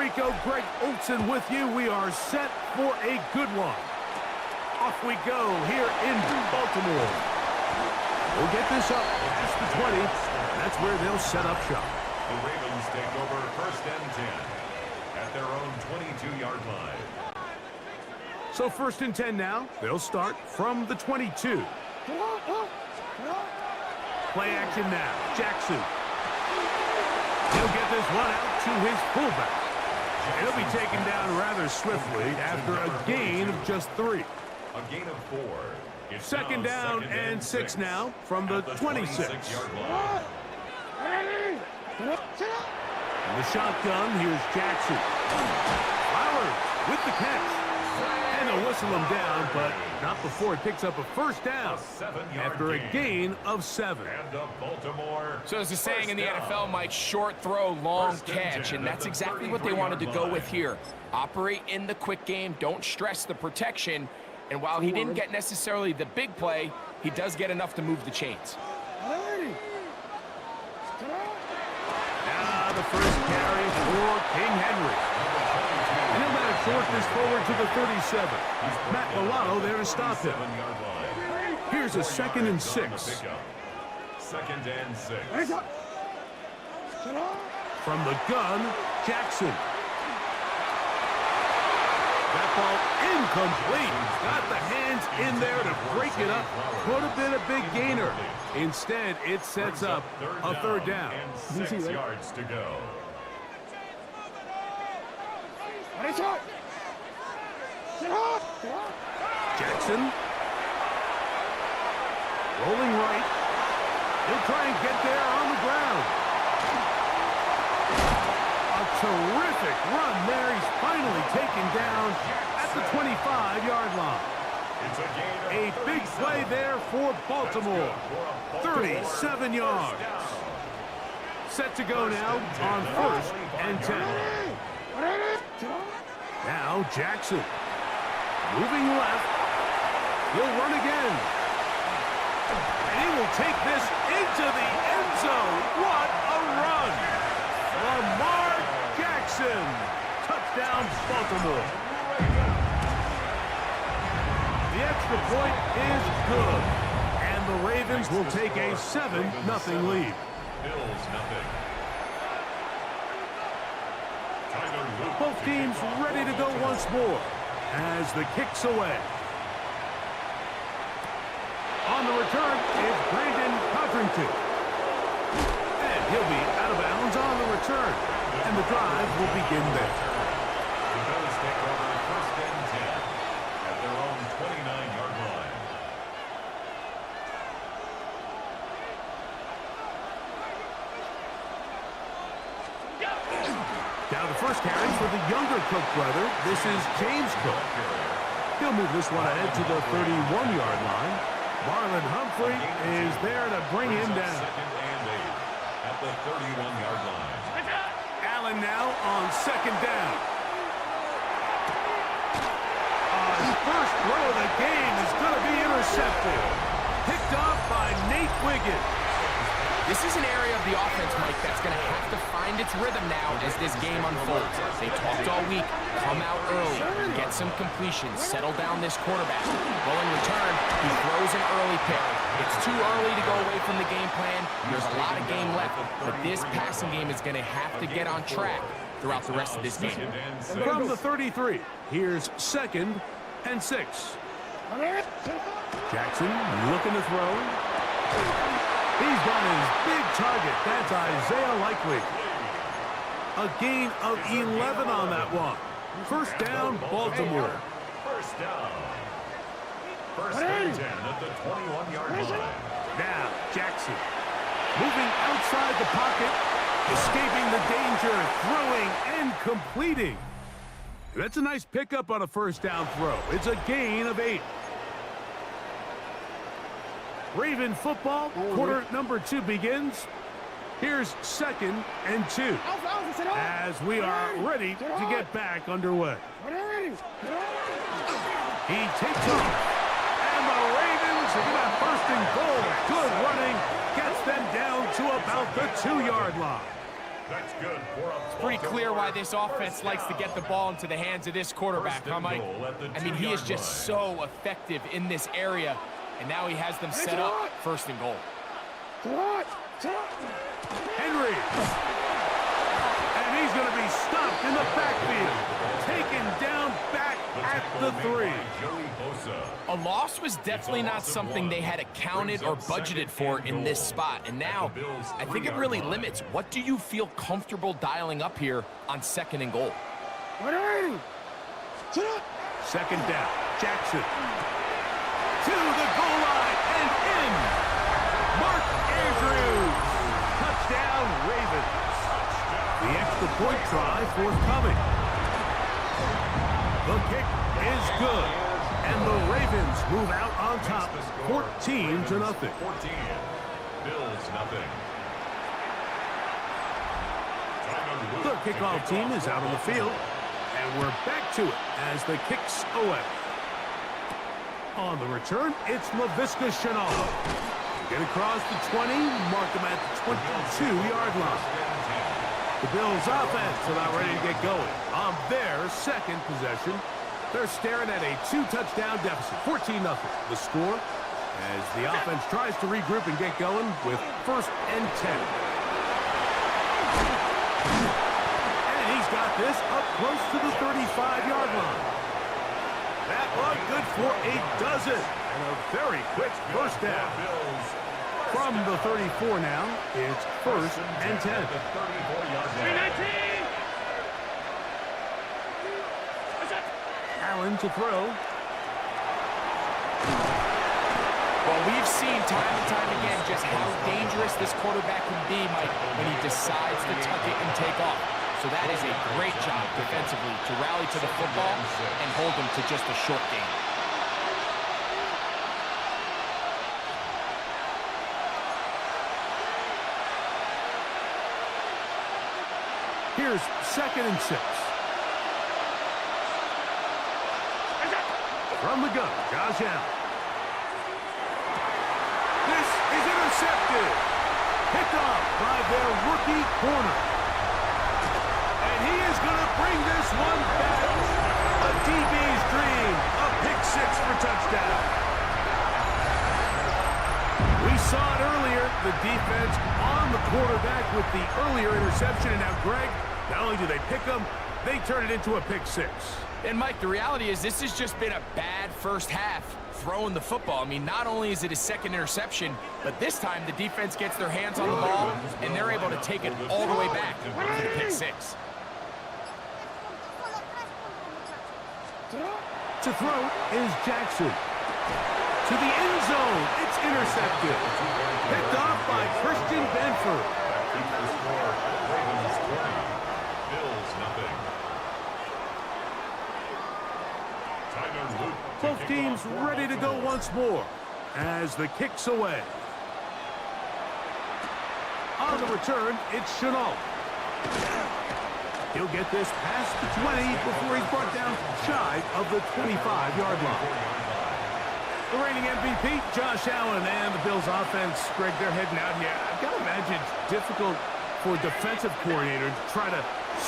Rico, Greg Olson with you. We are set for a good one. Off we go here in Baltimore. We'll get this up past the 20. That's where they'll set up shop. The Ravens take over 1st and 10 at their own 22-yard line. So 1st and 10 now. They'll start from the 22. Play action now. Jackson. He'll get this one out to his fullback. He'll be taken down rather swiftly after a gain of just 3. A gain of 4. It's 2nd down and 6 now from the 26. In the shotgun, here's Jackson. Flowers with the catch. And they'll whistle him down, but not before he picks up a 1st down after a gain of 7. So there's a saying in the NFL, Mike, short throw, long catch, and that's exactly what they wanted to go with here. Operate in the quick game, don't stress the protection, and while he didn't get necessarily the big play, he does get enough to move the chains. Now the first carry for King Henry. And he'll let it short this forward to the 37. Matt Milano there to stop him. Here's a 2nd and 6. 2nd and 6. From the gun, Jackson. That ball incomplete. Got the hands in there to break it up. Could have been a big gainer. Instead, it sets up a 3rd down. And 6 yards to go. Jackson. Rolling right. He'll try and get there on the ground. A terrific run there. He's finally taken down at the 25-yard line. A big play there for Baltimore. 37 yards. Set to go now on 1st and 10. Now Jackson. Moving left. He'll run again. And he will take this into the end zone. What a run. Lamar Jackson. Touchdown, Baltimore. The extra point is good. And the Ravens will take a 7-0 lead. Bills nothing. Both teams ready to go once more as the kick's away. On the return is Brandon Codrington. And he'll be out of bounds on the return. And the drive will begin there. The Bills take over 1st and 10 at their own 29-yard line. Now the first carry for the younger Cook brother. This is James Cook. He'll move this one ahead to the 31-yard line. Marlon Humphrey is there to bring him down. 2nd and 8 at the 31-yard line. Allen now on 2nd down. His first throw of the game is going to be intercepted. Picked off by Nate Wiggins. This is an area of the offense, Mike, that's going to have to find its rhythm now as this game unfolds. They talked all week, come out early, get some completions, settle down this quarterback. Rolling return, he throws an early pick. It's too early to go away from the game plan. There's a lot of game left, but this passing game is going to have to get on track throughout the rest of this game. From the 33, here's 2nd and 6. Jackson looking to throw. He's got his big target. That's Isaiah Likely. A gain of 11 on that one. 1st down, Baltimore. 1st down. 1st and 10 at the 21-yard line. Now, Jackson. Moving outside the pocket. Escaping the danger. Throwing and completing. That's a nice pickup on a 1st down throw. It's a gain of 8. Raven football, quarter number 2 begins. Here's 2nd and 2 as we are ready to get back underway. He takes off, and the Ravens are going to have 1st and goal. Good running, gets them down to about the 2-yard line. That's good for a It's pretty clear why this offense likes to get the ball into the hands of this quarterback, huh, Mike? I mean, he is just so effective in this area, and now he has them set up 1st and goal. Henry. And he's going to be stopped in the backfield. Taken down back at the 3. A loss was definitely not something they had accounted or budgeted for in this spot. And now, I think it really limits. What do you feel comfortable dialing up here on 2nd and goal? 2nd down. Jackson. To the goal line and in. Mark Andrews. Touchdown, Ravens. The extra point try forthcoming. The kick is good. And the Ravens move out on top, 14-0. 14. Bills nothing. The kickoff team is out on the field. And we're back to it as the kick's away. On the return, it's Laviska Shenault. Get across the 20, mark them at the 22-yard line. The Bills offense about ready to get going on their 2nd possession. They're staring at a 2-touchdown deficit, 14-0. The score as the offense tries to regroup and get going with 1st and 10. And he's got this up close to the 35-yard line. That one good for a dozen. And a very quick 1st down. From the 34 now, it's 1st and 10. 319! Allen to throw. Well, we've seen time and time again just how dangerous this quarterback can be, Mike, when he decides to tuck it and take off. So that is a great job defensively to rally to the football and hold him to just a short game. Here's 2nd and 6. From the gun, Josh Allen. This is intercepted. Picked off by their rookie corner. And he is going to bring this one back. A DB's dream. A pick 6 for touchdown. We saw it earlier. The defense on the quarterback with the earlier interception. And now, Greg, not only do they pick him, they turn it into a pick 6. And, Mike, the reality is this has just been a bad 1st half throwing the football. I mean, not only is it his 2nd interception, but this time the defense gets their hands on the ball, and they're able to take it all the way back to the pick 6. To throw is Jackson. To the end zone. It's intercepted. Picked off by Christian Benford. Keep the score. Ravens 20. Bills nothing. Both teams ready to go once more as the kick's away. On the return, it's Shenault. He'll get this past the 20 before he's brought down shy of the 25-yard line. The reigning MVP, Josh Allen, and the Bills offense, Greg, they're heading out here. I've got to imagine it's difficult for a defensive coordinator to try to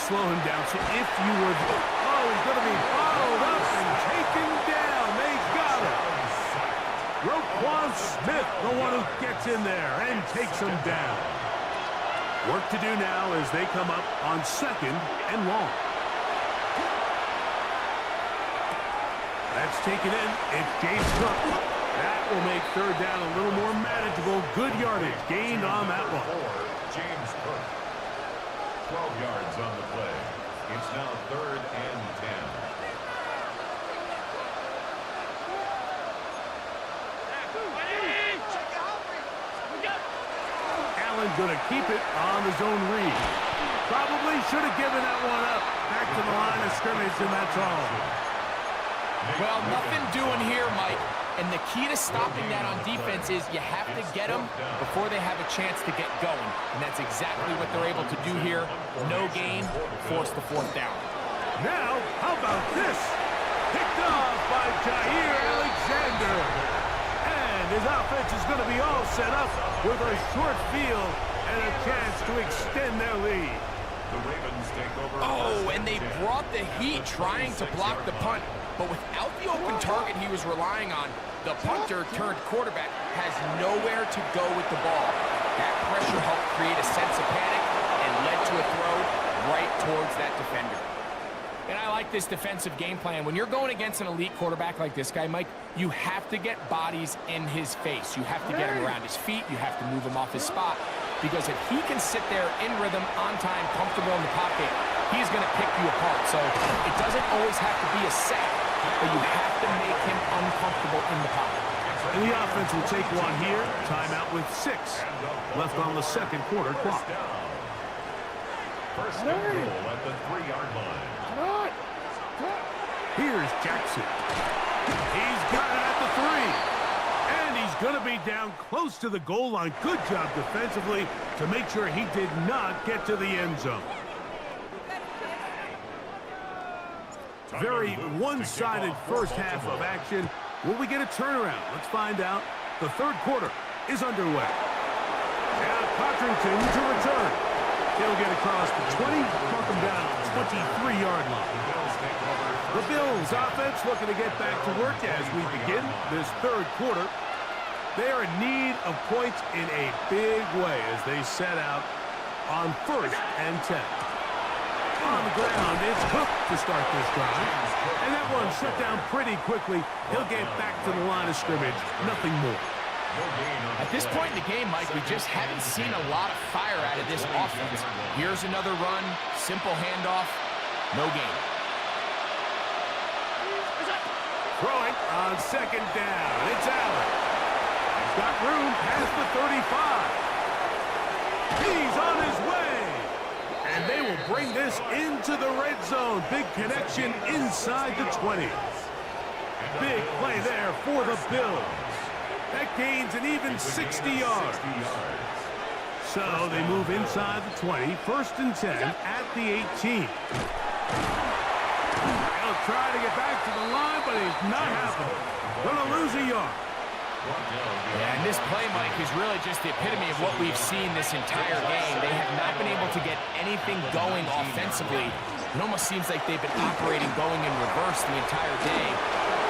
slow him down. So if you were, he's going to be bottled up and taken down. They got him. Roquan Smith, the one who gets in there and takes him down. Work to do now as they come up on 2nd and long. That's taken in. It's James Cook. That will make 3rd down a little more manageable. Good yardage gained on that one. James Cook. 12 yards on the play. It's now 3rd and 10. Allen going to keep it on his own read. Probably should have given that one up. Back to the line of scrimmage, and that's all. Well, nothing doing here, Mike. And the key to stopping that on defense is you have to get them before they have a chance to get going. And that's exactly what they're able to do here. No gain, force the 4th down. Now, how about this? Picked off by Jair Alexander. And his offense is going to be all set up with a short field and a chance to extend their lead. The Ravens take over. Oh, and they brought the heat trying to block the punt. But without the open target he was relying on, the punter turned quarterback has nowhere to go with the ball. That pressure helped create a sense of panic and led to a throw right towards that defender. And I like this defensive game plan. When you're going against an elite quarterback like this guy, Mike, you have to get bodies in his face. You have to get him around his feet. You have to move him off his spot. Because if he can sit there in rhythm, on time, comfortable in the pocket, he's going to pick you apart. So it doesn't always have to be a sack, but you have to make him uncomfortable in the pocket. And the offense will take one here. Timeout with 6 left on the second quarter clock. First and goal at the 3-yard line. Here's Jackson. He's got it at the 3. And he's going to be down close to the goal line. Good job defensively to make sure he did not get to the end zone. Very one-sided first half of action. Will we get a turnaround? Let's find out. The third quarter is underway. Now Cotrington to return. He'll get across the 20, mark him down at the 23-yard line. The Bills offense looking to get back to work as we begin this third quarter. They are in need of points in a big way as they set out on 1st and 10. On the ground, it's Cook to start this drive. And that one shut down pretty quickly. He'll get back to the line of scrimmage. Nothing more. At this point in the game, Mike, we just haven't seen a lot of fire out of this offense. Here's another run, simple handoff, no gain. Throwing on second down. It's Allen. He's got room past the 35. He's on his way. And they will bring this into the red zone. Big connection inside the 20. Big play there for the Bills. That gains an even 60 yards. So they move inside the 20. 1st and 10 at the 18. He'll try to get back to the line, but he's not happening. Gonna lose a yard. Yeah, and this play, Mike, is really just the epitome of what we've seen this entire game. They have not been able to get anything going offensively. It almost seems like they've been operating going in reverse the entire day.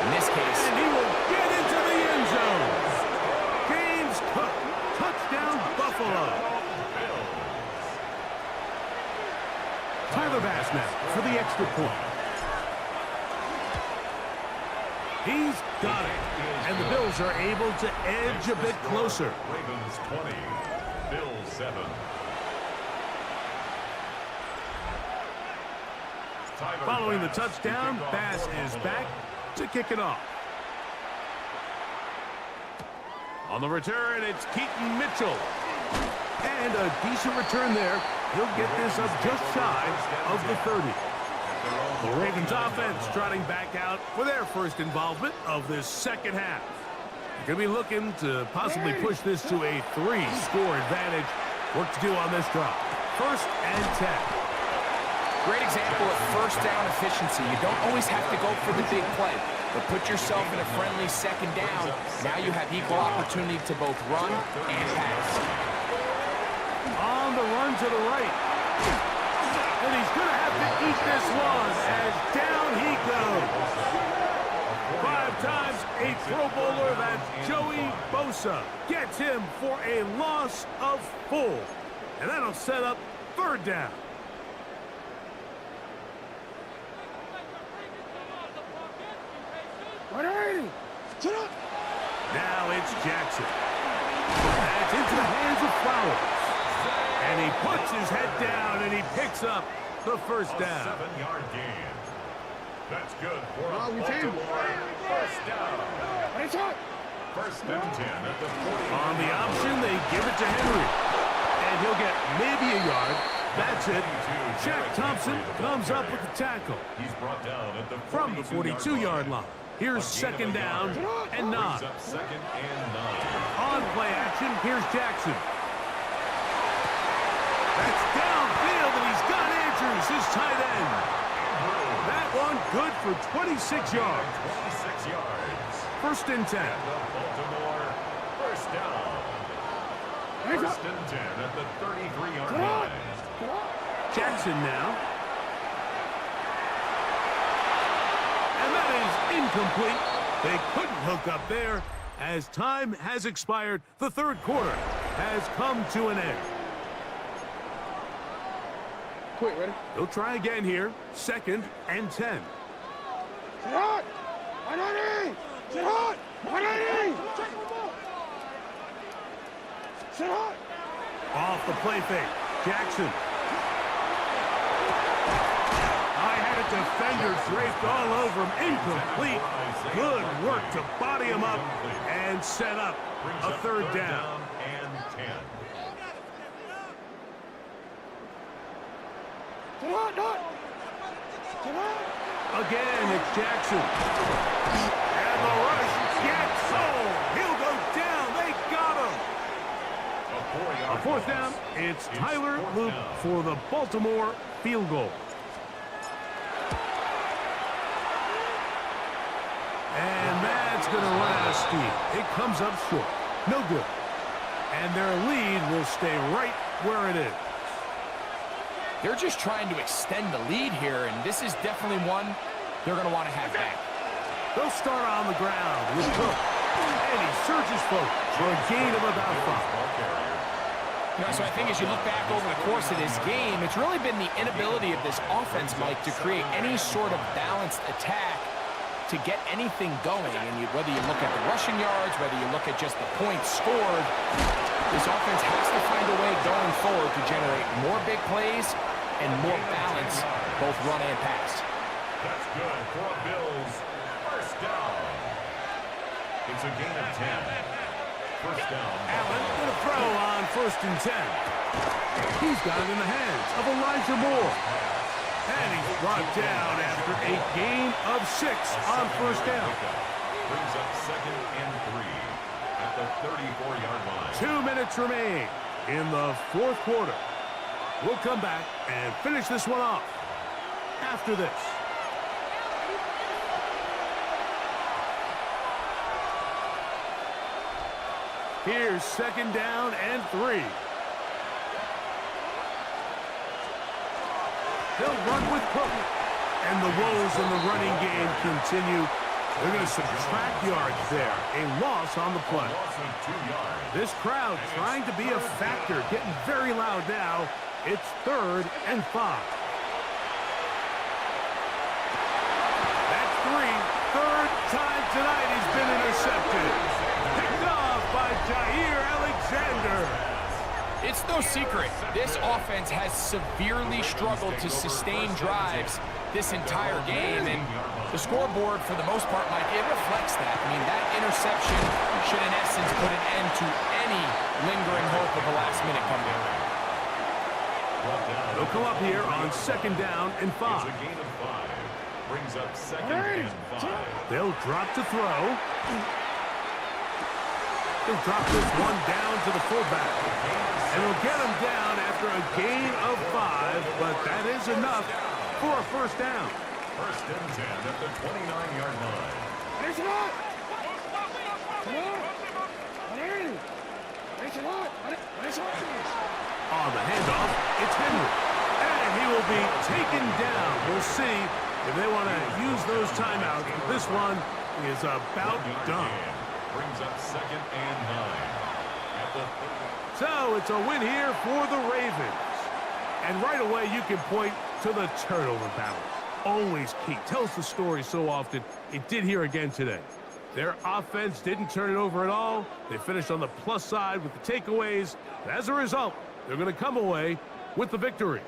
In this case... And he will get into the end zone. James Cook, touchdown Buffalo. Tyler Bass now for the extra point. He's got it. And the Bills are able to edge a bit closer. Ravens 20, Bills 7. Following the touchdown, Bass is back to kick it off. On the return, it's Keaton Mitchell. And a decent return there. He'll get this up just shy of the 30. The Ravens offense trotting back out for their first involvement of this second half. They're going to be looking to possibly push this to a 3-score advantage. Work to do on this drive. 1st and 10. Great example of first down efficiency. You don't always have to go for the big play, but put yourself in a friendly second down. Now you have equal opportunity to both run and pass. On the run to the right. And he's going to have to eat this one as down he goes. 5 times a Pro Bowler, that's Joey Bosa. Gets him for a loss of 4. And that'll set up 3rd down. Now it's Jackson. That's into the hands of Flowers. And he puts his head down and he picks up the 1st down. 7-yard gain. That's good for a Baltimore 1st down. 1st and 10 at the 40. On the option, they give it to Henry. And he'll get maybe a yard. That's it. Jack Thompson comes up with the tackle. He's brought down at the From the 42-yard line. Here's 2nd down and 9. On 2nd and 9. play action, here's Jackson. That's downfield, and he's got Andrews, his tight end. That one good for 26 yards. 26 yards. 1st and 10. Baltimore 1st down. First and 10 at the 33-yard line. Jackson now. And that is incomplete. They couldn't hook up there. As time has expired, the third quarter has come to an end. Quick, ready? They'll try again here. 2nd and 10. Sit hot! 180! Sit hot! 180! Sit hot! Off the play fake. Jackson. High-headed defender draped all over him. Incomplete. Good work to body him up and set up a third down. And 10. Sit hot, Dot! Sit hot! Again, it's Jackson. And the rush gets home. He'll go down. They got him. A fourth down. It's Tyler Loop for the Baltimore field goal. And that's going to run out of steam. It comes up short. No good. And their lead will stay right where it is. They're just trying to extend the lead here, and this is definitely one they're going to want to have back. They'll start on the ground with Cook. And he surges forward for a gain of about 5. You know, so I think as you look back over the course of this game, it's really been the inability of this offense, Mike, to create any sort of balanced attack to get anything going. And whether you look at the rushing yards, whether you look at just the points scored, this offense has to find a way going forward to generate more big plays and more balance, both run and pass. That's good for a Bills first down. It's a gain of 10. First down. Allen going to throw on 1st and 10. He's got it in the hands of Elijah Moore. And he's brought down after a gain of 6 on 1st down. Brings up 2nd and 3 at the 34-yard line. 2 minutes remain in the 4th quarter. We'll come back and finish this one off after this. Here's 2nd down and 3. They'll run with Cook. And the woes in the running game continue. They're going to subtract yards there. A loss on the play. This crowd trying to be a factor, getting very loud now. It's 3rd and 5. That's 3. 3rd time tonight he's been intercepted. Picked off by Jair Alexander. It's no secret, this offense has severely struggled to sustain drives this entire game, and the scoreboard, for the most part, Mike, it reflects that. I mean, that interception should, in essence, put an end to any lingering hope of a last-minute comeback. They'll come up here on 2nd down and 5. It's a gain of 5. Brings up 2nd and 5. They'll drop to throw. They'll drop this one down to the fullback. And they'll get him down after a gain of 5, but that is enough for a 1st down. 1st and 10 at the 29-yard line. Race it up! Come on! 180! Race it up! Race it up! On the handoff, it's Henry. And he will be taken down. We'll see if they want to use those timeouts. This one is about done. Brings up 2nd and 9. So it's a win here for the Ravens. And right away you can point to the turnover battle. Always key. Tells the story so often. It did here again today. Their offense didn't turn it over at all. They finished on the plus side with the takeaways. As a result, they're going to come away with the victory.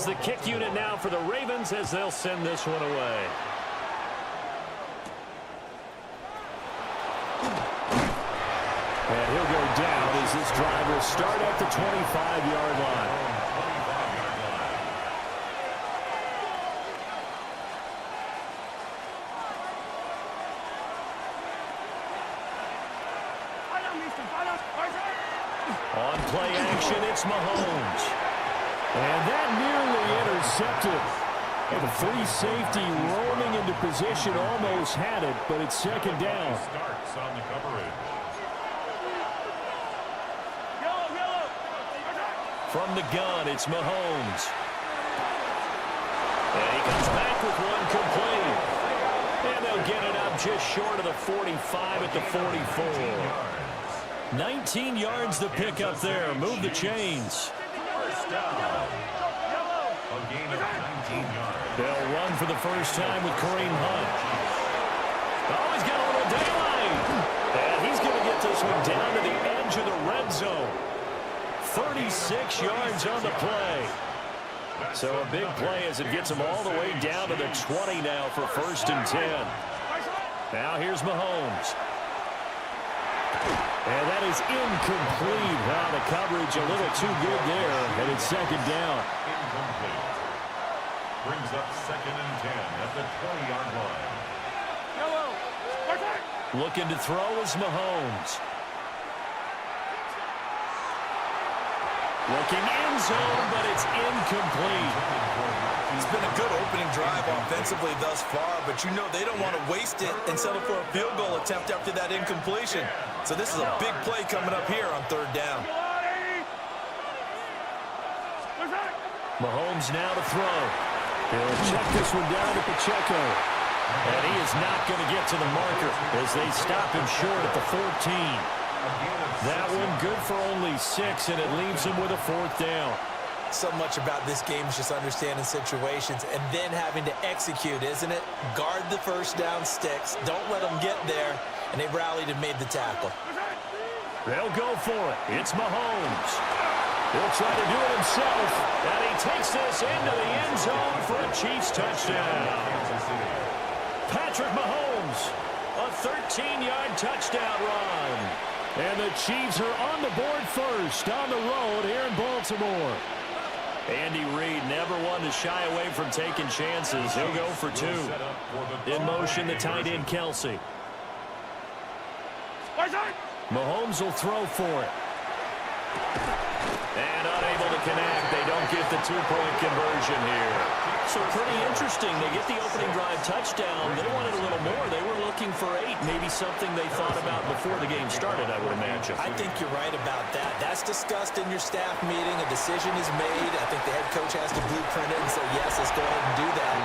Here's the kick unit now for the Ravens as they'll send this one away. And he'll go down as this drive will start at the 25-yard line. On play action, it's Mahomes. And that nearly intercepted. And the free safety roaming into position almost had it, but it's second down. Starts on the coverage. From the gun, it's Mahomes. And he comes back with one complete. And they'll get it up just short of the 45 at the 44. 19 yards to pick up there. Move the chains. First down. A gain of 19 yards. They'll run for the first time with Kareem Hunt. Oh, he's got a little daylight. And he's going to get this one down to the edge of the red zone. 36 yards on the play. So a big play as it gets him all the way down to the 20 now for 1st and 10. Now here's Mahomes. And that is incomplete. The coverage a little too good there, and it's second down. Incomplete. Brings up 2nd and 10 at the 20-yard line. Looking to throw is Mahomes. Looking end zone, but it's incomplete. It's been a good opening drive offensively thus far, but you know they don't want to waste it and settle for a field goal attempt after that incompletion. So this is a big play coming up here on 3rd down. Mahomes now to throw. He'll check this one down to Pacheco. And he is not going to get to the marker as they stop him short at the 14. That one good for only 6, and it leaves him with a 4th down. So much about this game is just understanding situations and then having to execute, isn't it? Guard the first down sticks. Don't let them get there. And they rallied and made the tackle. They'll go for it. It's Mahomes. He'll try to do it himself. And he takes this into the end zone for a Chiefs touchdown. Patrick Mahomes, a 13-yard touchdown run. And the Chiefs are on the board first on the road here in Baltimore. Andy Reid never one to shy away from taking chances. He'll go for 2. In motion, the tight end, Kelsey. Mahomes will throw for it. And unable to connect. They don't get the 2-point conversion here. So pretty interesting. They get the opening drive touchdown. They wanted a little more. They were looking for 8. Maybe something they thought about before the game started, I would imagine. I think you're right about that. That's discussed in your staff meeting. A decision is made. I think the head coach has to blueprint it and say, yes, let's go ahead and do that.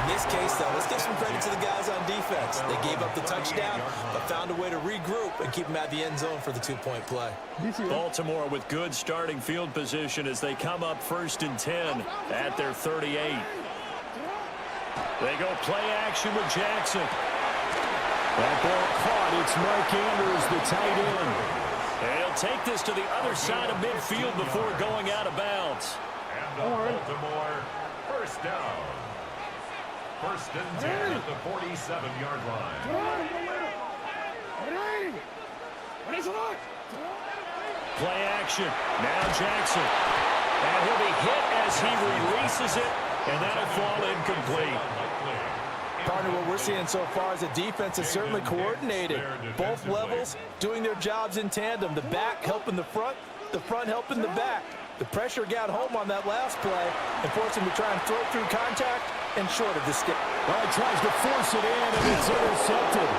In this case, though, let's give some credit to the guys on defense. They gave up the touchdown, but found a way to regroup and keep them at the end zone for the 2-point play. Baltimore with good starting field position as they come up 1st and 10 at their 38. They go play action with Jackson. That ball caught. It's Mark Andrews, the tight end. And he'll take this to the other side of midfield before going out of bounds. And Baltimore, 1st down. 1st and 10 at the 47-yard line. Play action. Now Jackson. And he'll be hit as he releases it. And that'll fall incomplete. Partner, what we're seeing so far is the defense is certainly coordinated. Both levels doing their jobs in tandem. The back helping the front helping the back. The pressure got home on that last play and forced him to try and throw through contact and short of the stick. Well, he tries to force it in, and it's intercepted.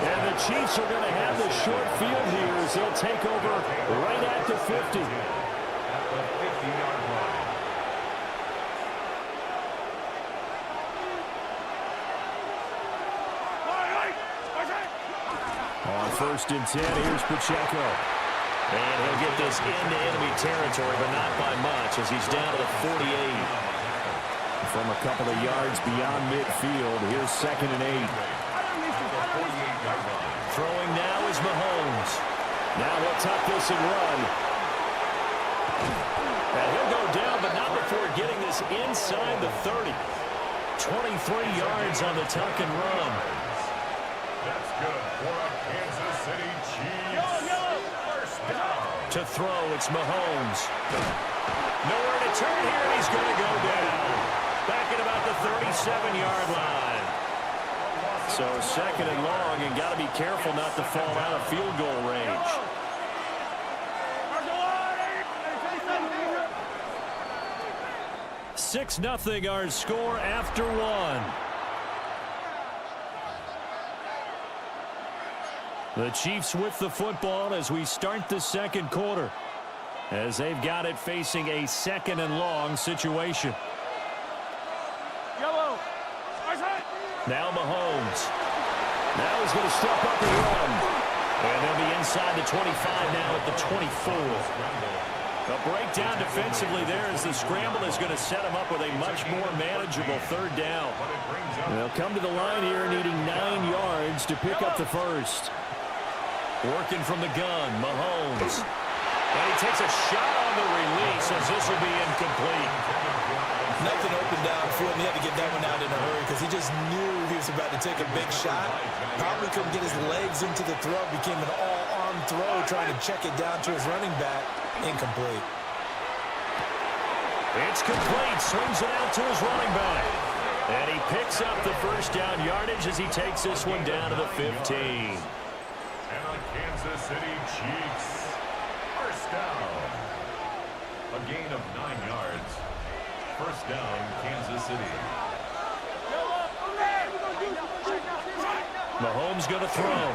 And the Chiefs are going to have the short field here as they'll take over right at the 50. At the 50-yard line. On 1st and 10, here's Pacheco. And he'll get this into enemy territory, but not by much as he's down to the 48. From a couple of yards beyond midfield, here's 2nd and 8. Throwing now is Mahomes. Now he'll tuck this and run. And he'll go down but not before getting this inside the 30. 23 yards on the tuck and run. That's good for a Kansas City Chiefs. First down. To throw, it's Mahomes. Nowhere to turn here, and he's going to go down. Back at about the 37-yard line. So second and long, and got to be careful not to fall out of field goal range. 6-0 our score after one. The Chiefs with the football as we start the second quarter, as they've got it facing a second and long situation. Now Mahomes. Now he's going to step up and run. And they'll be inside the 25 now at the 24. A breakdown defensively there as the scramble is going to set him up with a much more manageable third down. They'll come to the line here needing 9 yards to pick up the first. Working from the gun, Mahomes. And he takes a shot on the release as this will be incomplete. Nothing open downfield, and he had to get that one out in a hurry because he just knew he was about to take a big shot. Probably couldn't get his legs into the throw. Became an all-arm throw trying to check it down to his running back. Incomplete. It's complete. Swings it out to his running back. And he picks up the first down yardage as he takes this one down to the 15. And a Kansas City Chiefs. First down. A gain of 9 yards. First down, Kansas City. Mahomes going to throw.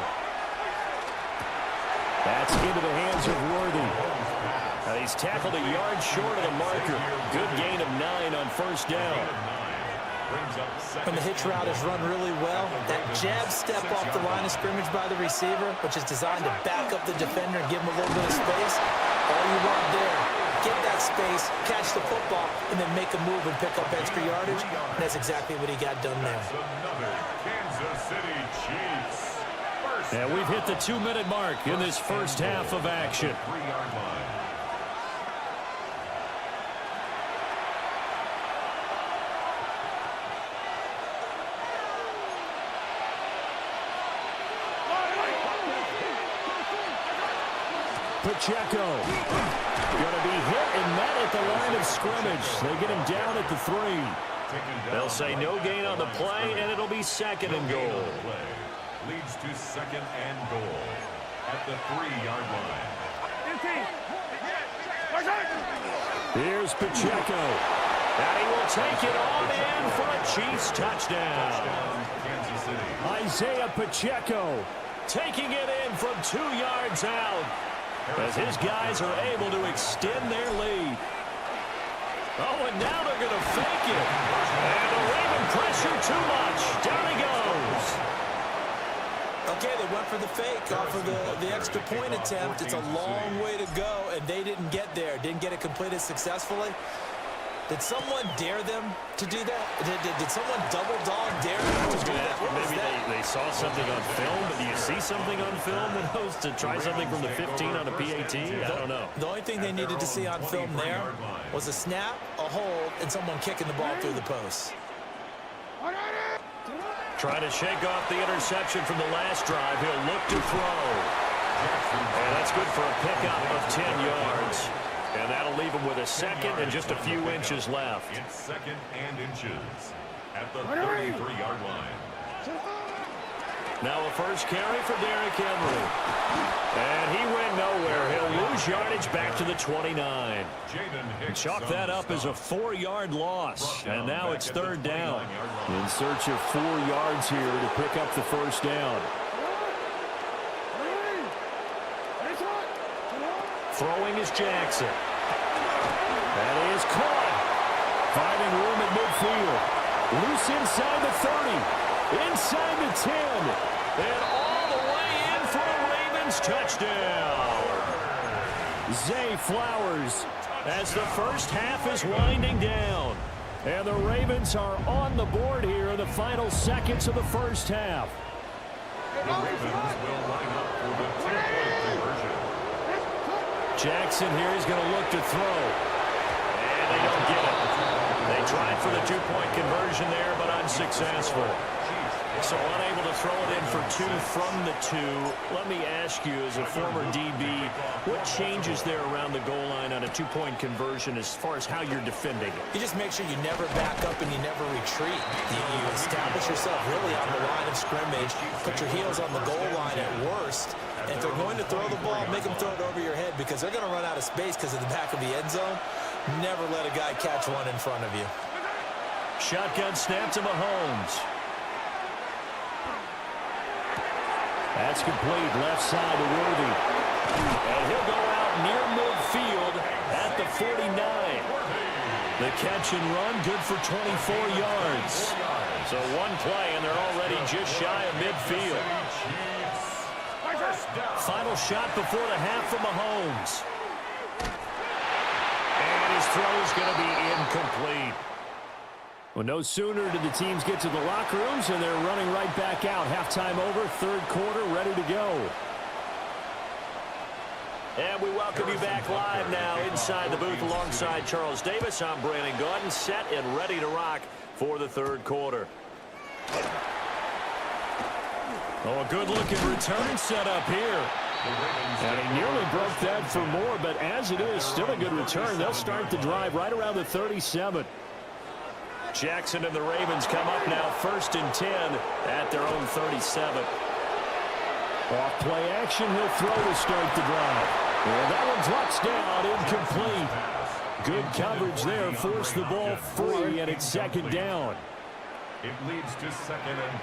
That's into the hands of Worthy. He's tackled a yard short of the marker. Good gain of 9 on first down. When the hitch route is run really well, that jab step off the line of scrimmage by the receiver, which is designed to back up the defender and give him a little bit of space, all you want there, get that space, catch the football, and then make a move and pick up extra yardage. And that's exactly what he got done there. Another Kansas City Chiefs. And we've hit the 2-minute mark in this first half of action. 3-yard line. Pacheco going to be hit and met at the line of scrimmage. They get him down at the 3. They'll say no gain on the play, and it'll be second and goal. Leads to second and goal at the 3-yard line. Here's Pacheco. And he will take it on in for a Chiefs touchdown. Kansas City. Isaiah Pacheco taking it in from 2 yards out, as his guys are able to extend their lead. Oh, and now they're going to fake it. And the Raven pressure too much. Down he goes. Okay, they went for the fake off of the extra point attempt. It's a long way to go, and they didn't get there. Didn't get it completed successfully. Did someone dare them to do that? Did someone double dog dare them to do that? Maybe they saw something on film, but do you see something on film that goes to try something from the 15 on a PAT? I don't know. The only thing they needed to see on film there was a snap, a hold, and someone kicking the ball through the post. Trying to shake off the interception from the last drive. He'll look to throw. And that's good for a pickup of 10 yards. And that'll leave him with a second and just a few inches left. It's second and inches at the 33-yard line. Now a first carry for Derrick Henry. And he went nowhere. He'll lose yardage back to the 29. Chalk that up as a 4-yard loss. And now it's third down. In search of 4 yards here to pick up the first down. Throwing is Jackson. That is caught. Finding room at midfield. Loose inside the 30. Inside the 10. And all the way in for a Ravens touchdown. Zay Flowers as the first half is winding down. And the Ravens are on the board here in the final seconds of the first half. The Ravens will line up for the 2-point conversion. Jackson here is going to look to throw. And and they don't get it. They tried for the two-point conversion there, but unsuccessful. So unable to throw it in for two from the two. Let me ask you, as a former DB, what changes there around the goal line on a two-point conversion as far as how you're defending it? You just make sure you never back up and you never retreat. You establish yourself really on the line of scrimmage, put your heels on the goal line at worst, and if they're going to throw the ball, make them throw it over your head because they're going to run out of space because of the back of the end zone. Never let a guy catch one in front of you. Shotgun snap to Mahomes. That's complete, left side to Worthy. And he'll go out near midfield at the 49. The catch and run, good for 24 yards. So one play, and they're already just shy of midfield. Final shot before the half for Mahomes. And his throw is going to be incomplete. Well, no sooner did the teams get to the locker rooms, and they're running right back out. Halftime over, third quarter, ready to go. And we welcome you back live now inside the booth alongside Charles Davis. I'm Brandon Gaudin, set and ready to rock for the third quarter. Oh, a good-looking return set up here. And he nearly broke that for more, but as it is, still a good return. They'll start the drive right around the 37. Jackson and the Ravens come up now 1st and 10 at their own 37. Off play action, he'll throw to start the drive. And that one drops down, incomplete. Good coverage there, forced the ball free, and it's 2nd down. It leads to 2nd and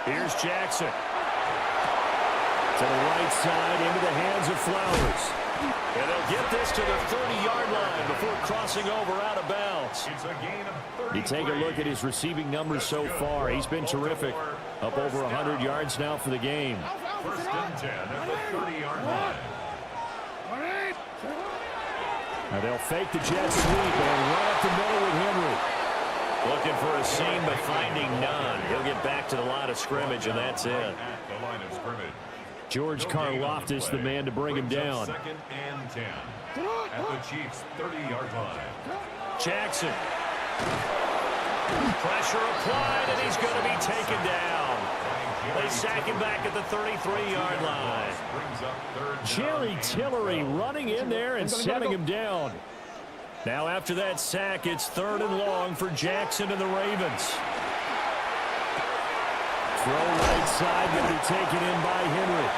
10. Here's Jackson. To the right side, into the hands of Flowers. And they'll get this to the 30-yard line before crossing over out of bounds. It's a gain of 30. You take a look at his receiving numbers so far. He's been terrific. Up over 100 yards now for the game. 1st and 10 at the 30-yard line. Now they'll fake the jet sweep and run up the middle with Henry. Looking for a seam, but finding none. He'll get back to the line of scrimmage, and that's it. At the line of scrimmage. George Karlaftis, the man to bring him down. 2nd and 10 at the Chiefs' 30-yard line. Jackson. Pressure applied, and he's going to be taken down. They sack him back at the 33-yard line. Jerry Tillery running in there and setting him down. Now after that sack, it's 3rd and long for Jackson and the Ravens. Throw right side, going to be taken in by Henry.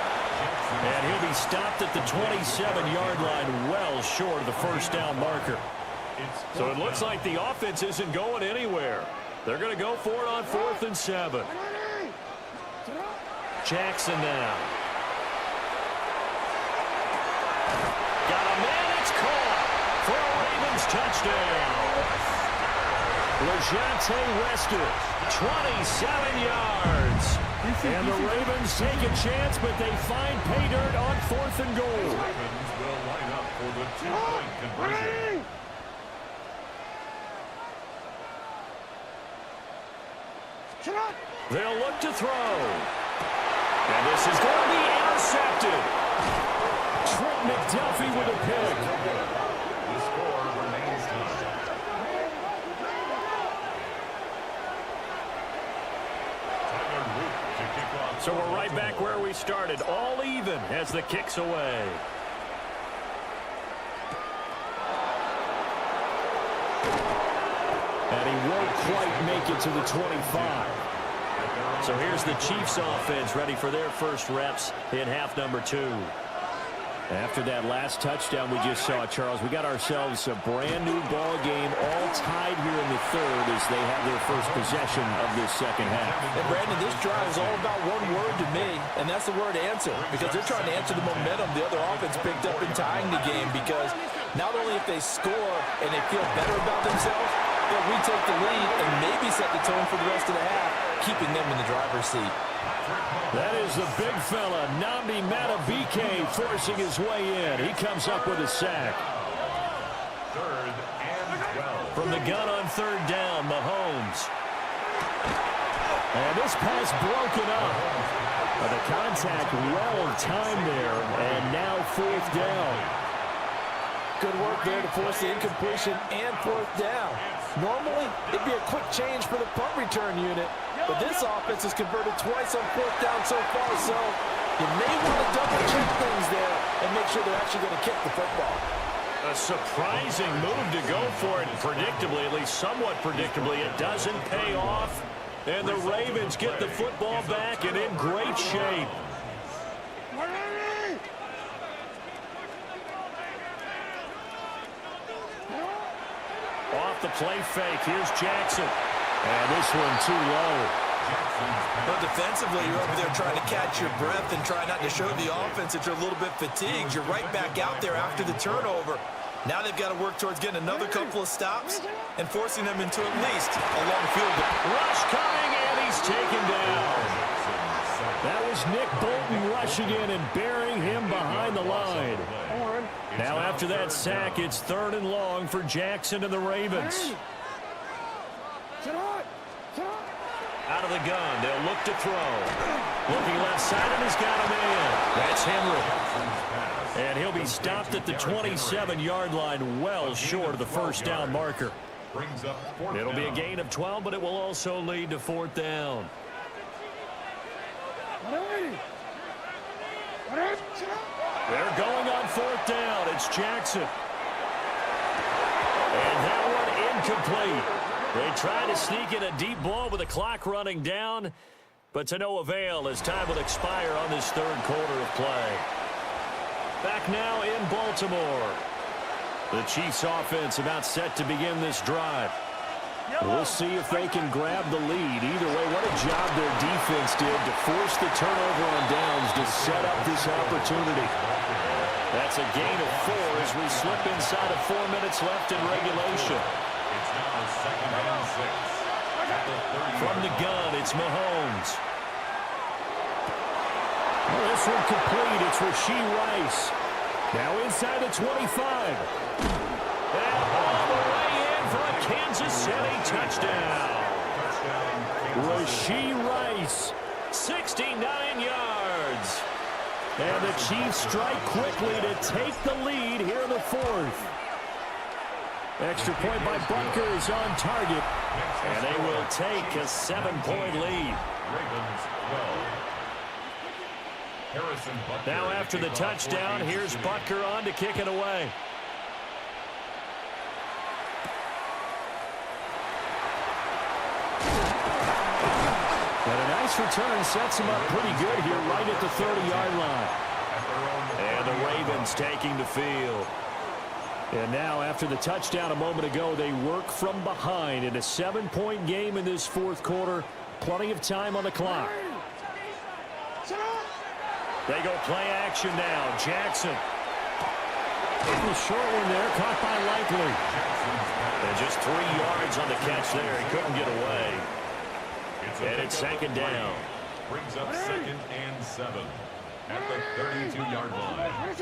And he'll be stopped at the 27-yard line, well short of the 1st down marker. So it looks like the offense isn't going anywhere. They're going to go for it on 4th and 7. Jackson now. Got a man, it's caught for a Ravens touchdown. LeJante Wester, 27 yards. And the Ravens take a chance, but they find pay dirt on 4th and goal. The Ravens will line up for the 2-point conversion. They'll look to throw. And this is going to be intercepted. Trent McDuffie with a pick. The score remains tied. So we're right back where we started, all even as the kick's away. And he won't quite make it to the 25. So here's the Chiefs offense ready for their first reps in half number 2. After that last touchdown we just saw, Charles, we got ourselves a brand new ball game, all tied here in the 3rd as they have their first possession of this 2nd half. And Brandon, this drive is all about one word to me, and that's the word answer, because they're trying to answer the momentum the other offense picked up in tying the game, because not only if they score and they feel better about themselves, they'll retake the lead and maybe set the tone for the rest of the half, keeping them in the driver's seat. That is the big fella, Nnamdi Madubuike, forcing his way in. He comes up with a sack. 3rd and 12. From the gun on 3rd down, Mahomes. And this pass broken up. The contact well timed there, and now 4th down. Good work there to force the incompletion and fourth down. Normally, it'd be a quick change for the punt return unit, but this offense has converted twice on fourth down so far, so you may want to double-check things there and make sure they're actually going to kick the football. A surprising move to go for it, predictably, at least somewhat predictably. It doesn't pay off, and the Ravens get the football back and in great shape. Off the play fake, here's Jackson. And this one too low. But defensively, you're over there trying to catch your breath and try not to show the offense that you're a little bit fatigued. You're right back out there after the turnover. Now they've got to work towards getting another couple of stops and forcing them into at least a long field goal. Rush coming, and he's taken down. That was Nick Bolton rushing in and burying him behind the line. Now after that sack, it's 3rd and long for Jackson and the Ravens. Out of the gun, they'll look to throw. Looking left side, and he's got a man. That's Henry. And he'll be stopped at the 27-yard line, well short of the first down marker. It'll be a gain of 12, but it will also lead to 4th down. They're going on 4th down. It's Jackson. And that one incomplete. They try to sneak in a deep ball with the clock running down, but to no avail as time will expire on this 3rd quarter of play. Back now in Baltimore. The Chiefs offense about set to begin this drive. We'll see if they can grab the lead. Either way, what a job their defense did to force the turnover on downs to set up this opportunity. That's a gain of 4 as we slip inside of 4 minutes left in regulation. It's now 2nd and 6. At the 30. From the gun, it's Mahomes. This one complete. It's Rashee Rice. Now inside the 25. And all the way in for a Kansas City touchdown. Rashee Rice, 69 yards. And the Chiefs strike quickly to take the lead here in the 4th. Extra point by Butker is on target. And they will take a 7-point lead. Ravens 12. Now after the touchdown, here's Butker on to kick it away. And a nice return sets him up pretty good here right at the 30-yard line. And the Ravens taking the field. And now after the touchdown a moment ago, they work from behind in a 7-point game in this 4th quarter. Plenty of time on the clock. They go play action now. Jackson. The short one there, caught by Likely. And just 3 yards on the catch there. He couldn't get away. And it's 2nd down. Brings up 2nd and 7 at the 32-yard line.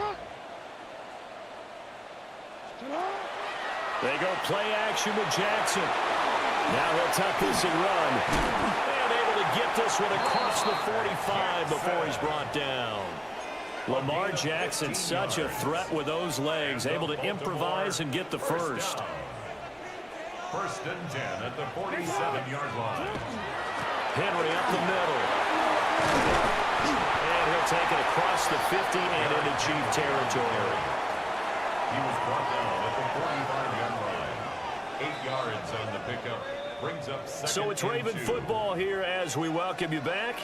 They go play action with Jackson. Now he'll tuck this and run. And able to get this one across the 45 before he's brought down. Lamar Jackson, such a threat with those legs, able to improvise and get the first. 1st and 10 at the 47-yard line. Henry up the middle. And he'll take it across the 50 and into Chief territory. He was brought down at the 45-yard line. 8 yards on the pickup. Brings up 2nd. So it's Raven football here as we welcome you back.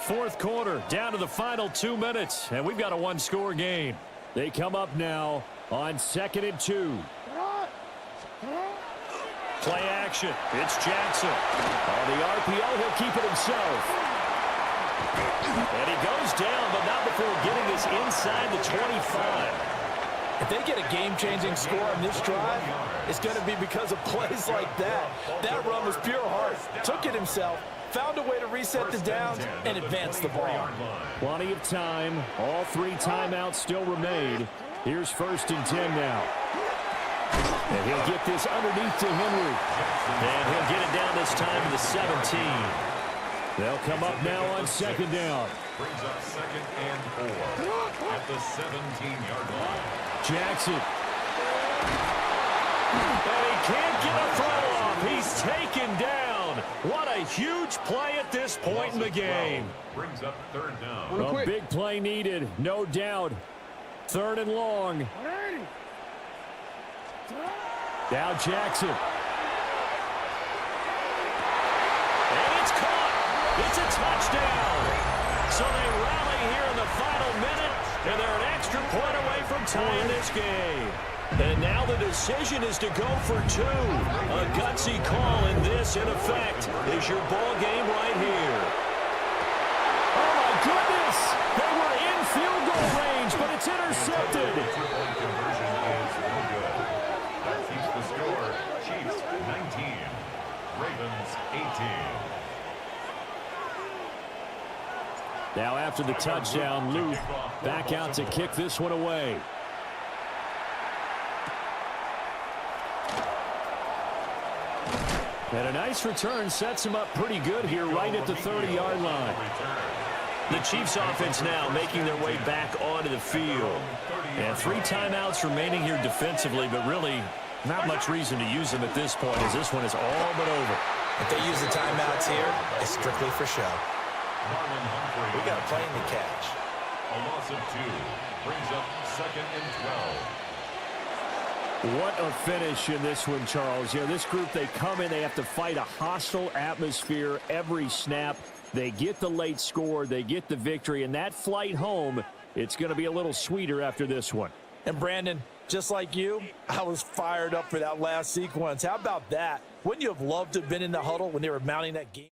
4th quarter, down to the final 2 minutes, and we've got a 1-score game. They come up now on 2nd and 2. Play action. It's Jackson. On the RPO, he'll keep it himself. And he goes down, but not before getting this inside the 25. If they get a game-changing score on this drive, it's going to be because of plays like that. That run was pure heart. Took it himself, found a way to reset the downs, and advance the ball. Plenty of time. All 3 timeouts still remain. Here's 1st and 10 now. And he'll get this underneath to Henry. And he'll get it down this time to the 17. They'll come up now on 2nd down. Brings up 2nd and 4 at the 17-yard line. Jackson. And he can't get a throw off. He's taken down. What a huge play at this point in the game. Brings up third down. A big play needed, no doubt. Third and long. Now Jackson. And it's caught. It's a touchdown. So they rally here in the final minute, and they're an extra point away from tying this game. And now the decision is to go for two. A gutsy call, and this, in effect, is your ball game right here. Oh, my goodness! They were in field goal range, but it's intercepted. The two-point conversion is no good. That keeps the score. Chiefs 19, Ravens 18. Now after the touchdown, Luke back out to kick this one away. And a nice return sets him up pretty good here right at the 30-yard line. The Chiefs offense now making their way back onto the field. And 3 timeouts remaining here defensively, but really not much reason to use them at this point as this one is all but over. If they use the timeouts here, it's strictly for show. We got a plane to catch. A loss of 2 brings up 2nd and 12. What a finish in this one, Charles. You know, this group, they come in, they have to fight a hostile atmosphere every snap. They get the late score, they get the victory, and that flight home, it's going to be a little sweeter after this one. And Brandon, just like you, I was fired up for that last sequence. How about that? Wouldn't you have loved to have been in the huddle when they were mounting that game?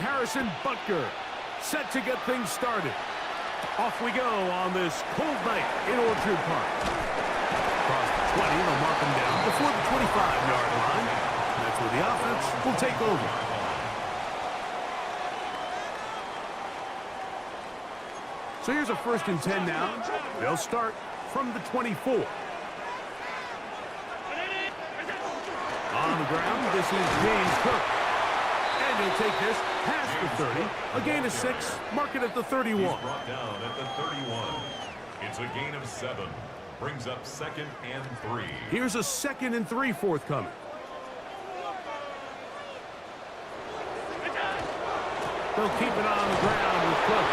Harrison Butker, set to get things started. Off we go on this cold night in Orchard Park. Across the 20, they'll mark him down before the 25-yard line. That's where the offense will take over. So here's a 1st and 10 now. They'll start from the 24. On the ground, this is James Cook. And he'll take this past the 30. A gain of 6. Mark it at the 31. He's brought down at the 31. It's a gain of 7. Brings up 2nd and 3. Here's a 2nd and 3 forthcoming. They'll keep it on the ground with Cook.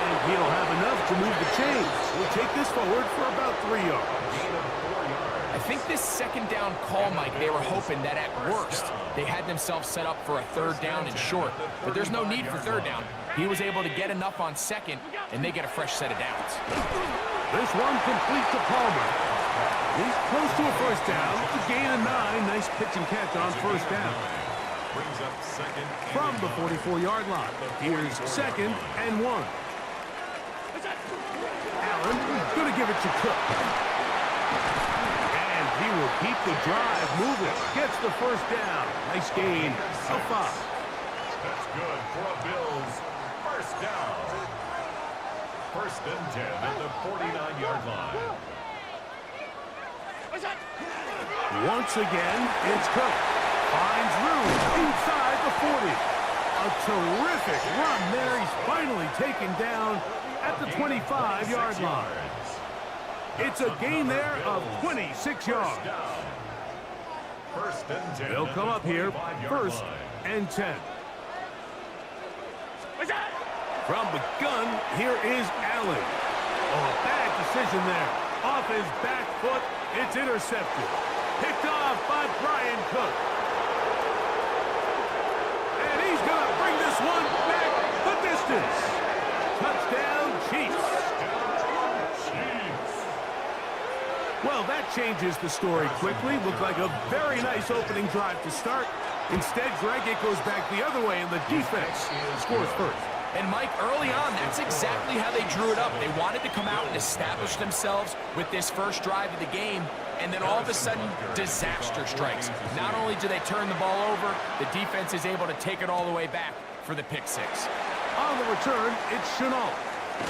And he'll have enough to move the chains. We'll take this forward for about 3 yards. I think this 2nd down call, Mike, they were hoping that at worst they had themselves set up for a 3rd down and short. But there's no need for 3rd down. He was able to get enough on 2nd, and they get a fresh set of downs. This one complete to Palmer. He's close to a 1st down. A gain of 9. Nice pitch and catch on 1st down. Brings up 2nd From the 44-yard line. Here's 2nd and 1. Allen going to give it to Cook. And he will keep the drive moving. Gets the 1st down. Nice gain of 5. That's good for a Bills 1st down. 1st and 10 at the 49-yard line. Once again, it's Cook. Finds room inside the 40. A terrific run there. He's finally taken down at the 25-yard line. It's a gain there of 26 yards. 1st and 10. They'll come up here 1st and 10. From the gun, here is Allen. Oh, a bad decision there. Off his back foot, it's intercepted. Picked off by Brian Cook. And he's going to bring this one back the distance. Touchdown, Chiefs. Well, that changes the story quickly. Looked like a very nice opening drive to start. Instead, Greg, it goes back the other way, and the defense scores first. And, Mike, early on, that's exactly how they drew it up. They wanted to come out and establish themselves with this first drive of the game, and then all of a sudden, disaster strikes. Not only do they turn the ball over, the defense is able to take it all the way back for the pick 6. On the return, it's Chenault.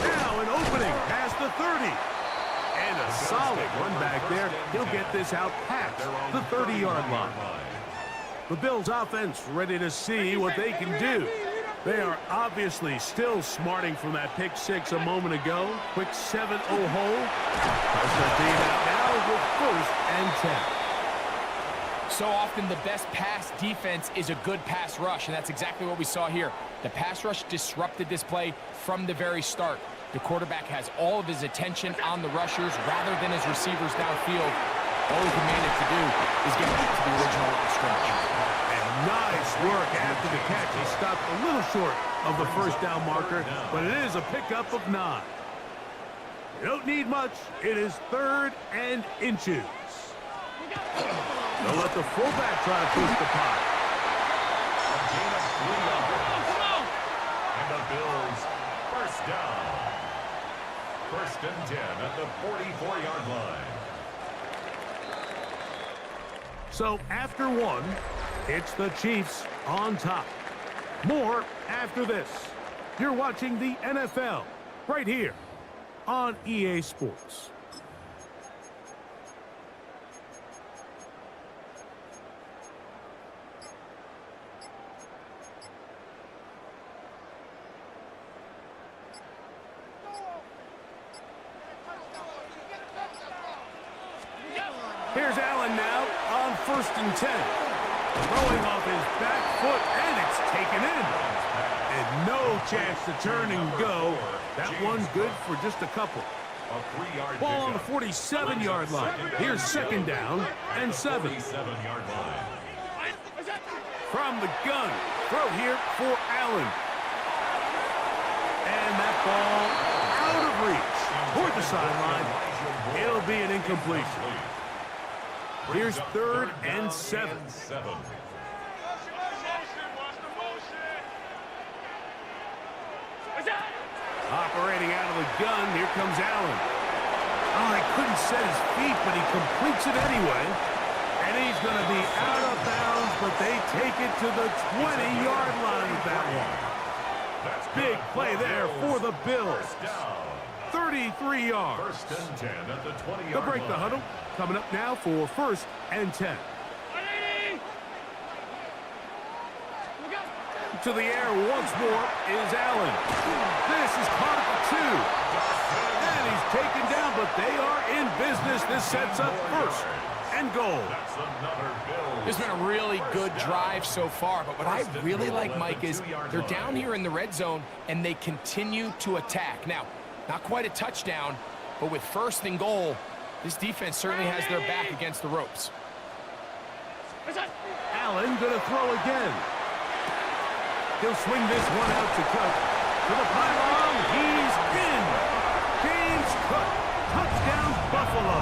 Now an opening past the 30. And a solid run back there. He'll get this out past the 30-yard line. The Bills offense ready to see what they can do. They are obviously still smarting from that pick 6 a moment ago. Quick 7-0 hole. Touchdown team out now with 1st and 10. So often the best pass defense is a good pass rush, and that's exactly what we saw here. The pass rush disrupted this play from the very start. The quarterback has all of his attention on the rushers rather than his receivers downfield. All he managed to do is get back to the original line of scrimmage. Nice work after the catch. He stopped a little short of the 1st down marker, but it is a pickup of 9. You don't need much. It is 3rd and inches. They'll let the fullback try to push the pot. A gain of 3 yards. And the Bills 1st down. 1st and 10 at the 44-yard line. So after 1, it's the Chiefs on top. More after this. You're watching the NFL right here on EA Sports. Here's Allen now on 1st and 10. Throwing off his back foot, and it's taken in. And no chance to turn and go. That one good for just a couple. A 3-yard Ball on the 47-yard line. Here's 2nd down and 7. 47-yard line. From the gun. Throw here for Allen. And that ball out of reach. Toward the sideline. It'll be an incompletion. Here's 3rd and 7. Operating out of the gun, here comes Allen. Oh, he couldn't set his feet, but he completes it anyway. And he's going to be out of bounds, but they take it to the 20-yard line with that one. Big play there for the Bills. 33 yards. First and 10 at the 20-yard line. They'll break the huddle. Coming up now for first and 10. To the air once more is Allen. This is caught at the 2. And he's taken down, but they are in business. This sets up first and goal. It's been a really good drive so far, but what I really like, Mike, is they're down here in the red zone, and they continue to attack. Now, not quite a touchdown, but with first and goal, this defense certainly has their back against the ropes. Allen going to throw again. He'll swing this one out to Cook. To the pylon, he's in. James Cook. Touchdown, Buffalo.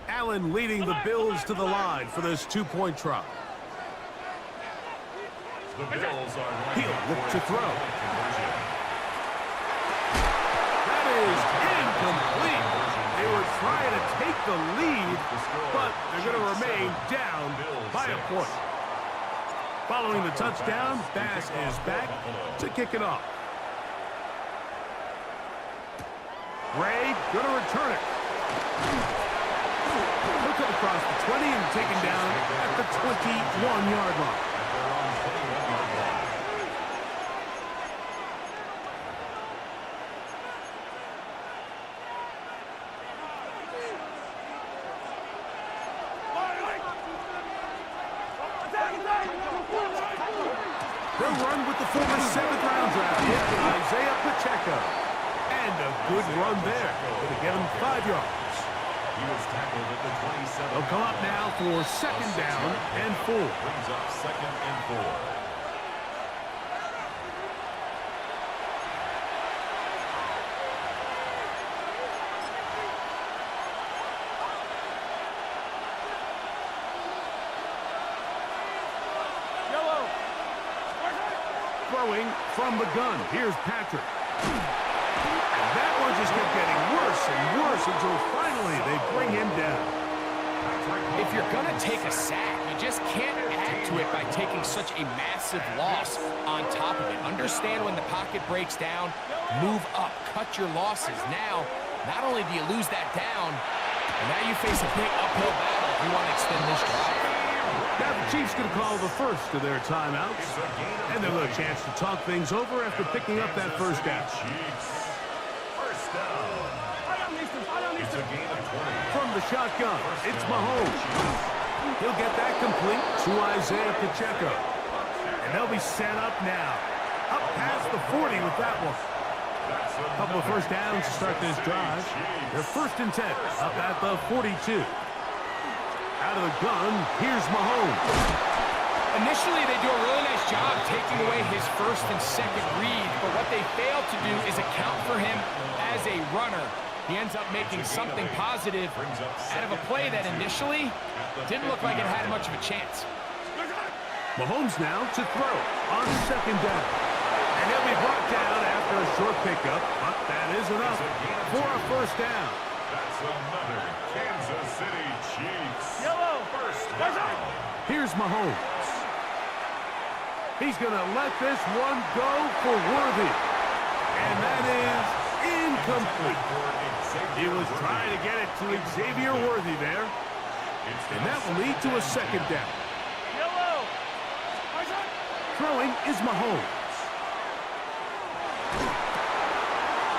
Allen leading the Bills to the line for this two-point try. The Bills are He'll look to throw. That is incomplete. They were trying to take the lead, but they're going to remain down by a point. Following the touchdown, Bass is back to kick it off. Ray going to return it. He'll come across the 20 and taken down at the 21-yard line. They'll run with the former 7th-round draft pick, Isaiah Pacheco. And a good run there. Going to get him 5 yards. He was tackled at the 27. They'll come up now for second down and 4. Brings up second and 4. Throwing from the gun. Here's Patrick. And that one just kept getting worse and worse until finally they bring him down. If you're going to take a sack, you just can't add to it by taking such a massive loss on top of it. Understand when the pocket breaks down, move up, cut your losses. Now, not only do you lose that down, but now you face a big uphill battle if you want to extend this drive. Now the Chiefs going to call the first of their timeouts. And they'll have a chance to talk things over after picking up that first down. First down. It's a gain of 20. From the shotgun, it's Mahomes. He'll get that complete to Isaiah Pacheco. And they'll be set up now. Up past the 40 with that one. A couple of first downs to start this drive. They're first and 10 up at the 42. Out of the gun, here's Mahomes. Initially, they do a really nice job taking away his first and second read, but what they fail to do is account for him as a runner. He ends up making something positive out of a play that initially didn't look like it had much of a chance. Mahomes now to throw on second down. And he'll be brought down after a short pickup, but that is enough for a first down. That's another Kansas City Chiefs. First down. Here's Mahomes. He's going to let this one go for Worthy. And that is incomplete. He was trying to get it to Xavier Worthy there. And that will lead to a second down. Throwing is Mahomes.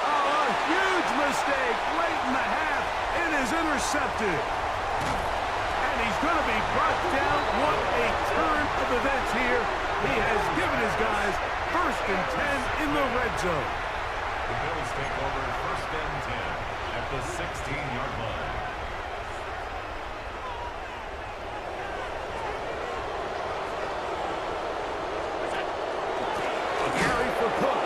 Oh, a huge mistake late in the half. It is intercepted. And he's going to be brought down. What a turn of events here. He has given his guys first and 10 in the red zone. The Bills take over first and 10 at the 16-yard line. A carry for Cook.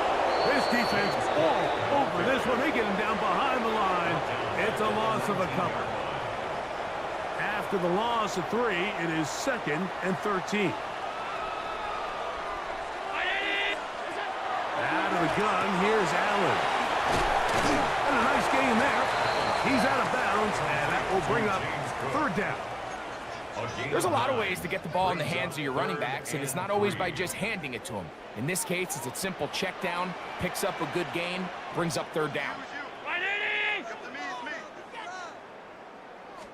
This defense all over this one. They get him down behind the line. That's a loss of a couple. After the loss of 3, it is 2nd and 13. Out of the gun, here's Allen. And a nice gain there. He's out of bounds, and that will bring up 3rd down. There's a lot of ways to get the ball in the hands of your running backs, and it's not always by just handing it to them. In this case, it's a simple check down, picks up a good gain, brings up 3rd down.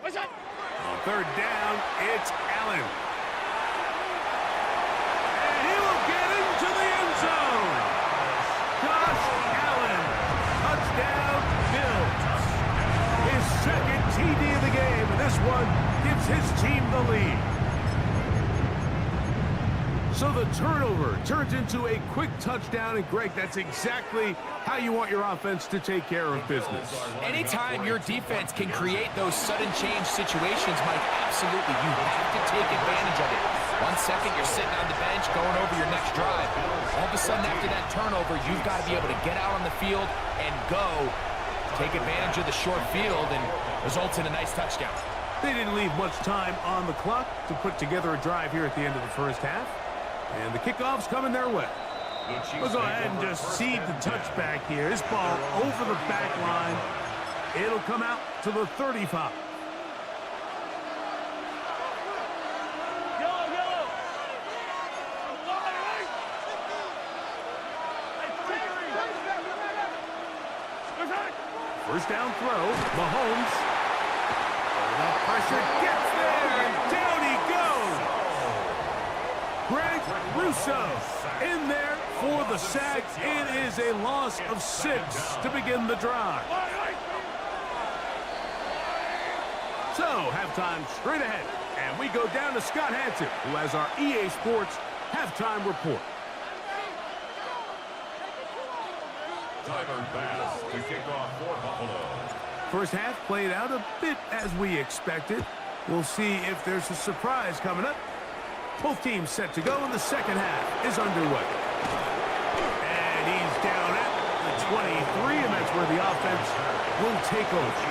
On 3rd down, it's Allen. And he will get into the end zone. Josh Allen, touchdown Bills. His 2nd TD of the game, and this one gives his team the lead. So the turnover turns into a quick touchdown, and Greg, that's exactly how you want your offense to take care of business. Anytime your defense can create those sudden change situations, Mike, absolutely, you have to take advantage of it. 1 second, you're sitting on the bench, going over your next drive. All of a sudden, after that turnover, you've got to be able to get out on the field and go, take advantage of the short field, and results in a nice touchdown. They didn't leave much time on the clock to put together a drive here at the end of the first half. And the kickoff's coming their way. We'll go ahead and just seed the touchback here. This ball over the back line. It'll come out to the 35. First down throw, Mahomes. The pressure gets there, and down he goes. Greg Russo in there for the sack. It is a loss of 6 to begin the drive. So, halftime straight ahead, and we go down to Scott Hansen, who has our EA Sports halftime report. Timer pass to kick off for Buffalo. First half played out a bit as we expected. We'll see if there's a surprise coming up. Both teams set to go, and the second half is underway. And he's down at the 23, and that's where the offense will take over.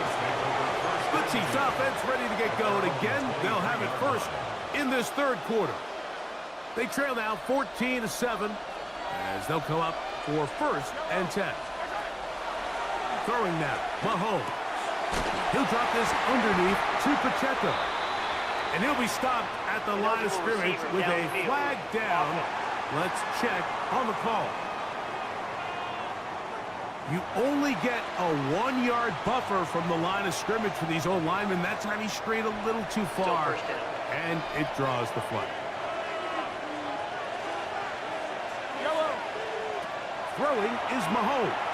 The Chiefs offense ready to get going again. They'll have it first in this 3rd quarter. They trail now 14-7 as they'll come up for 1st and 10. Throwing now, Mahomes. He'll drop this underneath to Pacheco. And he'll be stopped at the line of scrimmage with a flag down. Let's check on the call. You only get a 1-yard buffer from the line of scrimmage for these old linemen. That time he strayed a little too far, and it draws the flag. Throwing is Mahomes.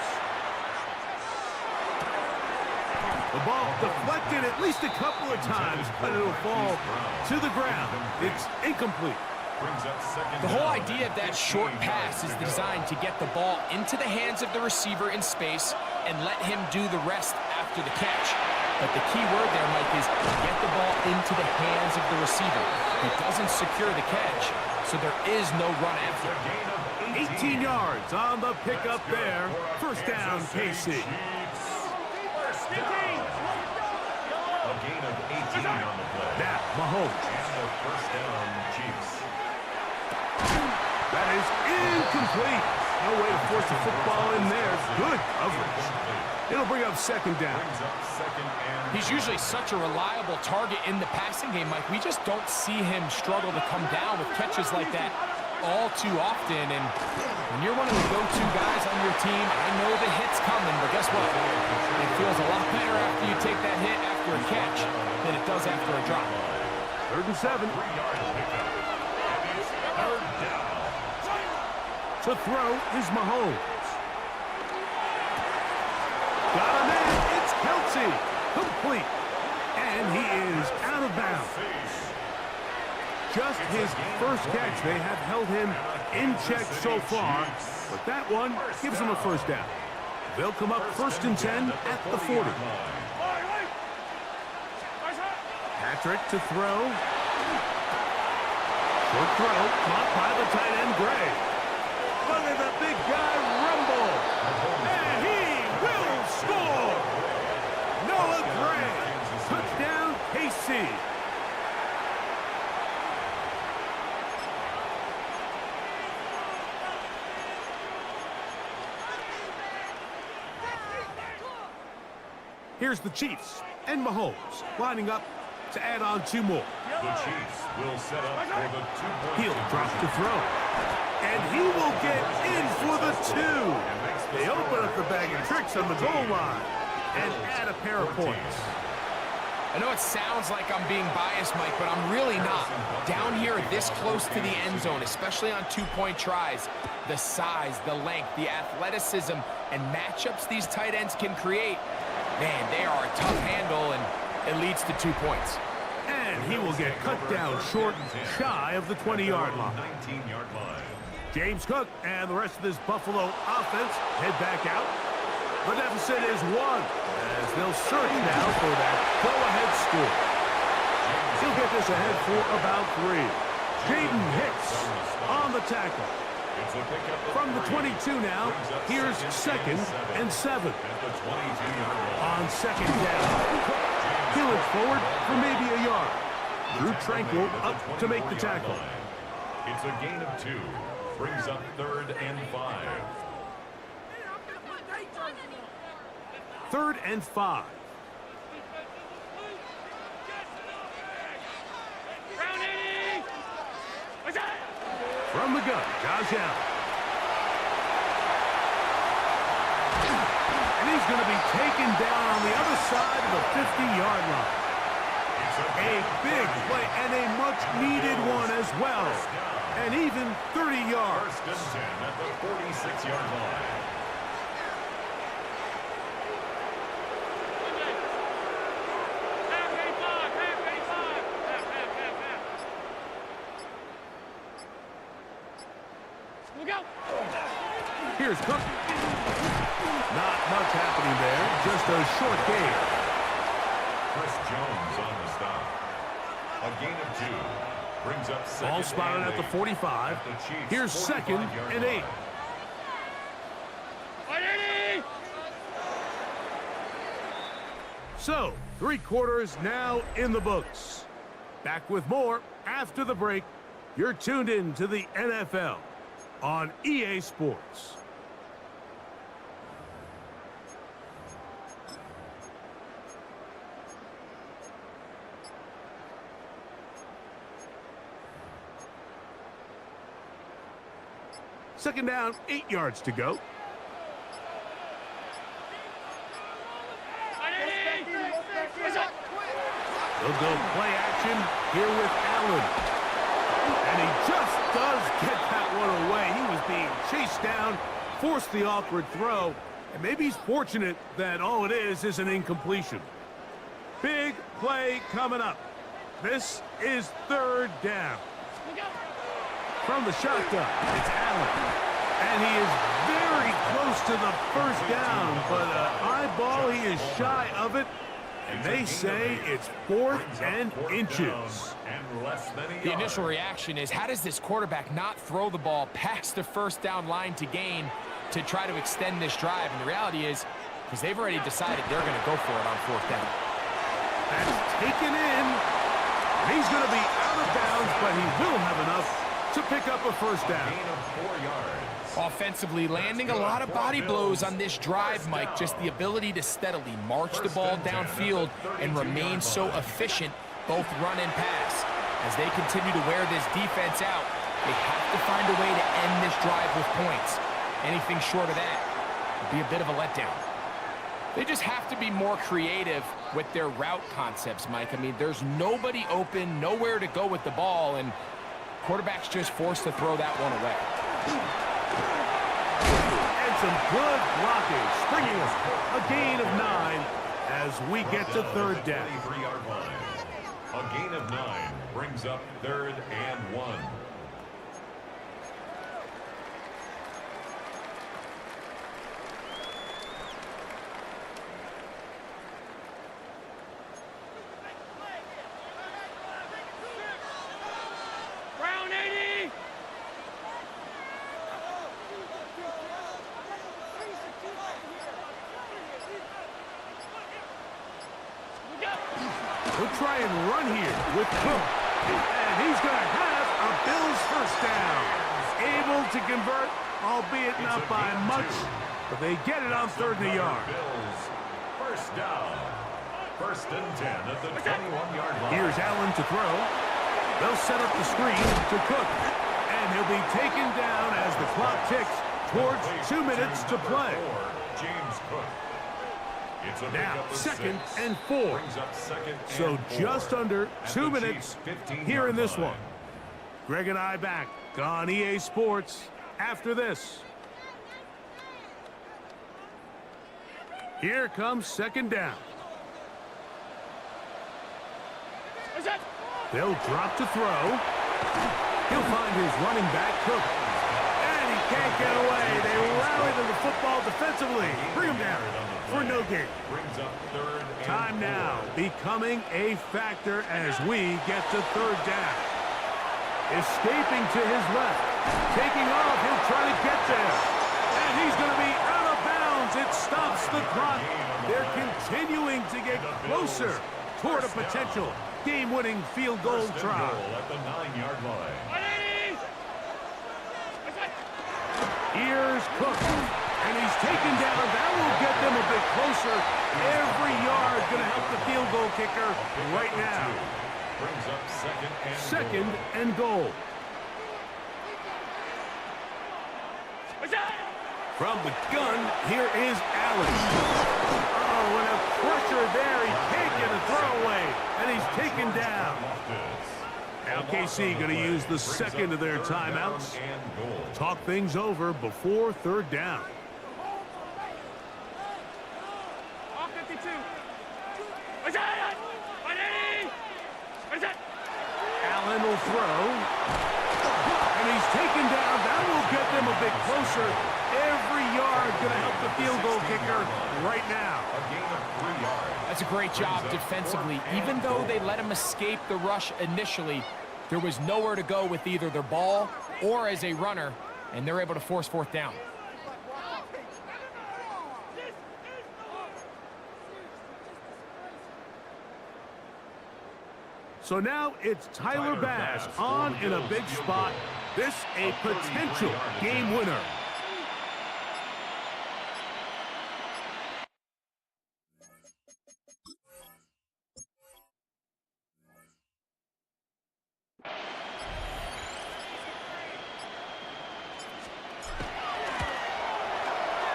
The ball deflected at least a couple of times, but it'll fall to the ground. It's incomplete. The whole idea of that short pass is designed to get the ball into the hands of the receiver in space and let him do the rest after the catch. But the key word there, Mike, is get the ball into the hands of the receiver. It doesn't secure the catch, so there is no run after. 18 yards on the pickup there. First down, KC. A gain of 18 on the play. Now, Mahomes. And the first down, Chiefs. That is incomplete. No way to force the football in there. Good coverage. It'll bring up 2nd down. He's usually such a reliable target in the passing game, Mike. We just don't see him struggle to come down with catches like that all too often. And when you're one of the go-to guys on your team, I know the hit's coming, but guess what? It feels a lot better after you take that hit after a catch than it does after a drop. 3rd and 7. 3-yard pickup. And it's 3rd down. To throw is Mahomes. Got him in. It's Kelsey. Complete. And he is out of bounds. Just his first catch. They have held him in check so far, but that one gives him a first down. They'll come up 1st and 10 at the 40. Patrick to throw. Short throw, caught by the tight end, Gray. Look at the big guy rumble. And he will score. Noah Here's the Chiefs and Mahomes lining up to add on 2 more. The Chiefs will set up for the 2-point. He'll drop to throw. And he will get in for the 2. They open up the bag of tricks on the goal line and add a pair of points. I know it sounds like I'm being biased, Mike, but I'm really not. Down here this close to the end zone, especially on 2-point tries, the size, the length, the athleticism, and matchups these tight ends can create, man, they are a tough handle, and it leads to 2 points. And he will get cut down short, shy of the 20-yard line. 19-yard line. James Cook and the rest of this Buffalo offense head back out. The deficit is 1, as they'll search now for that go-ahead score. He'll get this ahead for about 3. Jaden Hicks on the tackle. From the 22 now, here's 2nd and 7. On 2nd down, Heelan forward for maybe a yard. Drew Tranquil up to make the tackle. It's a gain of 2. Brings up 3rd and 5. 3rd and 5. From the gun, Josh Allen. And he's going to be taken down on the other side of the 50-yard line. A big play and a much-needed one as well. And even 30 yards. 1st and 10 at the 46-yard line. Here's Cook. Not much happening there. Just a short gain. Chris Jones on the stop. A gain of 2. Brings up 2nd. Ball spotted at the 45. Here's 2nd and 8. So, 3 quarters now in the books. Back with more after the break. You're tuned in to the NFL on EA Sports. Second down, 8 yards to go. They'll go play action here with Allen. And he just does get that one away. He was being chased down, forced the awkward throw, and maybe he's fortunate that all it is an incompletion. Big play coming up. This is 3rd down. From the shotgun, it's Allen. And he is very close to the 1st down, but eyeball, he is shy of it. And they say it's 4th and inches. The initial reaction is, how does this quarterback not throw the ball past the 1st down line to gain to try to extend this drive? And the reality is, because they've already decided they're going to go for it on 4th down. That's taken in. He's going to be out of bounds, but he will have enough to pick up a 1st down. Offensively, landing a lot of body blows on this drive, Mike. Just the ability to steadily march the ball downfield and remain so efficient, both run and pass. As they continue to wear this defense out, they have to find a way to end this drive with points. Anything short of that would be a bit of a letdown. They just have to be more creative with their route concepts, Mike. I mean, there's nobody open, nowhere to go with the ball, and quarterback's just forced to throw that one away. And some good blocking, springing a gain of 9 as we get to 3rd down. A gain of 9 brings up 3rd and 1. He'll try and run here with Cook. And he's going to have a Bills 1st down. Able to convert, albeit not by much, but they get it on 3rd and a yard. Bills 1st down. First and 10 at the 21-yard line. Here's Allen to throw. They'll set up the screen to Cook. And he'll be taken down as the clock ticks towards 2 minutes to play. James Cook. It's a Now, pickup of 2nd 6. and 4. Brings up 2nd So and 4 just under at 2 the minutes Chiefs' 15-yard here in this line. one. Greg and I back on EA Sports after this. Here comes 2nd down. They'll drop to throw. He'll find his running back, Cook. And he can't get away. They rally to the football defensively. Bring him down for no gain. Brings up 3rd and Time 4. now becoming a factor as we get to 3rd down. Escaping to his left. Taking off. He'll try to get there. And he's going to be out of bounds. It stops the clock. They're continuing to get closer toward a potential game-winning field goal First and try. goal at the 9-yard line. Here's Cook. And he's taken down. That will get them a bit closer. Every yard going to help the field goal kicker right now. Brings up 2nd 2nd and and goal. goal. From the gun, here is Allen. Oh, and a pressure there. He can't get a throwaway. And he's taken down. Now KC going to use the second of their timeouts. Talk things over before 3rd down. Allen will throw. And he's taken down. That will get them a bit closer. Every yard going to help the field goal kicker right now. A gain of 3 yards. That's a great job defensively. Even though they let him escape the rush initially, there was nowhere to go with either their ball or as a runner, and they're able to force 4th down. So now it's Tyler Bass on in a big spot. This a potential game winner.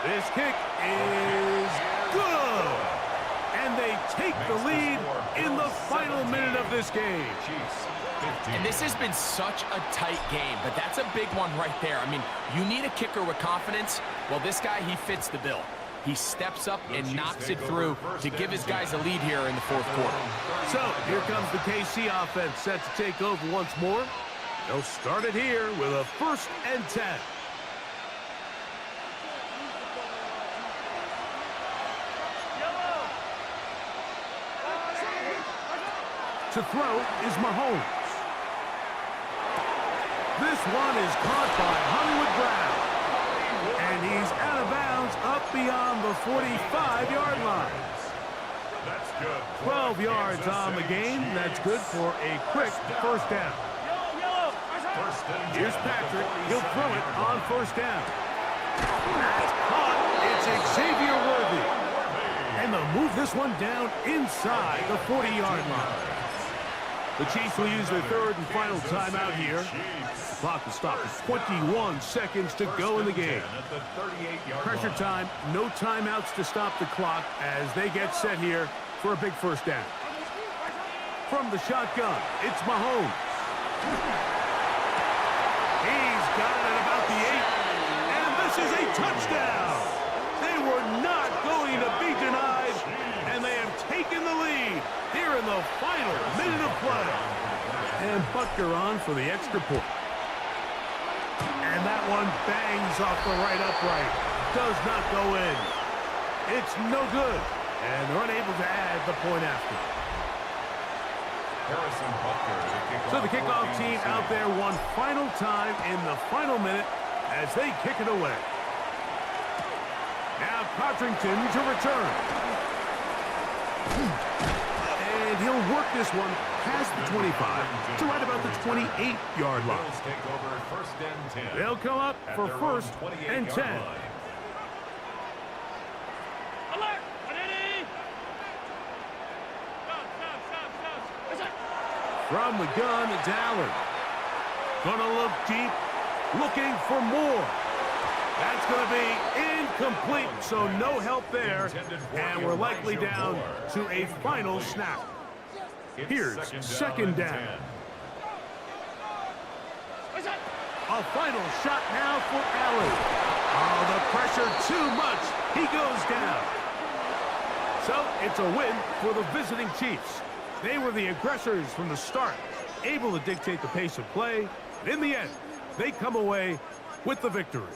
This kick is good. And they take the lead in the final minute of this game. And this has been such a tight game, but that's a big one right there. I mean, you need a kicker with confidence. Well, this guy, he fits the bill. He steps up and knocks it through to give his guys a lead here in the 4th quarter. So here comes the KC offense set to take over once more. They'll start it here with a 1st and 10. To throw is Mahomes. This one is caught by Hollywood Brown. And he's out of bounds up beyond the 45-yard line. That's good. 12 yards on the game. That's good for a quick 1st down. First and 10. Here's Patrick. He'll throw it on 1st down. That's caught. It's Xavier Worthy. And they'll move this one down inside the 40-yard line. The Chiefs will use their 3rd and final timeout here. The clock will stop with 21 seconds to go in the game. Pressure time, no timeouts to stop the clock as they get set here for a big 1st down. From the shotgun, it's Mahomes. He's got it about the 8. And this is a touchdown. They were not going to be denied. And they have taken the lead here in the final minute of play. And Butker on for the extra point. And that one bangs off the right upright. Does not go in. It's no good. And they're unable to add the point after. So the kickoff team out there one final time in the final minute as they kick it away. Now Codrington to return. And he'll work this one past the 25 to right about the 28-yard line. They'll come up for 1st and 10. From the gun, it's Allen. Gonna look deep, looking for more. That's going to be incomplete, so no help there, and we're likely down to a final snap. Here's second down. A final shot now for Allen. Oh, the pressure too much. He goes down. So it's a win for the visiting Chiefs. They were the aggressors from the start, able to dictate the pace of play. And in the end, they come away with the victory.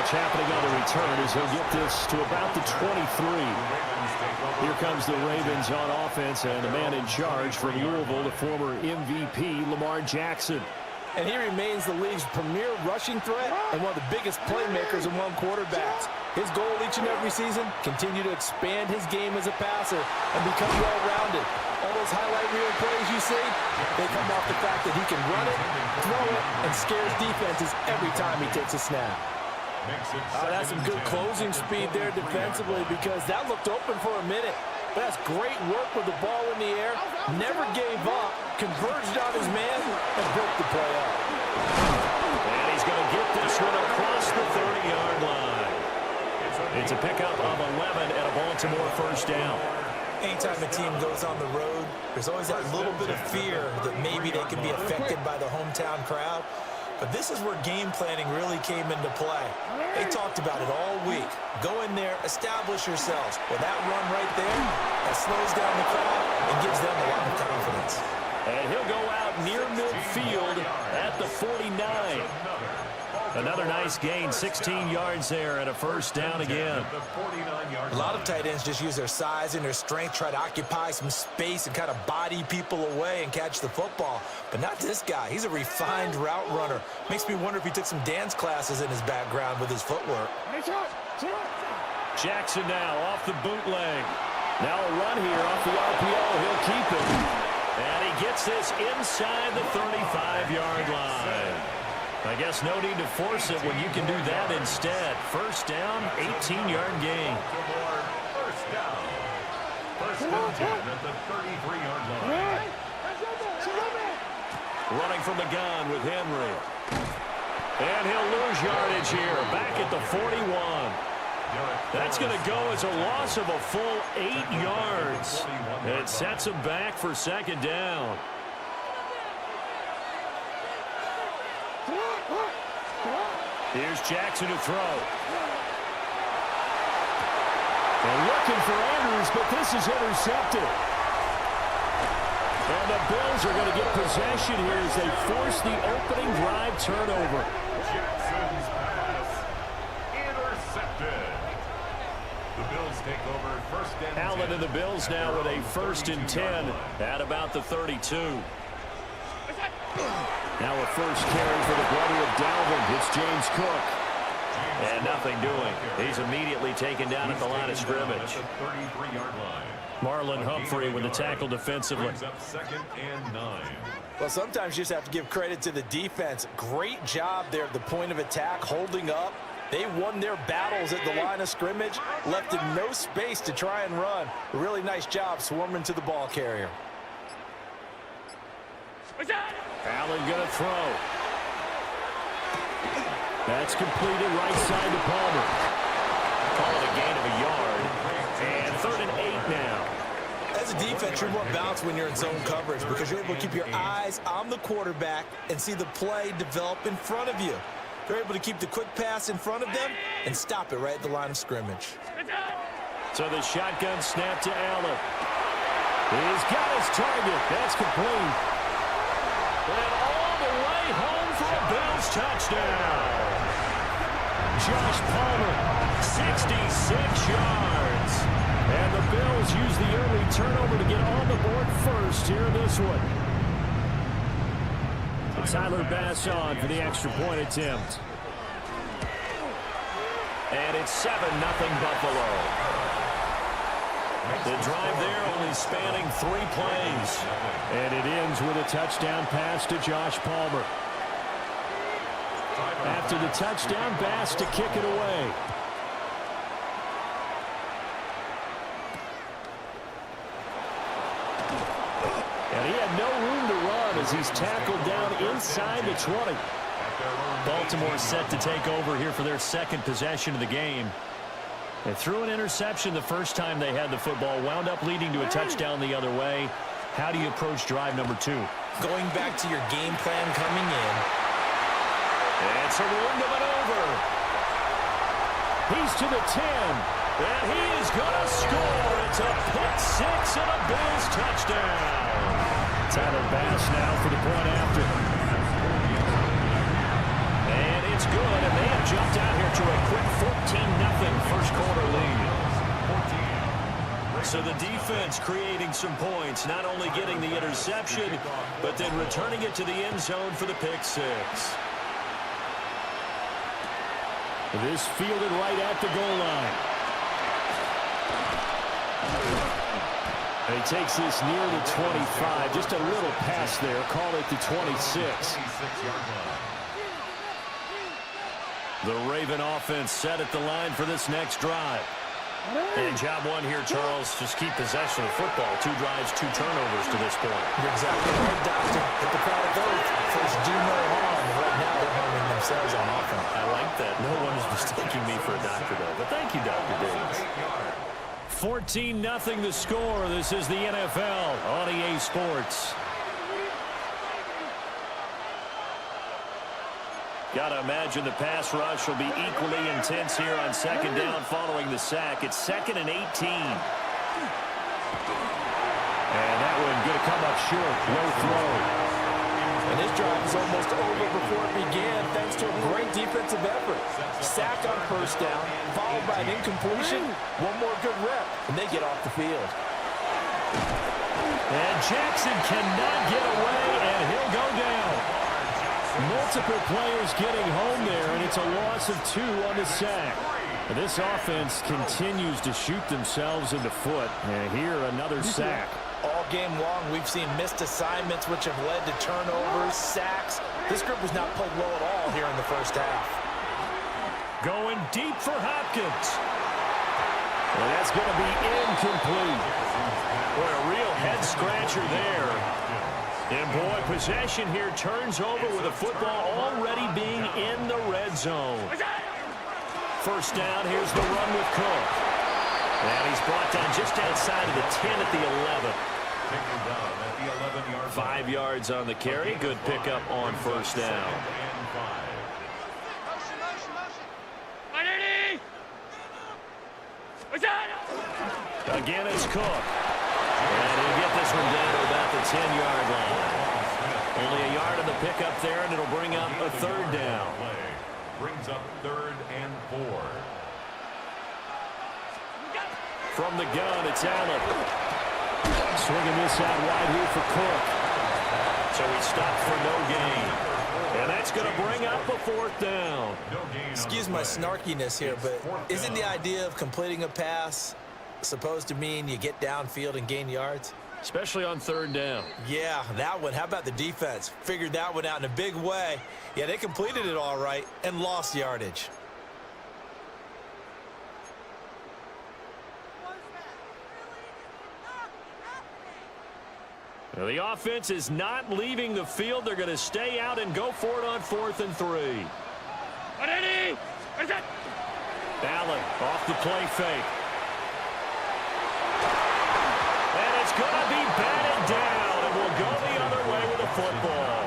watch happening on the return as he'll get this to about the 23. Here comes the Ravens on offense, and the man in charge from Louisville, the former MVP, Lamar Jackson. And he remains the league's premier rushing threat and one of the biggest playmakers among quarterbacks. His goal each and every season, continue to expand his game as a passer and become well-rounded. All those highlight reel plays you see, they come off the fact that he can run it, throw it, and scares defenses every time he takes a snap. That's some good closing speed there defensively because that looked open for a minute. But that's great work with the ball in the air, never gave up, converged on his man, and broke the play up. And he's going to get this one across the 30-yard line. It's a pickup of 11 and a Baltimore first down. Anytime a team goes on the road, there's always that little bit of fear that maybe they can be affected by the hometown crowd. But this is where game planning really came into play. They talked about it all week. Go in there, establish yourselves. Well, that run right there, that slows down the crowd and gives them a lot of confidence. And he'll go out near midfield at the 49. Another nice gain, 16 yards there and a first down again. A lot of tight ends just use their size and their strength, try to occupy some space and kind of body people away and catch the football. But not this guy. He's a refined route runner. Makes me wonder if he took some dance classes in his background with his footwork. Jackson now off the bootleg. Now a run here off the RPO. He'll keep it. And he gets this inside the 35-yard line. I guess no need to force it when you can do that instead. First down, 18-yard gain. First down. First and 10 at the 33-yard line. Running from the gun with Henry. And he'll lose yardage here. Back at the 41. That's going to go as a loss of a full 8 yards. It sets him back for second down. Here's Jackson to throw. They're looking for Andrews, but this is intercepted. And the Bills are going to get possession here as they force the opening drive turnover. Jackson's pass intercepted. The Bills take over first and 10. Allen and the Bills now with a first and 10 at about the 32. Now a first carry for the brother of Dalvin. It's James Cook. And nothing doing. He's immediately taken down at the line of scrimmage. Marlon Humphrey with the tackle defensively. Second and 9. Well, sometimes you just have to give credit to the defense. Great job there at the point of attack, holding up. They won their battles at the line of scrimmage, left in no space to try and run. A really nice job swarming to the ball carrier. Allen going to throw. That's completed right side to Palmer. Call it a gain of a yard. And 3rd and 8 now. As a defense, you're more balanced when you're in zone coverage because you're able to keep your eyes on the quarterback and see the play develop in front of you. You're able to keep the quick pass in front of them and stop it right at the line of scrimmage. So the shotgun snap to Allen. He's got his target. That's complete. And all the way home for a Bills touchdown. Josh Palmer, 66 yards. And the Bills use the early turnover to get on the board first here in this one. And Tyler Bass on for the extra point attempt. And it's 7-0 Buffalo. The drive there only spanning 3 plays. And it ends with a touchdown pass to Josh Palmer. After the touchdown, Bass to kick it away. And he had no room to run as he's tackled down inside the 20. Baltimore set to take over here for their second possession of the game. They threw an interception the first time they had the football, wound up leading to a touchdown the other way. How do you approach drive number 2? Going back to your game plan coming in. It's a window and over. He's to the 10. And he is going to score. It's a pick 6 and a Bills touchdown. Tyler Bass now for the point after. And it's good, and they have jumped out here to a quick 14-0 first quarter lead. So the defense creating some points, not only getting the interception, but then returning it to the end zone for the pick six. This fielded right at the goal line. And he takes this near the 25. Just a little pass there. Call it the 26. The Raven offense set at the line for this next drive. Hey. And job one here, Charles, just keep possession of the football. 2 drives, 2 turnovers to this point. You're exactly right, Doctor. Hippocratic oath. First, do no harm. Right now, they're harming themselves on offense. I like that. No one is mistaking me for a doctor, though. But thank you, Dr. Davis. 14-0 the score. This is the NFL on EA Sports. Got to imagine the pass rush will be equally intense here on second down following the sack. It's 2nd and 18. And that one going to come up short. Low throw. And this drive is almost over before it began thanks to a great defensive effort. Sack on first down, followed by an incompletion. One more good rep, and they get off the field. And Jackson cannot get away, and he'll go down. Multiple players getting home there, and it's a loss of 2 on the sack. And this offense continues to shoot themselves in the foot. And here, another sack. All game long, we've seen missed assignments, which have led to turnovers, sacks. This group was not played well at all here in the first half. Going deep for Hopkins. And that's going to be incomplete. Boy, a real head-scratcher there. And, boy, possession here turns over with the football already being in the red zone. First down, here's the run with Cook. And he's brought down just outside of the 10 at the 11. 5 yards on the carry. Good pickup on first down. Again, it's Cook. And he'll get this one down to about the 10-yard line. Only a yard of the pickup there, and it'll bring up a third down. Brings up 3rd and 4. From the gun, it's Allen. Swinging this out wide here for Cook. So he stopped for no gain. And that's going to bring up a 4th down. Excuse my snarkiness here, but isn't the idea of completing a pass supposed to mean you get downfield and gain yards? Especially on 3rd down. Yeah, that one. How about the defense? Figured that one out in a big way. Yeah, they completed it all right and lost yardage. Well, the offense is not leaving the field. They're going to stay out and go for it on 4th and 3. Allen off the play fake. And it's going to be batted down, and will go the other way with the football.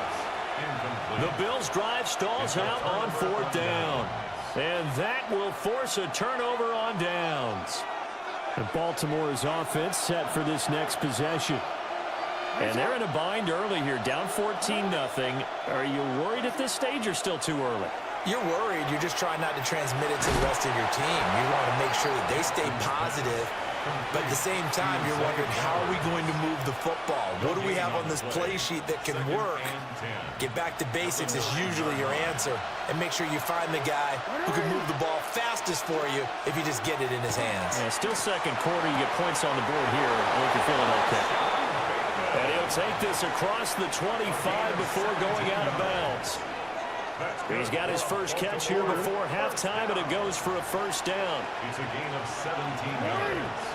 The Bills' drive stalls out on 4th down. And that will force a turnover on downs. And Baltimore's offense set for this next possession. And they're in a bind early here, down 14-0. Are you worried at this stage or still too early? You're worried. You're just trying not to transmit it to the rest of your team. You want to make sure that they stay positive. But at the same time, you're wondering, how are we going to move the football? What do we have on this play sheet that can work? Get back to basics is usually your answer. And make sure you find the guy who can move the ball fastest for you if you just get it in his hands. Yeah, still second quarter. You get points on the board here. I think you're feeling okay. And he'll take this across the 25 before going out of bounds. He's got his first catch here before halftime, and it goes for a first down. It's a gain of 17 yards.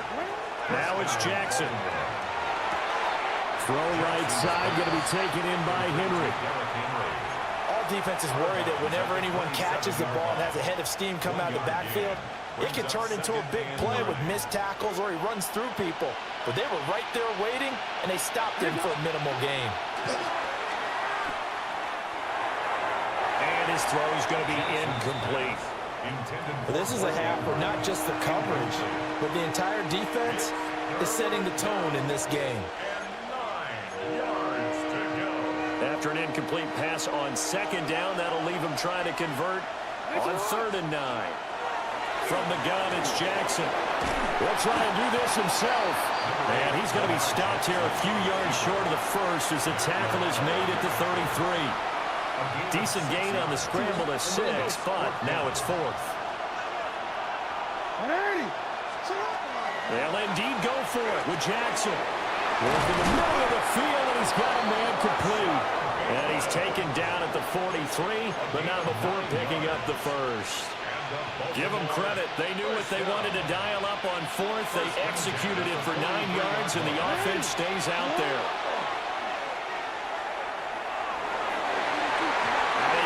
Now it's Jackson. Throw right side, going to be taken in by Henry. All defenses worry that whenever anyone catches the ball and has a head of steam come out of the backfield, it can turn into a big play with missed tackles or he runs through people. But they were right there waiting, and they stopped him for a minimal gain. And his throw is going to be incomplete. But this is a half where not just the coverage, but the entire defense is setting the tone in this game. After an incomplete pass on second down, that'll leave him trying to convert on 3rd and 9. From the gun, it's Jackson. He'll try and do this himself. And he's going to be stopped here a few yards short of the first as the tackle is made at the 33. Decent gain on the scramble to 6, but now it's 4th. They'll indeed go for it with Jackson. Working the middle of the field, and he's got a man complete. And he's taken down at the 43, but not before picking up the first. Give them credit. They knew what they wanted to dial up on 4th. They executed it for 9 yards, and the offense stays out there.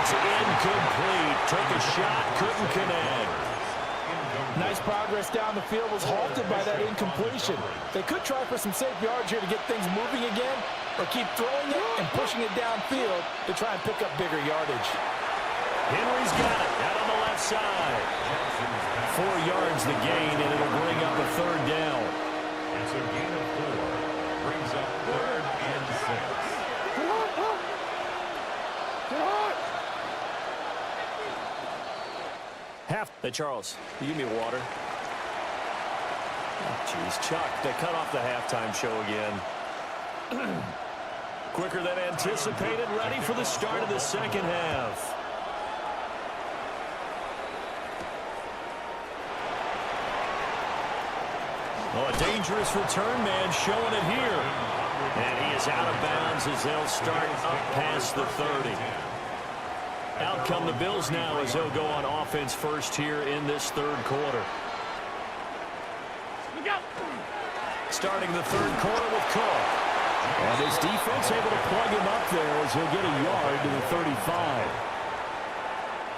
It's incomplete. Took a shot, couldn't connect. Nice progress down the field was halted by that incompletion. They could try for some safe yards here to get things moving again, or keep throwing it and pushing it downfield to try and pick up bigger yardage. Henry's got it out on the left side. 4 yards the gain, and it'll bring up a 3rd down. It's a gain of 4. Brings up 3rd and 6. Hey, Charles, you give me water? Oh, jeez, Chuck, they cut off the halftime show again. Quicker than anticipated, ready for the start of the second half. Oh, a dangerous return man showing it here. And he is out of bounds as they'll start up past the 30. Out come the Bills now as they'll go on offense first here in this 3rd quarter. Starting the 3rd quarter with Cook. And his defense able to plug him up there as he'll get a yard to the 35.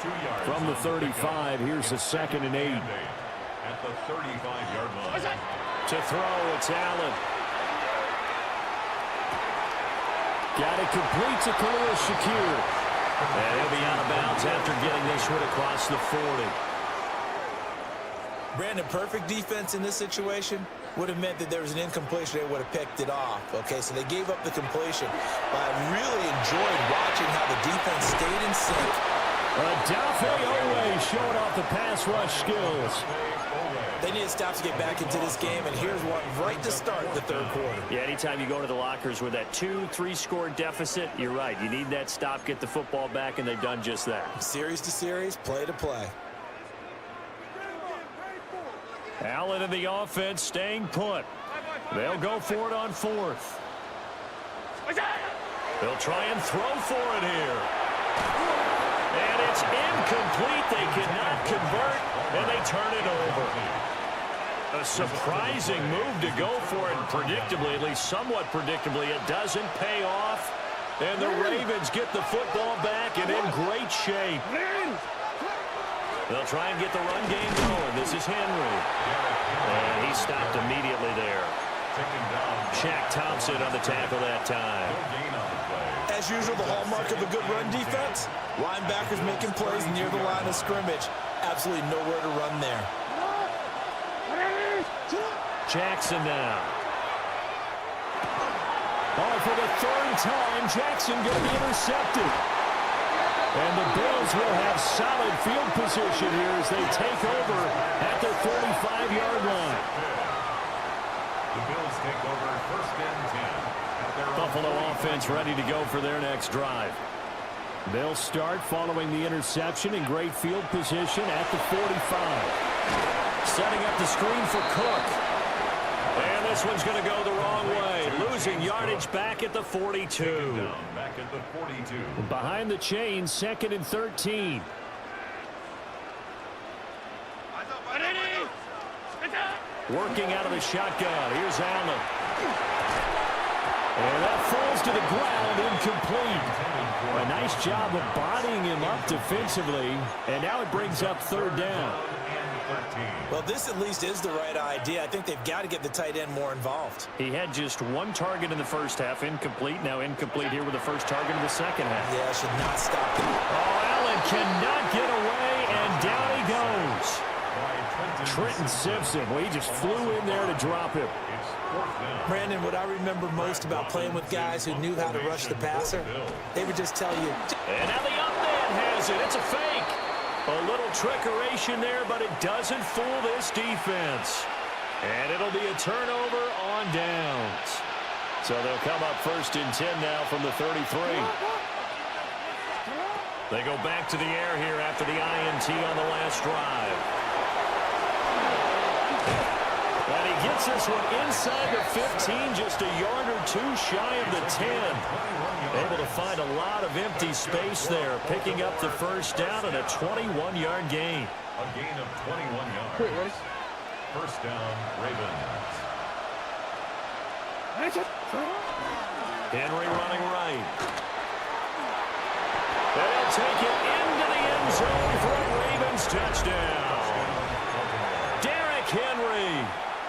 2 yards from the 35, here's the 2nd and 8. At the 35-yard line. To throw, it's Allen. Got it complete to Khalil Shakir. And he'll be out of bounds after getting this one across the 40. Brandon, perfect defense in this situation would have meant that there was an incompletion. They would have picked it off. Okay, so they gave up the completion. But I really enjoyed watching how the defense stayed in sync. Dafe always showing off the pass rush skills. They need to stop to get back into this game, and here's one right to start the 3rd quarter. Yeah, anytime you go to the lockers with that 2-3 score deficit, you're right. You need that stop, get the football back, and they've done just that. Series to series, play to play. Allen in the offense staying put. They'll go for it on 4th. They'll try and throw for it here. And it's incomplete. They cannot convert, and they turn it over. A surprising move to go for it, and predictably, at least somewhat predictably, it doesn't pay off. And the Ravens get the football back and in great shape. They'll try and get the run game going. This is Henry. And he stopped immediately there. Shaq Thompson on the tackle that time. As usual, the hallmark of a good run defense, linebackers making plays near the line of scrimmage. Absolutely nowhere to run there. Jackson now. Oh, for the 3rd time, Jackson going to be intercepted. And the Bills will have solid field position here as they take over at the 45-yard line. The Bills take over 1st and 10. Buffalo offense ready to go for their next drive. They'll start following the interception in great field position at the 45. Setting up the screen for Cook. And this one's going to go the wrong way. Losing yardage back at the 42. Back at the 42. Behind the chains, 2nd and 13. Working out of the shotgun. Here's Allen. And that falls to the ground, incomplete. A nice job of bodying him up defensively. And now it brings up 3rd down. Well, this at least is the right idea. I think they've got to get the tight end more involved. He had just 1 target in the first half, incomplete. Now incomplete here with the first target in the second half. Yeah, should not stop them. Oh, Allen cannot get away, and down he goes. Trenton Simpson, well, he just flew in there to drop him. Brandon, what I remember most about playing with guys who knew how to rush the passer, they would just tell you. And now the up man has it. It's a fake. A little trickeration there, but it doesn't fool this defense. And it'll be a turnover on downs. So they'll come up 1st and 10 now from the 33. They go back to the air here after the INT on the last drive. And he gets this one inside the 15, just a yard or two shy of the 10. Able to find a lot of empty space there, picking up the first down and a 21-yard gain. A gain of 21 yards. First down, Ravens. Henry running right. They'll take it into the end zone for a Ravens touchdown. Derrick Henry,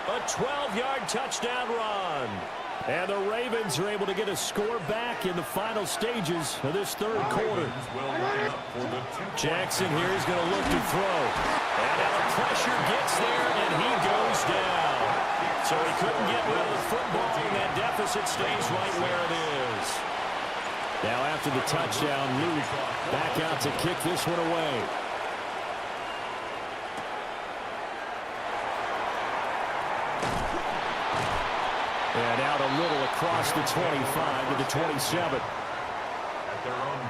a 12-yard touchdown run. And the Ravens are able to get a score back in the final stages of this third quarter. Jackson here is going to look to throw. And now the pressure gets there, and he goes down. So he couldn't get rid of the football, and that deficit stays right where it is. Now after the touchdown, Luke back out to kick this one away. And out a little across the 25 to the 27.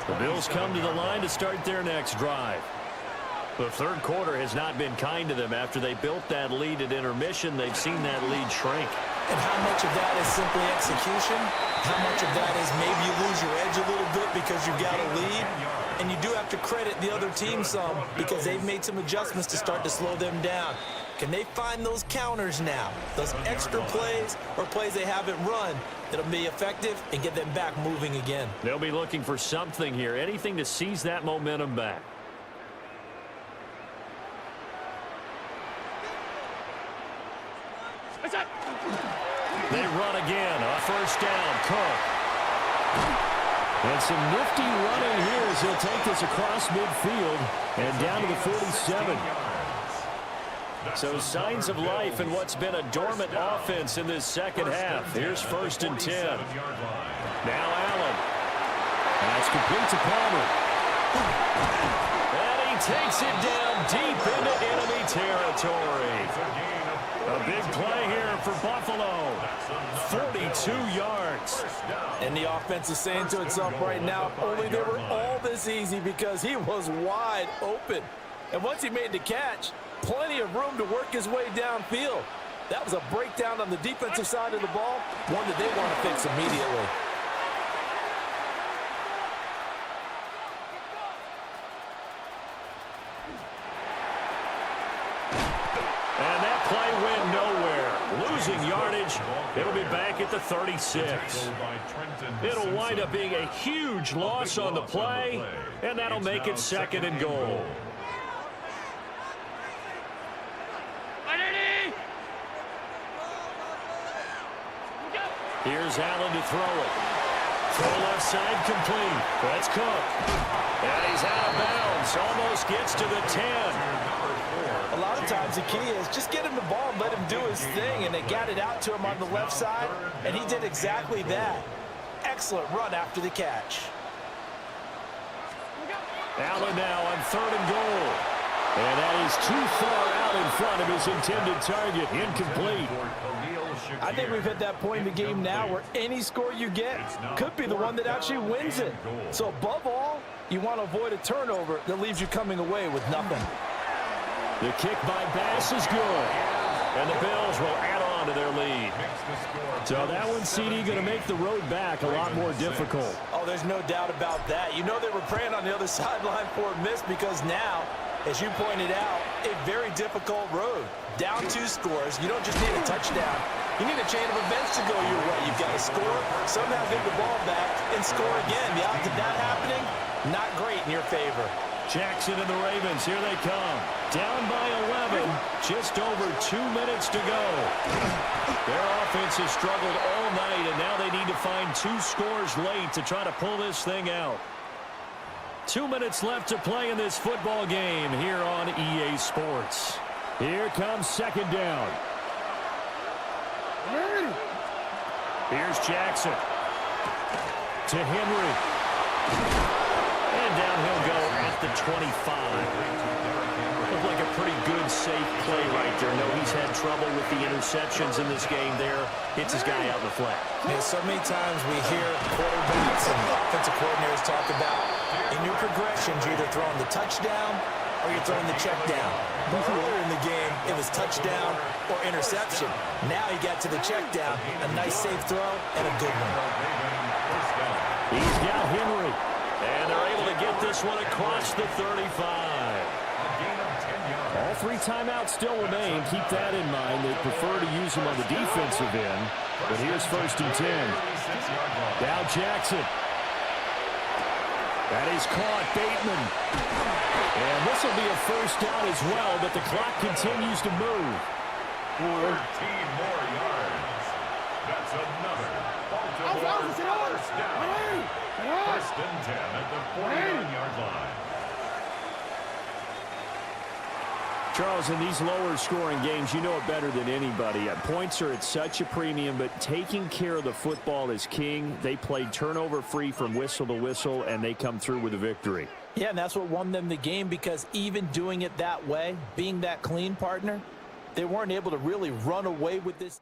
The Bills come to the line to start their next drive. The third quarter has not been kind to them. After they built that lead at intermission, they've seen that lead shrink. And how much of that is simply execution? How much of that is maybe you lose your edge a little bit because you've got a lead? And you do have to credit the other team some because they've made some adjustments to start to slow them down. Can they find those counters now, those extra plays or plays they haven't run that'll be effective and get them back moving again? They'll be looking for something here, anything to seize that momentum back. They run again, a first down, Cook. And some nifty running here as he'll take this across midfield and down to the 47. So signs of life in what's been a dormant offense in this second half. Here's 1st and 10. Now Allen. That's complete to Palmer. And he takes it down deep into enemy territory. A big play here for Buffalo. 42 yards. And the offense is saying to itself right now, only they were all this easy because he was wide open. And once he made the catch, plenty of room to work his way downfield. That was a breakdown on the defensive side of the ball, one that they want to fix immediately. And that play went nowhere. Losing yardage. It'll be back at the 36. It'll wind up being a huge loss on the play, and that'll make it 2nd and goal. Here's Allen to throw it. Throw left side complete. That's Cook. And he's out of bounds. Almost gets to the 10. A lot of times the key is just get him the ball and let him do his thing, and they got it out to him on the left side, and he did exactly that. Excellent run after the catch. Allen now on 3rd and goal. And that is too far out in front of his intended target. Incomplete. I think we've hit that point in the game now where any score you get could be the one that actually wins it. So above all, you want to avoid a turnover that leaves you coming away with nothing. The kick by Bass is good. And the Bills will add on to their lead. So that one, CD, going to make the road back a lot more difficult. Oh, there's no doubt about that. You know they were praying on the other sideline for a miss because now, as you pointed out, a very difficult road. Down 2 scores. You don't just need a touchdown. You need a chain of events to go your way. You've got to score, somehow get the ball back, and score again. The odds of that happening, not great in your favor. Jackson and the Ravens, here they come. Down by 11, just over 2 minutes to go. Their offense has struggled all night, and now they need to find 2 scores late to try to pull this thing out. 2 minutes left to play in this football game here on EA Sports. Here comes second down. Here's Jackson. To Henry. And down he'll go at the 25. Looked like a pretty good, safe play right there. No, he's had trouble with the interceptions in this game there. Hits his guy out in the flat. Yeah, so many times we hear quarterbacks and offensive coordinators talk about in your progressions, you're either throwing the touchdown or you're throwing the check down. Earlier in the game, it was touchdown or interception. Now he got to the check down, a nice safe throw and a good one. He's got Henry. And they're able to get this one across the 35. All 3 timeouts still remain. Keep that in mind. They prefer to use them on the defensive end. But here's 1st and 10. Now Jackson. That is caught. Bateman. And this will be a 1st down as well, but the clock continues to move. 14 more yards. That's another Baltimore 1st down. 1st and 10 at the 49-yard line. Charles, in these lower-scoring games, you know it better than anybody. Points are at such a premium, but taking care of the football is king. They played turnover-free from whistle to whistle, and they come through with a victory. Yeah, and that's what won them the game, because even doing it that way, being that clean, partner, they weren't able to really run away with this.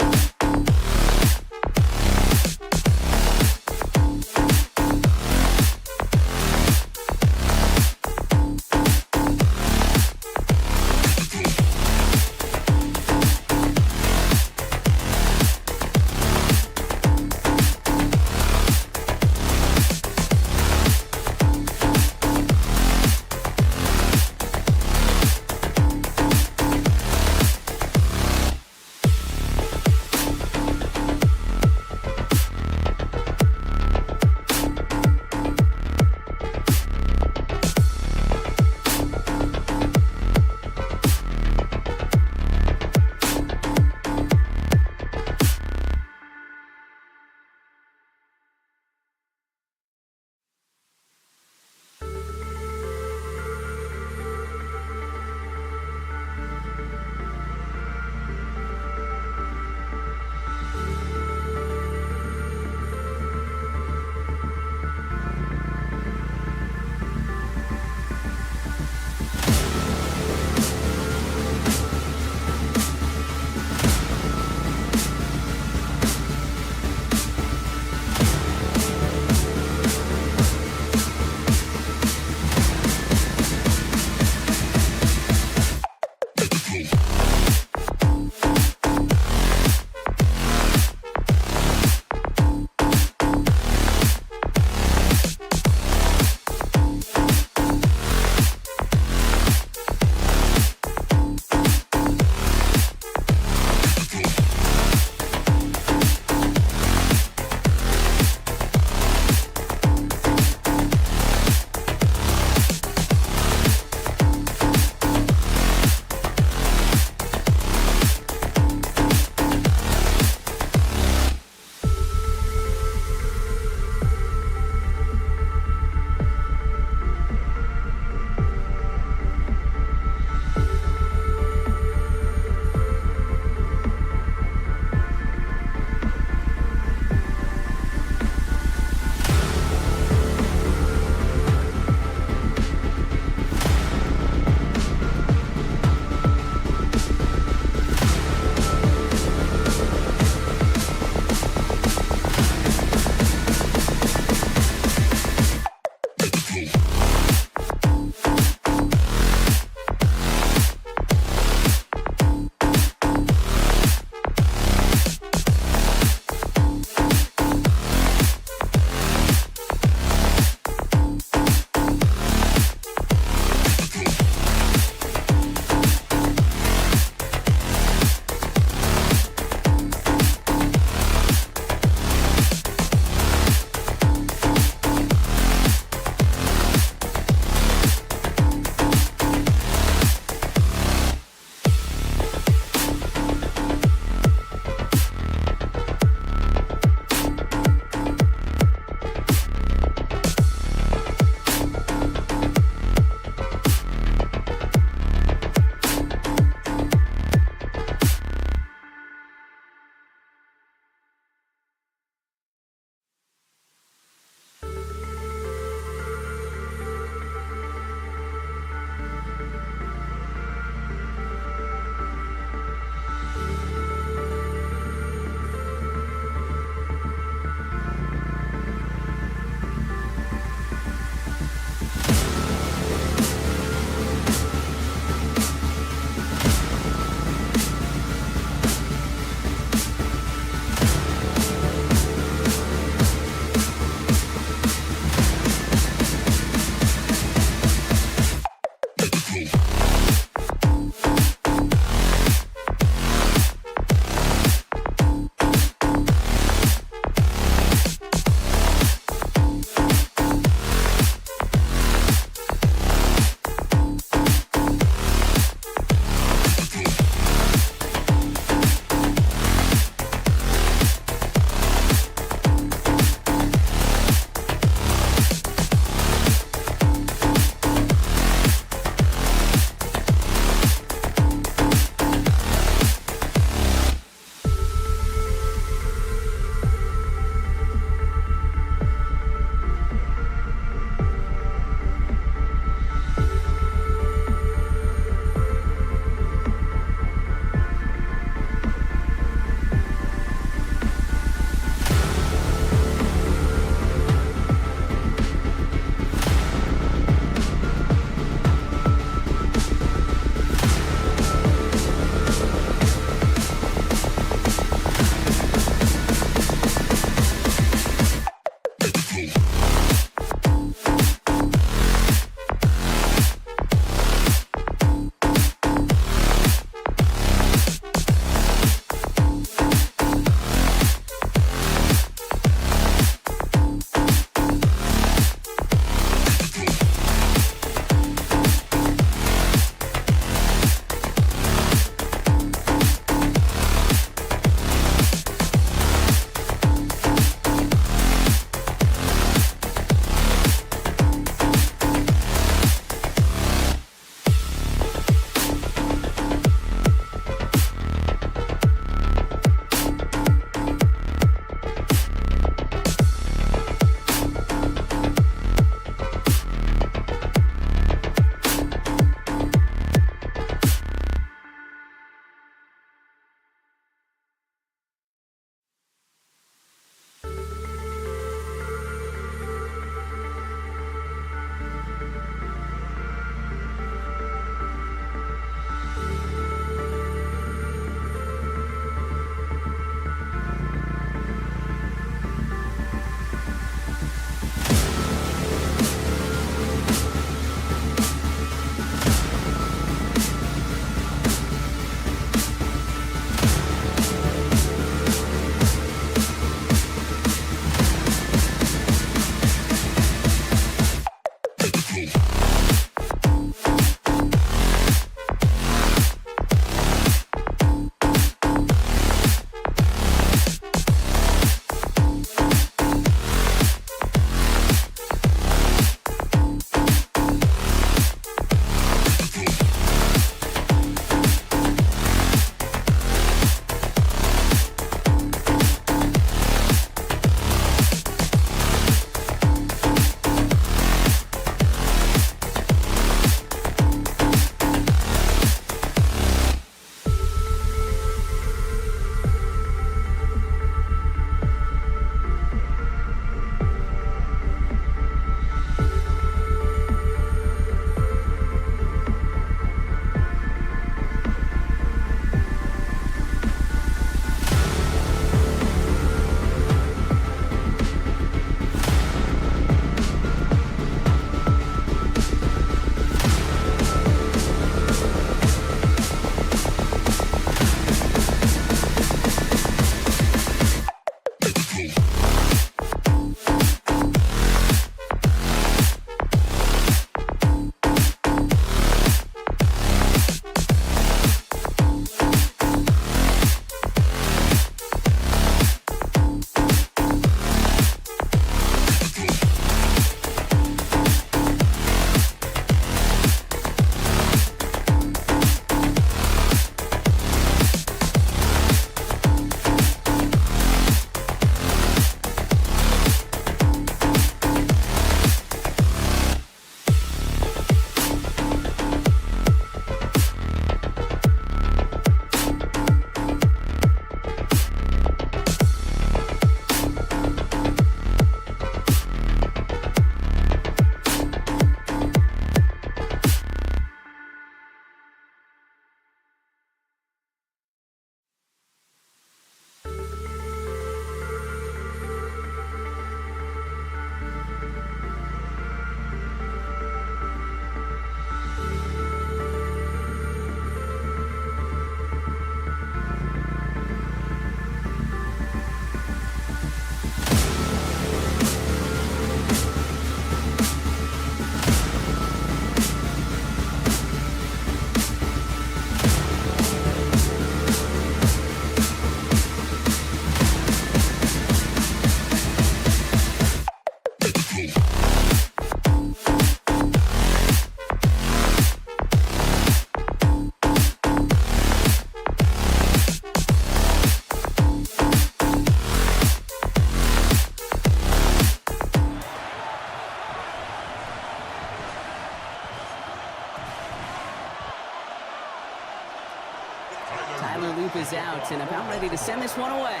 Tyler Loop is out and about ready to send this one away.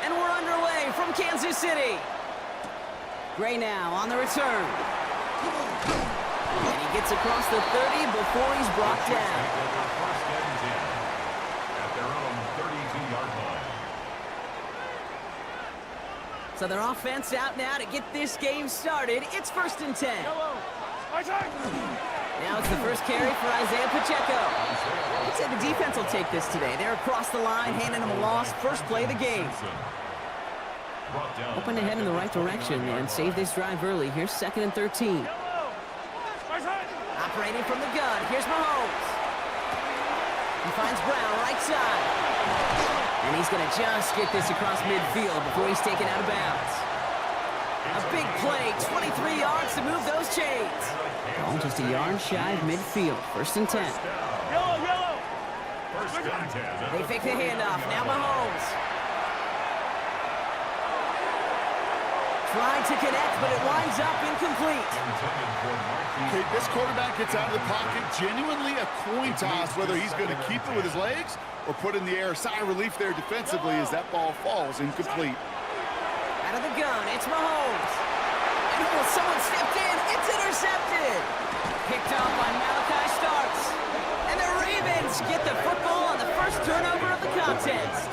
And we're underway from Kansas City. Gray now on the return. And he gets across the 30 before he's brought down. First and 10 at their own 32-yard line. So their offense out now to get this game started. It's 1st and 10. Now it's the first carry for Isaiah Pacheco. I'd say the defense will take this today. They're across the line, handing them a loss. First play of the game. Hoping to head in the right direction and save this drive early. Here's 2nd and 13. Operating from the gun. Here's Mahomes. He finds Brown right side. And he's going to just get this across midfield before he's taken out of bounds. A big play, 23 yards to move those chains. Ball just a yard shy of midfield. 1st and 10. Yellow. First and 10. They fake the handoff. Now Mahomes. Trying to connect, but it winds up incomplete. Okay, this quarterback gets out of the pocket, genuinely a coin toss, whether he's going to keep it with his legs or put in the air. Sigh of relief there defensively as that ball falls incomplete. Out of the gun, it's Mahomes. And someone stepped in. It's intercepted. Picked up by Malachi Starks. And the Ravens get the football on the first turnover of the contest.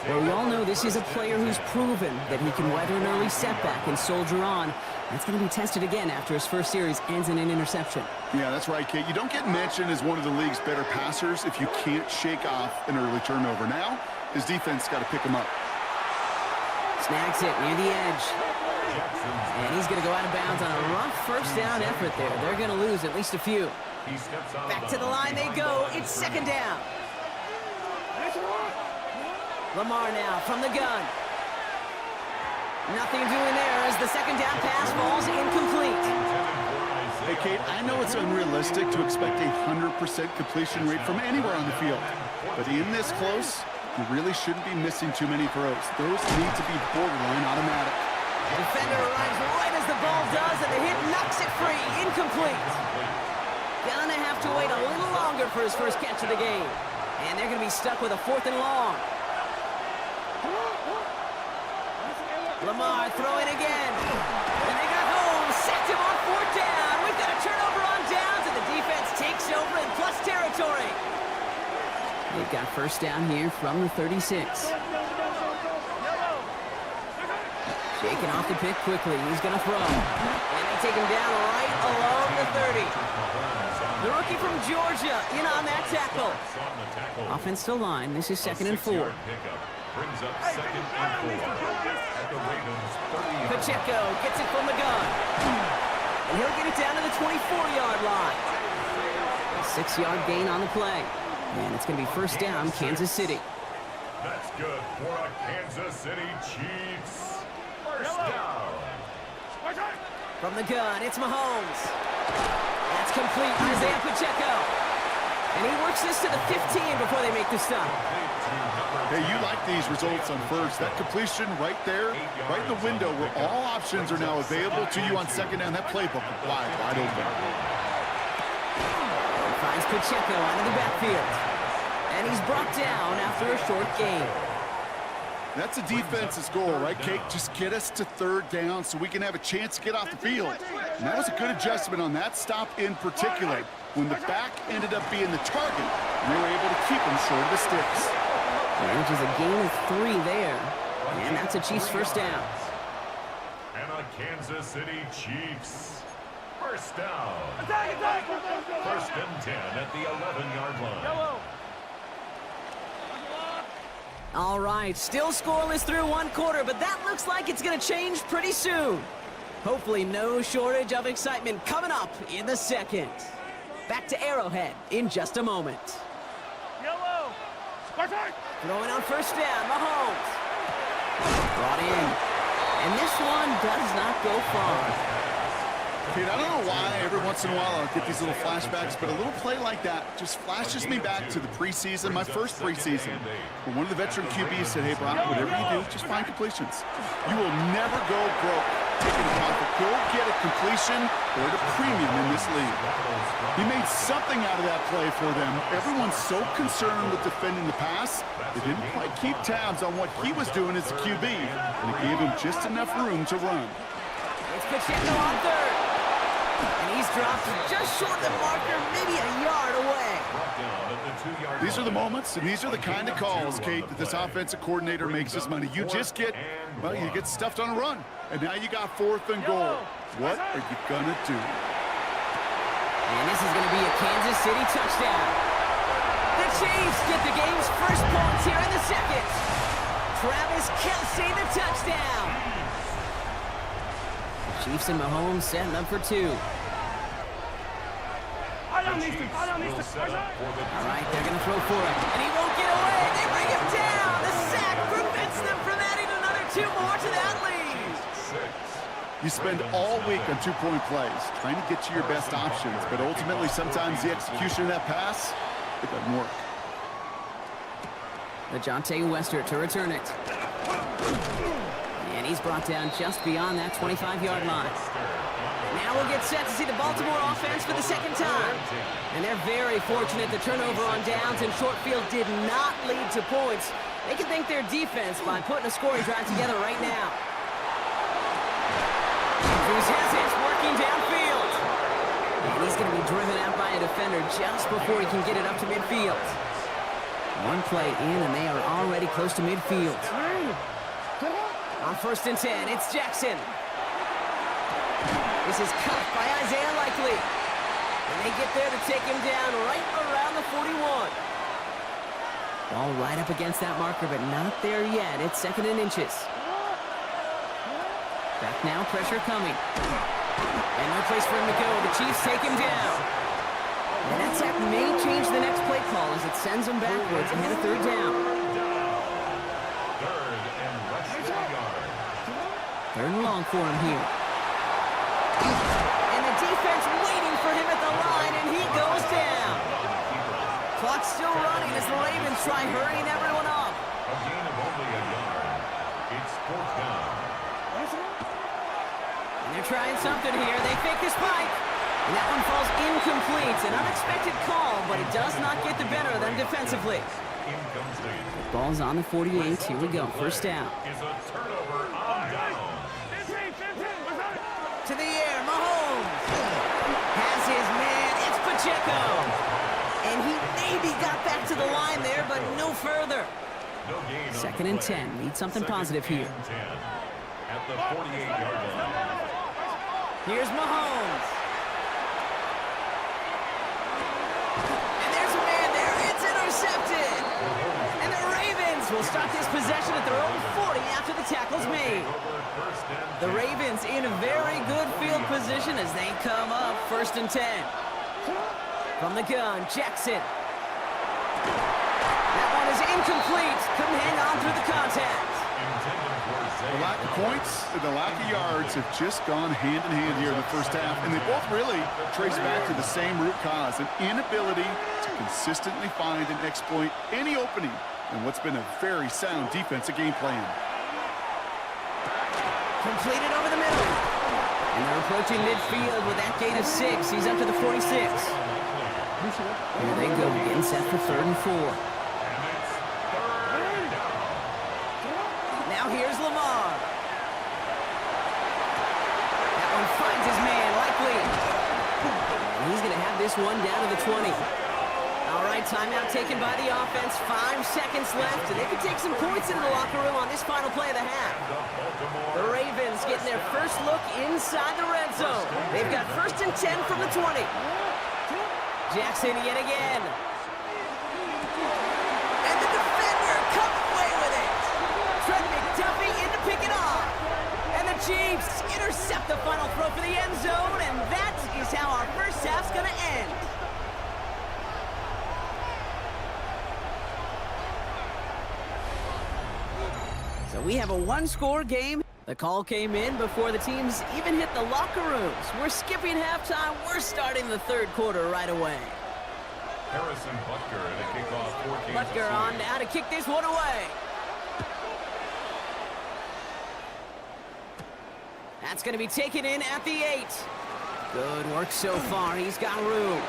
Well, we all know this is a player who's proven that he can weather an early setback and soldier on. That's going to be tested again after his first series ends in an interception. Yeah, that's right, Kate. You don't get mentioned as one of the league's better passers if you can't shake off an early turnover. Now, his defense got to pick him up. Snags it near the edge. And he's going to go out of bounds on a rough first down effort there. They're going to lose at least a few. Back to the line they go. It's 2nd down. Lamar now from the gun. Nothing doing there as the 2nd down pass falls incomplete. Hey, Kate, I know it's unrealistic to expect a 100% completion rate from anywhere on the field. But in this close, you really shouldn't be missing too many throws. Those need to be borderline automatic. Defender arrives right as the ball does, and the hit knocks it free. Incomplete. Gonna have to wait a little longer for his first catch of the game. And they're going to be stuck with a 4th and long. Lamar throwing again. And they got home. Sacked him on 4th down. We've got a turnover on downs, and the defense takes over in plus territory. They've got first down here from the 36. Shaking off the pick quickly. He's going to throw. And they take him down right along the 30. The rookie from Georgia in on that tackle. Offensive line. This is 2nd and 4. Brings up 2nd and 4 at the Ravens 30. Pacheco gets it from the gun. And he'll get it down to the 24-yard line. A 6-yard gain on the play. And it's going to be first down, Kansas City. That's good for a Kansas City Chiefs. First down. From the gun, it's Mahomes. That's complete, Isaiah Pacheco. And he works this to the 15 before they make the stop. Hey, you like these results on first. That completion right there, right in the window where all options are now available to you on 2nd down. That playbook wide open. He finds Pacheco out of the backfield. And he's brought down after a short gain. That's a defense's goal, right, Kate? Just get us to 3rd down so we can have a chance to get off the field. And that was a good adjustment on that stop in particular, when the back ended up being the target, and they were able to keep him short of the sticks. Manages a gain of 3 there. And that's a Chiefs first down. And a Kansas City Chiefs first down. 1st and 10 at the 11-yard line. All right, still scoreless through 1 quarter, but that looks like it's going to change pretty soon. Hopefully no shortage of excitement coming up in the 2nd. Back to Arrowhead in just a moment. Throwing on first down, Mahomes. Brought in. And this one does not go far. Kate, I don't know why every once in a while I'll get these little flashbacks, but a little play like that just flashes me back to the preseason, my first preseason, where one of the veteran QBs said, hey, Brock, whatever you do, just find completions. You will never go broke taking a profit. He'll get a completion or a premium in this league. He made something out of that play for them. Everyone's so concerned with defending the pass, they didn't quite keep tabs on what he was doing as a QB, and it gave him just enough room to run. It's Pacheco on third. And he's dropped just short of the marker, maybe a yard away. These are the moments, and these are the kind of calls, Kate, that this offensive coordinator makes his money. You just get, well, you get stuffed on a run, and now you got 4th and goal. What are you going to do? And this is going to be a Kansas City touchdown. The Chiefs get the game's first points here in the second. Travis Kelce, the touchdown. Chiefs and Mahomes setting up for 2. All right, they're going to throw for it. And he won't get away. They bring him down. The sack prevents them from adding another 2 more to that lead. You spend all week on 2-point plays, trying to get to your best options, but ultimately sometimes the execution of that pass, it doesn't work. LeJohntay Wester to return it. And he's brought down just beyond that 25-yard line. Now we'll get set to see the Baltimore offense for the second time. And they're very fortunate the turnover on downs and short field did not lead to points. They can thank their defense by putting a scoring drive together right now. Andrews has it, working downfield. And he's going to be driven out by a defender just before he can get it up to midfield. One play in, and they are already close to midfield. On 1st and 10, it's Jackson. This is cuffed by Isaiah Likely. And they get there to take him down right around the 41. Ball right up against that marker, but not there yet. It's 2nd and inches. Back now, pressure coming. And no place for him to go. The Chiefs take him down. And that sack may change the next play call as it sends him backwards ahead of 3rd down. 3rd and long for him here. And the defense waiting for him at the line, and he goes down. Clock's still running as the Ravens try hurrying everyone up. A gain of only a yard. It's 4th down. And they're trying something here. They fake the spike. And that one falls incomplete. An unexpected call, but it does not get the better of them defensively. Incomplete. Ball's on the 48. Here we go. 1st down. Is a turnover on down. To the air, Mahomes has his man. It's Pacheco. And he maybe got back to the line there, but no further. No gain. 2nd and 10. Need something positive here. At the 48-yard line. Here's Mahomes. And there's a man there. It's intercepted. And the Ravens will start this possession at their own 40 after the tackle's made. The Ravens in a very good field position as they come up 1st and 10. From the gun, Jackson. That one is incomplete. Couldn't hang on through the contact. The lack of points and the lack of yards have just gone hand in hand here in the 1st half, and they both really trace back to the same root cause, an inability to consistently find and exploit any opening in what's been a very sound defensive game plan. Completed over the middle. And they're approaching midfield with that gain of 6. He's up to the 46. Here they go, getting set for 3rd and 4. Now here's Lamar. That one finds his man, Likely. And he's going to have this one down to the 20. All right, timeout taken by the offense. 5 seconds left, and they can take some points into the locker room on this final play of the half. The Ravens getting their first look inside the red zone. They've got 1st and 10 from the 20. Jackson yet again. And the defender comes away with it. Trent McDuffie in to pick it off. And the Chiefs intercept the final throw for the end zone, and that is how our first half's going to end. So we have a 1-score game. The call came in before the teams even hit the locker rooms. We're skipping halftime. We're starting the 3rd quarter right away. Harrison Butker at a kickoff for Kansas City. Butker on now to kick this one away. That's going to be taken in at the 8. Good work so far. He's got room.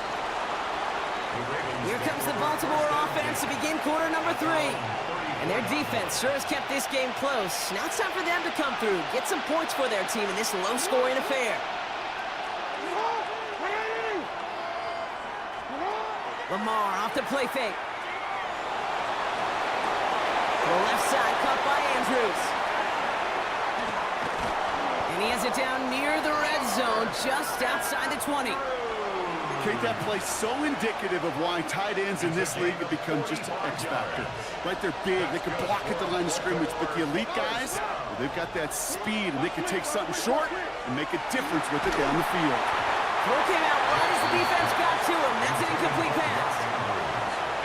Here comes the Baltimore offense to begin quarter number 3. And their defense sure has kept this game close. Now it's time for them to come through, get some points for their team in this low-scoring affair. Lamar off the play fake. To the left side, caught by Andrews. And he has it down near the red zone, just outside the 20. Kate, that play so indicative of why tight ends in this league have become just an X factor. Right, they're big, they can block at the line of scrimmage, but the elite guys, well, they've got that speed, and they can take something short and make a difference with it down the field. Throw came out right as the defense got to him. That's an incomplete pass.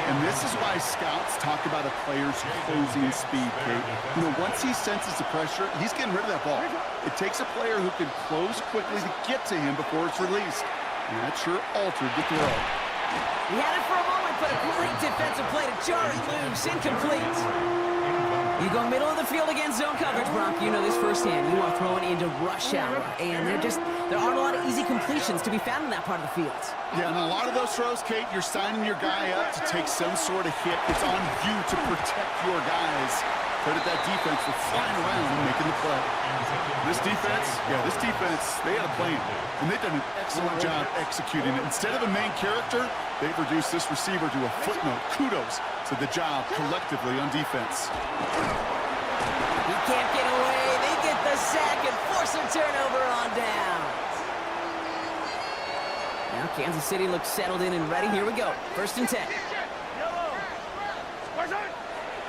And this is why scouts talk about a player's closing speed, Kate. You know, once he senses the pressure, he's getting rid of that ball. It takes a player who can close quickly to get to him before it's released. And that sure altered the throw. He had it for a moment, but a great defensive play to jar it loose. Incomplete. You go middle of the field against zone coverage, Brock. You know this firsthand. You are throwing into rush hour, and there aren't a lot of easy completions to be found in that part of the field. Yeah, and a lot of those throws, Kate, you're signing your guy up to take some sort of hit. It's on you to protect your guys. Credit that defense for flying around and making the play. This defense, they had a plan, and they've done an excellent job executing it. Instead of a main character, they've reduced this receiver to a footnote. Kudos to the job collectively on defense. He can't get away. They get the sack and force a turnover on down. Now Kansas City looks settled in and ready. Here we go. 1st and 10.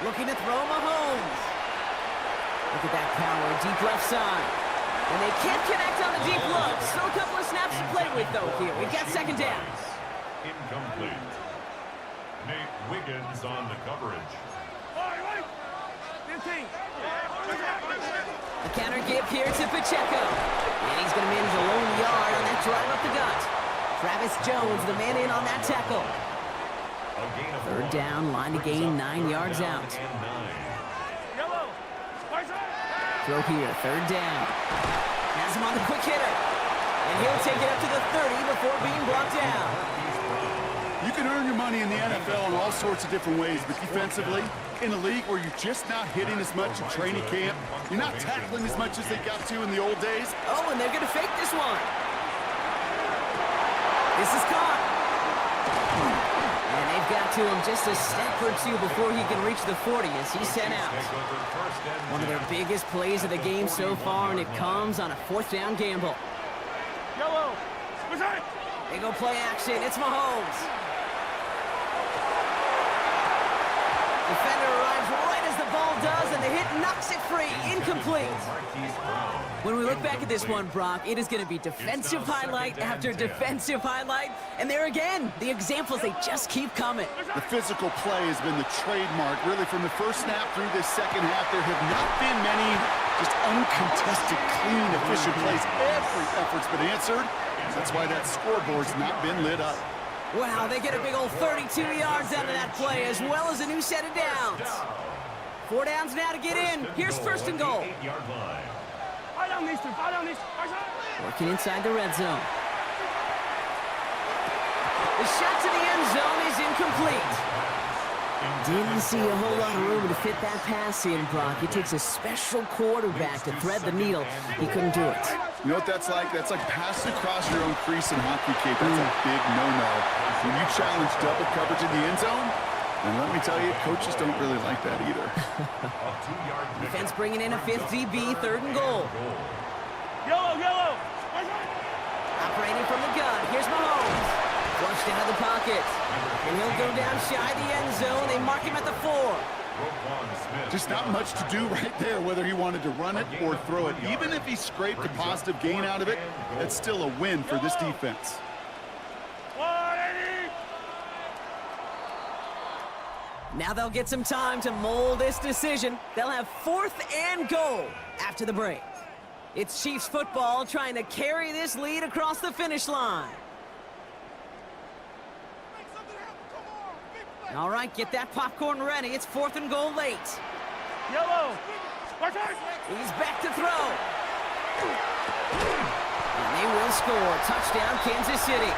Looking to throw Mahomes. Look at that power, deep left side. And they can't connect on the deep look. Still a couple of snaps to play with, though, here. We've got 2nd down. Incomplete. Nate Wiggins on the coverage. The counter give here to Pacheco. And he's going to manage a lone yard on that drive up the gut. Travis Jones, the man in on that tackle. 3rd down, line to gain 9 yards out. Throw here, 3rd down. Has him on the quick hitter. And he'll take it up to the 30 before being brought down. You can earn your money in the NFL in all sorts of different ways, but defensively, in a league where you're just not hitting as much in training camp, you're not tackling as much as they got to in the old days. Oh, and they're going to fake this one. This is caught. And they've got to him just a step or two before he can reach the 40 as he's sent out. One of their biggest plays of the game so far, and it comes on a 4th down gamble. They go play action. It's Mahomes. Defender arrives right as the ball does, and the hit knocks it free. Incomplete. When we look back at this one, Brock, it is going to be defensive highlight after defensive highlight. And there again, the examples, they just keep coming. The physical play has been the trademark. Really, from the first snap through this 2nd half, there have not been many just uncontested, clean, efficient plays. Every effort's been answered. That's why that scoreboard's not been lit up. Wow, they get a big old 32 yards out of that play, as well as a new set of downs. 4 downs now to get in. Here's 1st and goal. Working inside the red zone. The shot to the end zone is incomplete. Didn't see a whole lot of room to fit that pass in, Brock. It takes a special quarterback to thread the needle. He couldn't do it. You know what that's like? That's like passing across your own crease in hockey, Kate. That's a big no-no. When you challenge double coverage in the end zone, and let me tell you, coaches don't really like that either. Defense bringing in a 5th DB, 3rd and goal. Yellow! Operating from the gun. Here's Mahomes. Flushed out of the pocket. And he'll go down shy of the end zone. They mark him at the 4. Just not much to do right there, whether he wanted to run it or throw it. Even if he scraped a positive gain out of it, that's still a win for this defense. Now they'll get some time to mold this decision. They'll have 4th and goal after the break. It's Chiefs football trying to carry this lead across the finish line. All right, get that popcorn ready. It's 4th and goal late. Yellow! He's back to throw. And they will score. Touchdown, Kansas City.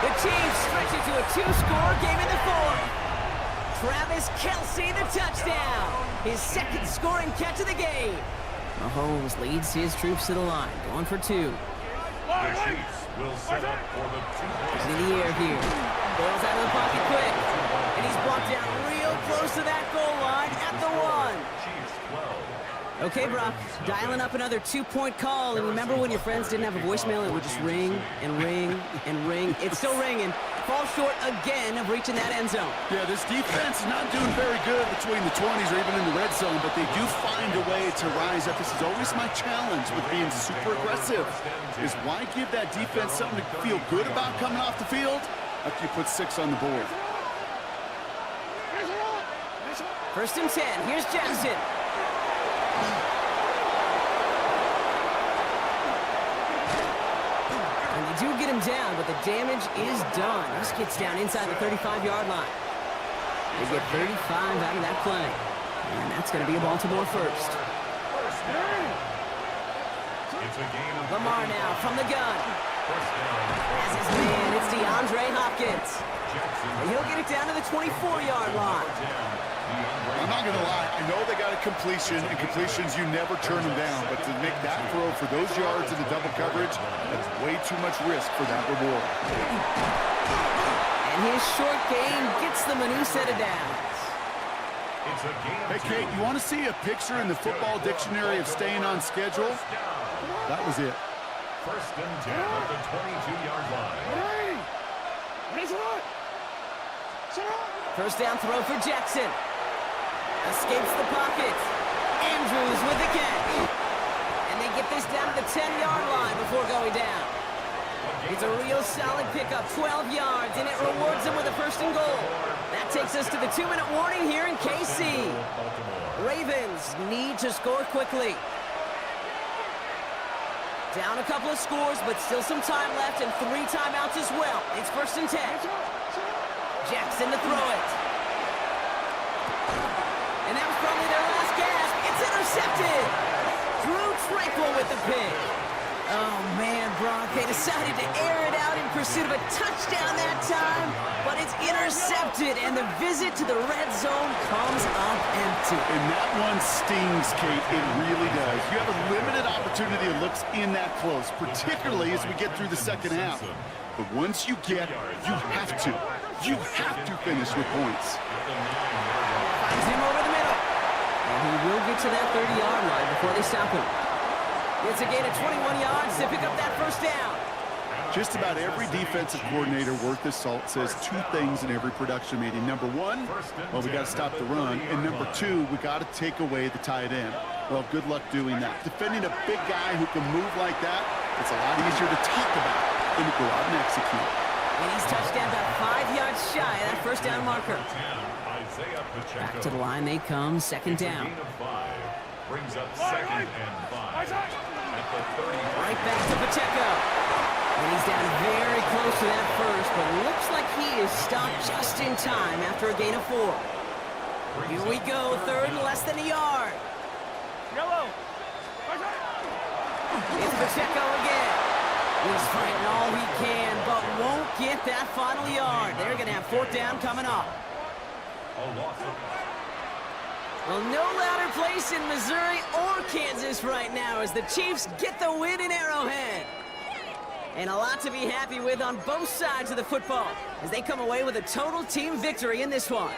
The Chiefs stretch it to a 2-score game in the fourth. Travis Kelce, the touchdown. His second scoring catch of the game. Mahomes leads his troops to the line, going for 2. The Chiefs will set up for the 2-point. In the air here. Ball's out of the pocket quick. And he's brought down real close to that goal line at the 1. Chiefs 12. Okay, Brock, dialing up another 2-point call. And remember when your friends didn't have a voicemail and it would just ring and ring and ring? It's still ringing. Fall short again of reaching that end zone. Yeah, this defense is not doing very good between the 20s or even in the red zone, but they do find a way to rise up. This is always my challenge with being super aggressive, is why give that defense something to feel good about coming off the field after you put 6 on the board? First and 10. Here's Jackson. And they do get him down, but the damage is done. This gets down inside the 35-yard line. They get 35 out of that play. And that's going to be a Baltimore first. Lamar now from the gun. As his man, it's DeAndre Hopkins. And he'll get it down to the 24-yard line. I'm not going to lie. I know they got a completion, and completions, you never turn them down. But to make that throw for those yards in the double coverage, that's way too much risk for that reward. And his short game gets them a new set of downs. Hey, Kate, you want to see a picture in the football dictionary of staying on schedule? That was it. First and 10 at the 22-yard line. First down throw for Jackson. Escapes the pocket. Andrews with the catch. And they get this down to the 10-yard line before going down. It's a real solid pickup, 12 yards, and it rewards them with a first and goal. That takes us to the 2-minute warning here in KC. Ravens need to score quickly. Down a couple of scores, but still some time left and 3 timeouts as well. It's first and 10. Jackson to throw it. And that was probably their last gasp. It's intercepted. Drew Tranquil with the pick. Oh, man, Brock, they decided to air it out in pursuit of a touchdown that time, but it's intercepted, and the visit to the red zone comes up empty. And that one stings, Kate. It really does. You have a limited opportunity that looks in that close, particularly as we get through the second half. But once you get, you have to finish with points. Finds him over the middle. And he will get to that 30-yard line before they stop him. It's a gain of 21 yards to pick up that first down. Just about every defensive coordinator worth his salt says 2 things in every production meeting. Number 1, well, we got to stop the run. And number 2, we got to take away the tight end. Well, good luck doing that. Defending a big guy who can move like that, it's a lot easier to talk about than to go out and execute. And he's touched down about 5 yards shy of that first down marker. Back to the line they come, second down. Brings up second and 5 at the 30. Right back to Pacheco. And he's down very close to that first, but looks like he is stopped just in time after a gain of 4. Here we go, third and less than a yard. Yellow. It's Pacheco again. He's fighting all he can, but won't get that final yard. They're going to have 4th down coming up. Well, no louder place in Missouri or Kansas right now as the Chiefs get the win in Arrowhead. And a lot to be happy with on both sides of the football as they come away with a total team victory in this one.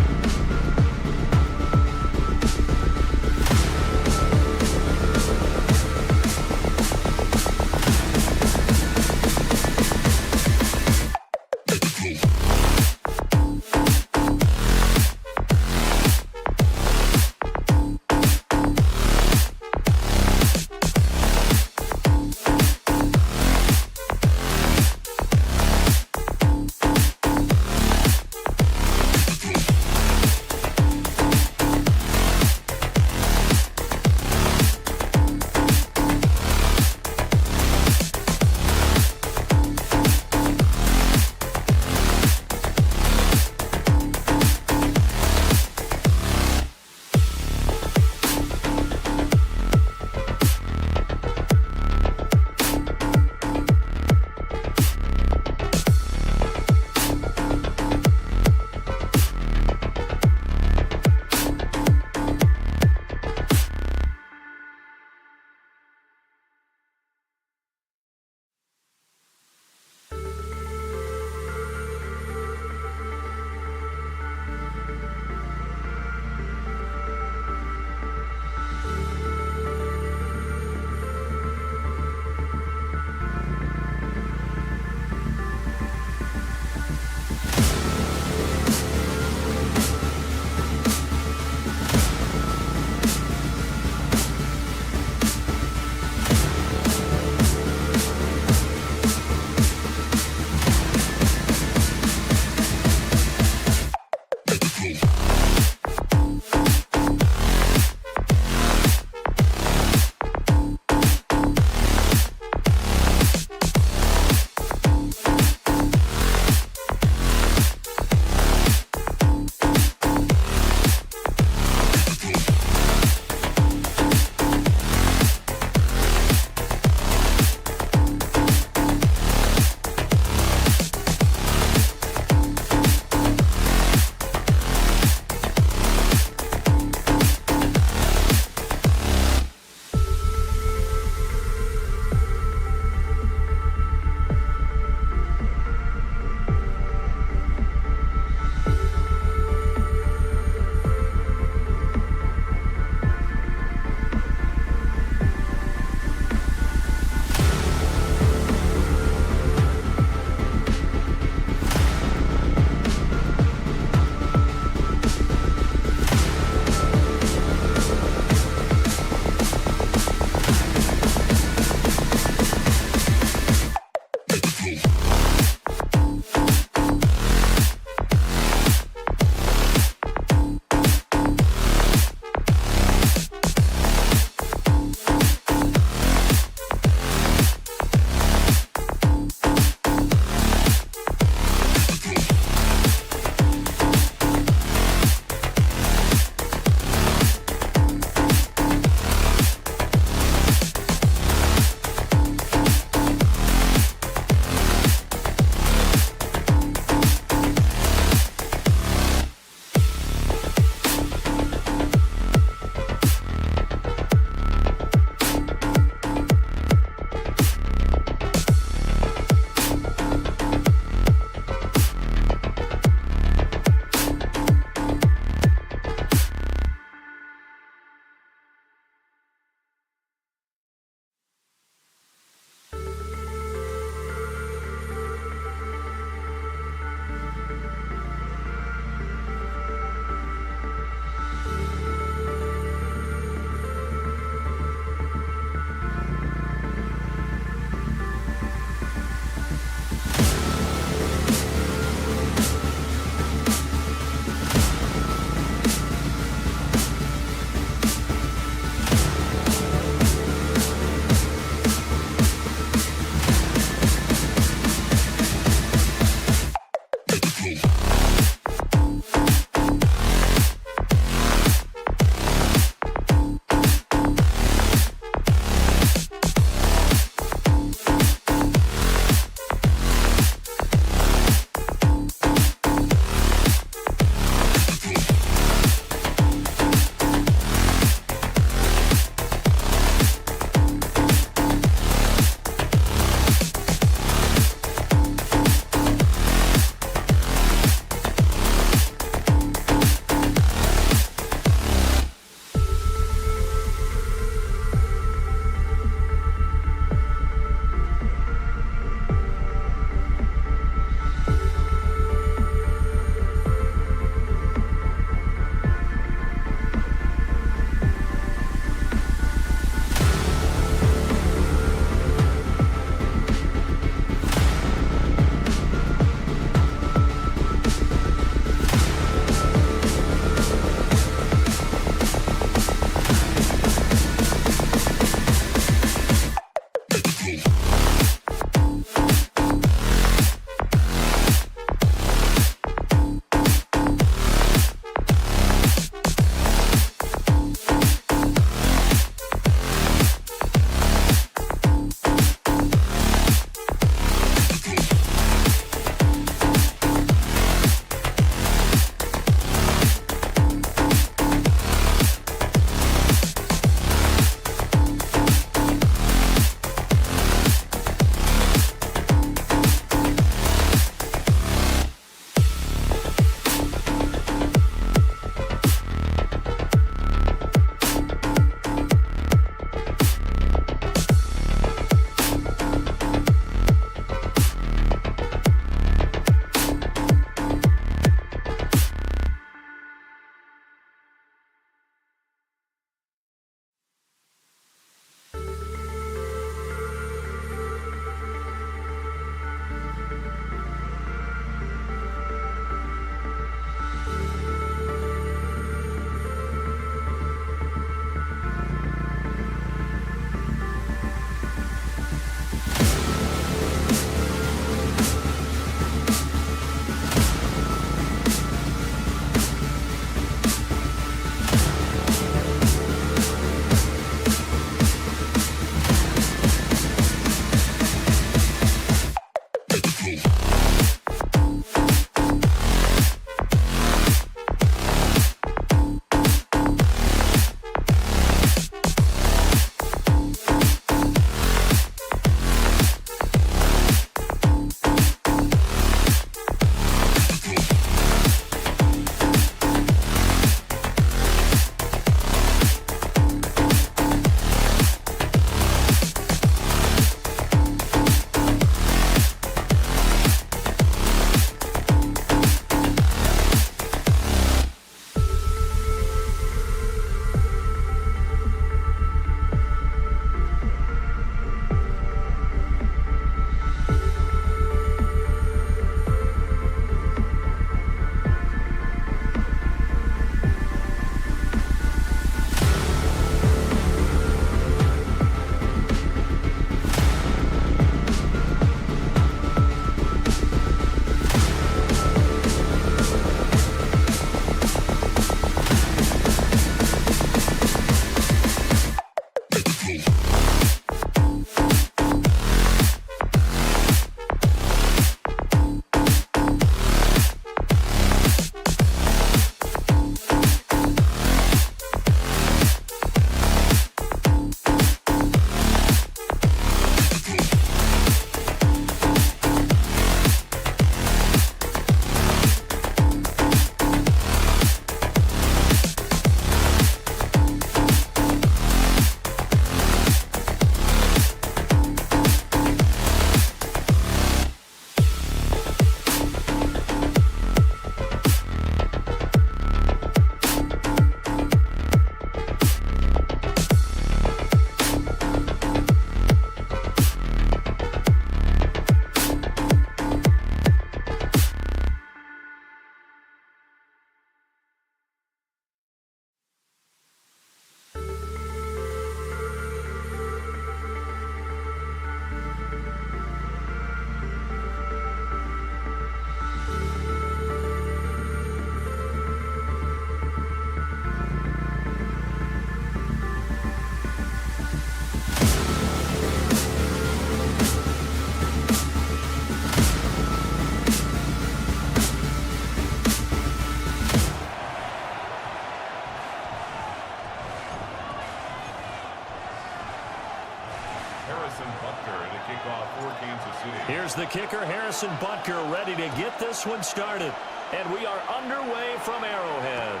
Here's the kicker, Harrison Butker, ready to get this one started. And we are underway from Arrowhead.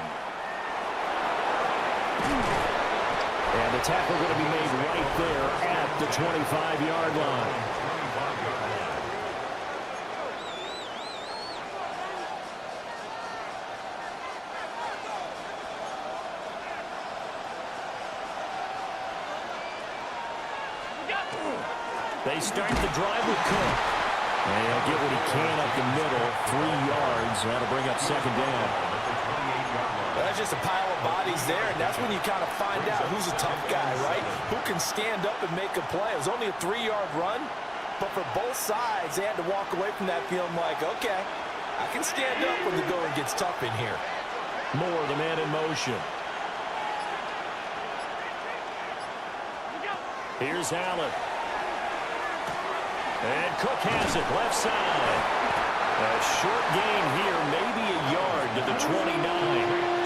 And the tackle going to be made right there at the 25-yard line. They start the drive with Cook. And he'll get what he can up the middle, 3 yards. That'll bring up second down. That There's just a pile of bodies there, and that's when you kind of find out who's a tough guy, right? Who can stand up and make a play. It was only a 3-yard run, but for both sides, they had to walk away from that feeling like, okay, I can stand up when the going gets tough in here. Moore, the man in motion. Here's Allen. And Cook has it, left side. A short gain here, maybe a yard to the 29.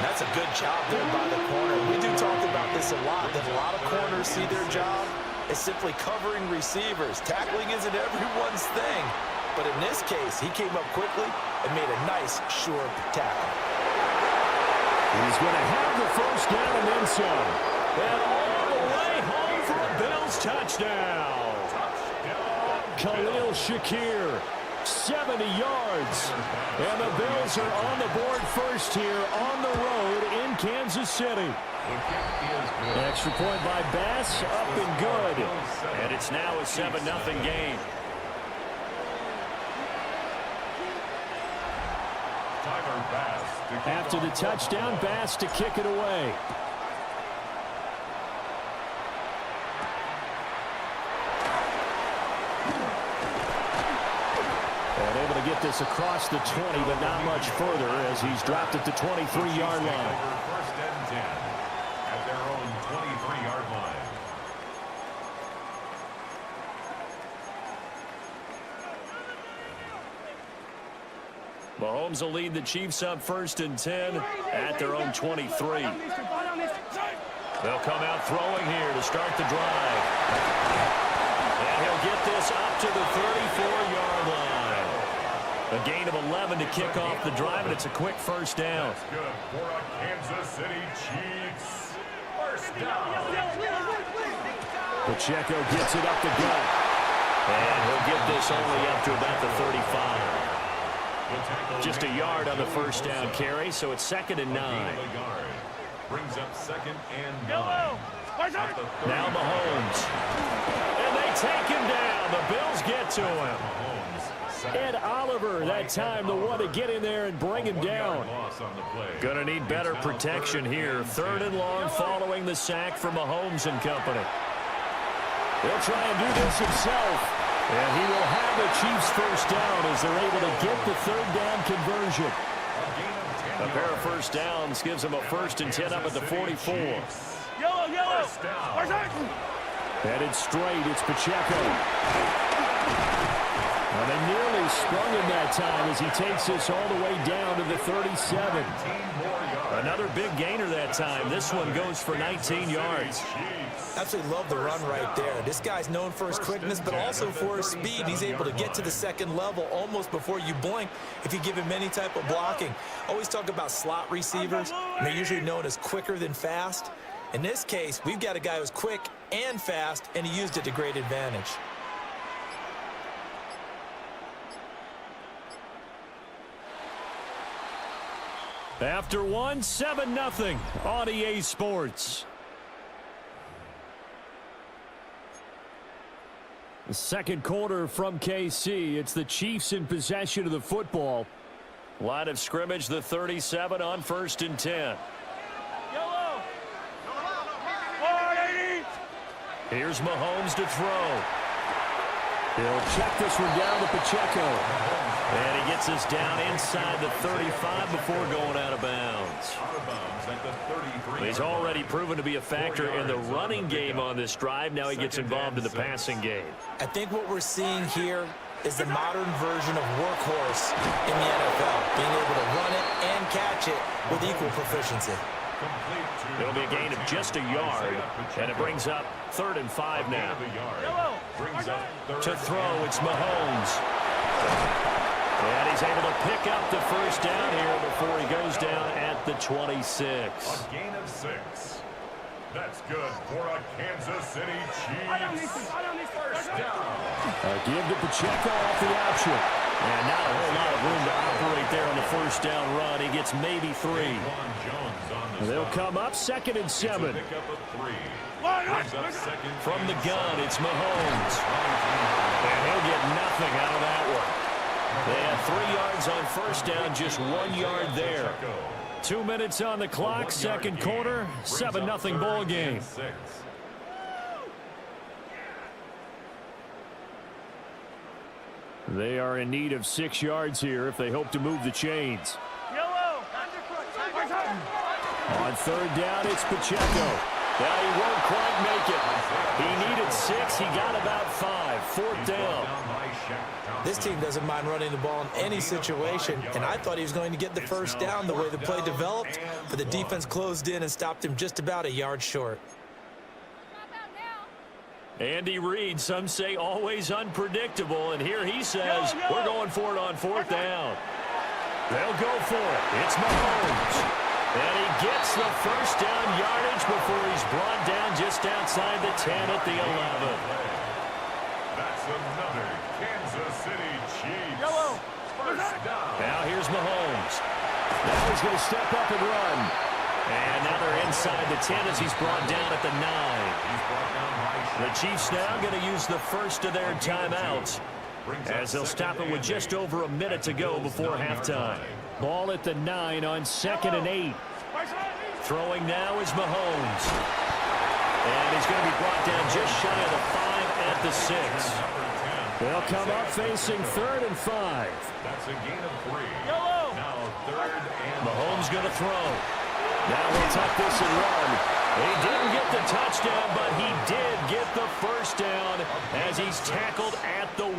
That's a good job there by the corner. We do talk about this a lot, that a lot of corners see their job as simply covering receivers. Tackling isn't everyone's thing. But in this case, he came up quickly and made a nice, short tackle. He's going to have the first down and then some. And all the way home for a Bills touchdown. Khalil Shakir, 70 yards. And the Bills are on the board first here on the road in Kansas City. Extra point by Bass, up and good. And it's now a 7-0 game. After the touchdown, Bass to kick it away. And able to get this across the 20, but not much further as he's dropped it to 23-yard line. First and 10 at their own 23-yard line. Mahomes will lead the Chiefs up first and 10 at their own 23. They'll come out throwing here to start the drive. And he'll get this up to the 34-yard line. A gain of 11 to kick off the drive, and it's a quick first down. That's good for a Kansas City Chiefs. First down. Pacheco gets it up the gut. And he'll get this only up to about the 35. Just a yard on the first down carry, so it's 2nd and 9. Brings up 2nd and 9. Now Mahomes. And they take him down. The Bills get to him. Ed Oliver, that time the one to get in there and bring him down. Gonna need better protection here. 3rd and long following the sack from Mahomes and company. He'll try and do this himself. And he will have the Chiefs first down as they're able to get the 3rd down conversion. A pair of first downs gives them a 1st and 10 up at the 44. Yellow. Headed straight, it's Pacheco. And they nearly sprung him that time as he takes this all the way down to the 37. Another big gainer that time. This one goes for 19 yards. Absolutely love the run right there. This guy's known for his quickness, but also for his speed. He's able to get to the 2nd level almost before you blink if you give him any type of blocking. Always talk about slot receivers, and they're usually known as quicker than fast. In this case, we've got a guy who's quick and fast, and he used it to great advantage. After one, 7-0 on EA Sports. The second quarter from KC. It's the Chiefs in possession of the football. Line of scrimmage, the 37 on 1st and 10. Here's Mahomes to throw. He'll check this one down to Pacheco. And he gets us down inside the 35 before going out of bounds. He's already proven to be a factor in the running game on this drive. Now he gets involved in the passing game. I think what we're seeing here is the modern version of workhorse in the NFL, being able to run it and catch it with equal proficiency. It'll be a gain of just a yard, and it brings up 3rd and 5 now. To throw, it's Mahomes. And he's able to pick up the first down here before he goes down at the 26. A gain of 6. That's good for a Kansas City Chiefs. First down. Give to Pacheco off the option. And not a whole lot of room to operate there on the first down run. He gets maybe 3. They'll come up 2nd and 7. From the gun, it's Mahomes. And he'll get nothing out of that one. They have 3 yards on first down, just 1 yard there. 2 minutes on the clock, second quarter, 7-0 ball game. They are in need of 6 yards here if they hope to move the chains. Yellow. On third down, it's Pacheco. Now he won't quite make it. He needed 6. He got about 5. Fourth down. This team doesn't mind running the ball in any situation, and I thought he was going to get the first down the way the play developed, but the defense closed in and stopped him just about a yard short. Andy Reid, some say always unpredictable, and here he says we're going for it on fourth down. They'll go for it. It's Mahomes. And he gets the first down yardage before he's brought down just outside the 10 at the 11. That's another Kansas City Chiefs. Yellow. First down. Now here's Mahomes. Now he's going to step up and run. And now they're inside the 10 as he's brought down at the 9. The Chiefs now going to use the first of their timeouts as they'll stop it with just over a minute to go before halftime. Ball at the 9 on 2nd and 8. Throwing now is Mahomes. And he's going to be brought down just shy of the 5 at the 6. They'll come up facing 3rd and 5. That's a gain of 3. Yellow. Now 3rd and Mahomes going to throw. Now he'll tuck this and run. He didn't get the touchdown, but he did get the first down as he's tackled at the 1.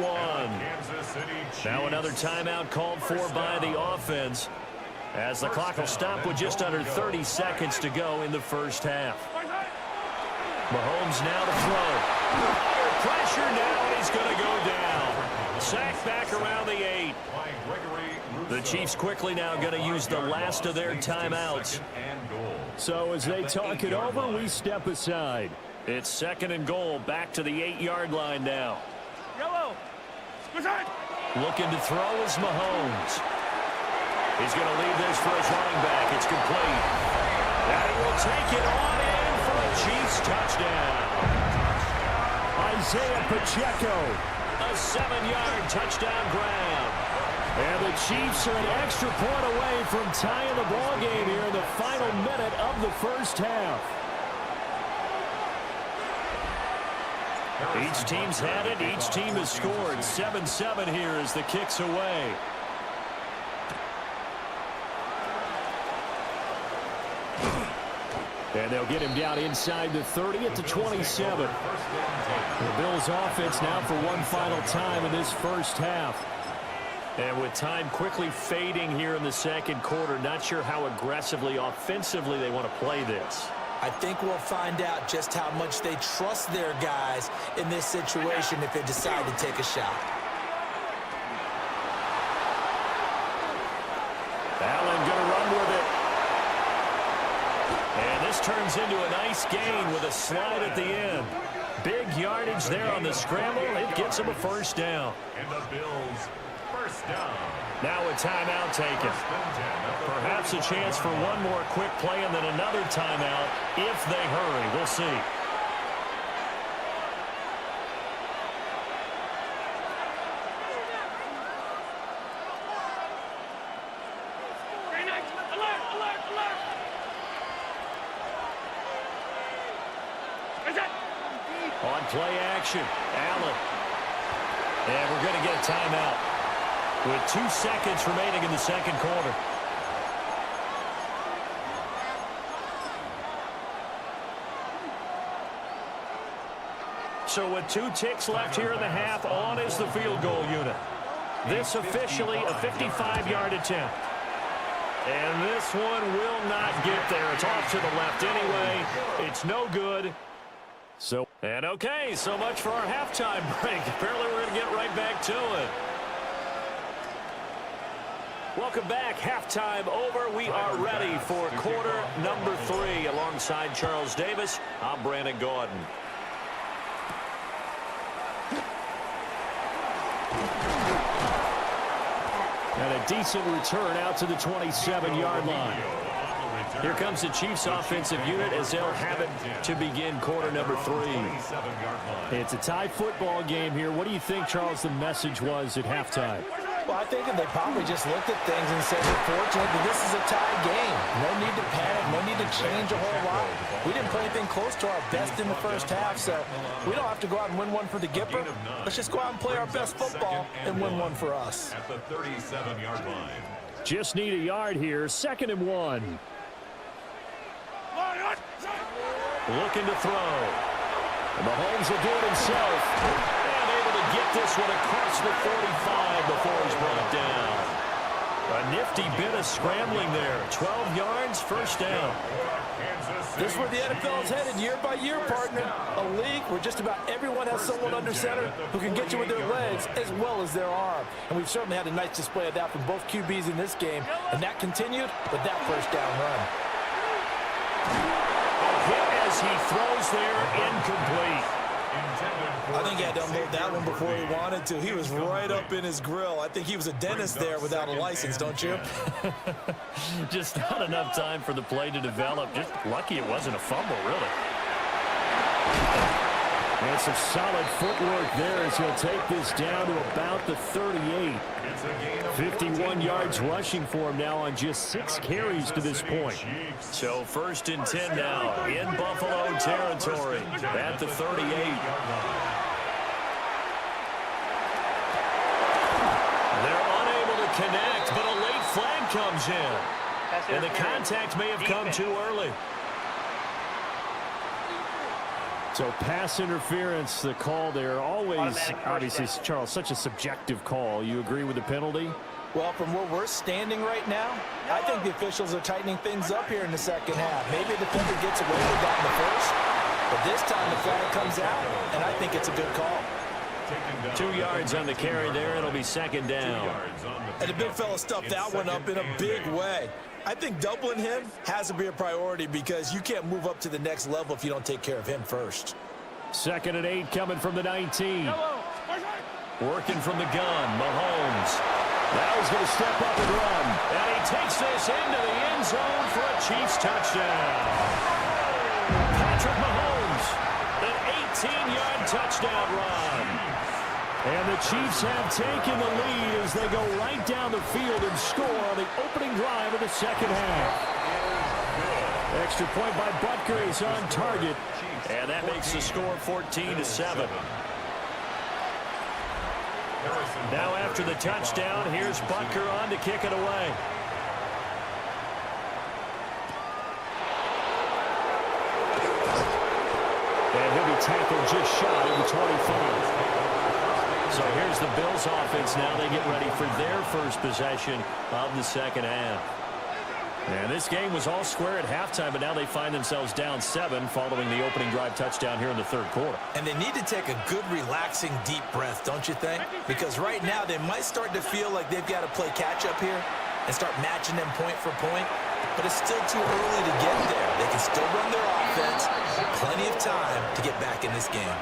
Now another timeout called for by the offense as the clock will stop with just under 30 seconds to go in the first half. Mahomes now to throw. Under pressure now, and he's going to go down. Sacked back around the 8. The Chiefs quickly now going to use the last of their timeouts. So as they talk it over, we step aside. It's 2nd and goal, back to the 8-yard line now. Yellow. Looking to throw is Mahomes. He's going to leave this for his running back. It's complete. And he will take it on in for a Chiefs touchdown. Isaiah Pacheco, a 7-yard touchdown grab. And the Chiefs are an extra point away from tying the ball game here in the final minute of the first half. Each team's had it. Each team has scored. 7-7 here as the kick's away. And they'll get him down inside the 30 at the 27. The Bills offense now for one final time in this first half. And with time quickly fading here in the second quarter, not sure how aggressively, offensively they want to play this. I think we'll find out just how much they trust their guys in this situation if they decide to take a shot. Allen going to run with it. And this turns into a nice gain with a slide at the end. Big yardage there on the scramble. It gets him a first down. And the Bills first down. Now a timeout taken. Perhaps a chance for one more quick play and then another timeout if they hurry. We'll see. On play action, Allen. And we're going to get a timeout with 2 seconds remaining in the second quarter. So with 2 ticks left here in the half, on is the field goal unit. This officially a 55-yard attempt. And this one will not get there. It's off to the left anyway. It's no good. And okay, so much for our halftime break. Apparently we're going to get right back to it. Welcome back. Halftime over. We are ready for quarter number 3. Alongside Charles Davis, I'm Brandon Gordon. And a decent return out to the 27-yard line. Here comes the Chiefs offensive unit as they'll have it to begin quarter number 3. It's a tie football game here. What do you think, Charles, the message was at halftime? Well, I think that they probably just looked at things and said, we're fortunate that this is a tie game. No need to panic, no need to change a whole lot. We didn't play anything close to our best in the first half, so we don't have to go out and win one for the Gipper. Let's just go out and play our best football and win one for us. At the 37-yard line. Just need a yard here, 2nd and 1. Looking to throw. And Mahomes will do it himself. And able to get this one across the 45 before he's brought down. A nifty bit of scrambling there. 12 yards, first down. This is where the NFL is headed year by year, partner. A league where just about everyone has someone under center who can get you with their legs as well as their arm. And we've certainly had a nice display of that from both QBs in this game. And that continued with that first down run. Hit as he throws there, incomplete. I think he had to unload that one before he wanted to. He was right up in his grill. I think he was a dentist there without a license, don't you? Just not enough time for the play to develop. Just lucky it wasn't a fumble, really. And some solid footwork there as he'll take this down to about the 38. 51 yards rushing for him now on just 6 carries to this point. So 1st and 10 now in Buffalo territory at the 38. They're unable to connect, but a late flag comes in. And the contact may have come too early. So pass interference, the call there. Always, obviously, Charles, such a subjective call. You agree with the penalty? Well, from where we're standing right now, I think the officials are tightening things up here in the second half. Maybe the defender gets away with that in the first, but this time the flag comes out, and I think it's a good call. 2 yards on the carry there. It'll be 2nd down. And the big fella stuffed that one up in a big way. I think doubling him has to be a priority because you can't move up to the next level if you don't take care of him first. 2nd and 8 coming from the 19. Working from the gun, Mahomes. Now he's going to step up and run. And he takes this into the end zone for a Chiefs touchdown. Patrick Mahomes, an 18-yard touchdown run. And the Chiefs have taken the lead as they go right down the field and score on the opening drive of the second half. Extra point by Butker is on target. And that makes the score 14-7. Now after the touchdown, here's Butker on to kick it away. And he'll be tackled just shy of the 25. So here's the Bills offense now. They get ready for their first possession of the second half. And this game was all square at halftime, but now they find themselves down 7 following the opening drive touchdown here in the 3rd quarter. And they need to take a good, relaxing, deep breath, don't you think? Because right now they might start to feel like they've got to play catch-up here and start matching them point for point. But it's still too early to get there. They can still run their offense. Plenty of time to get back in this game.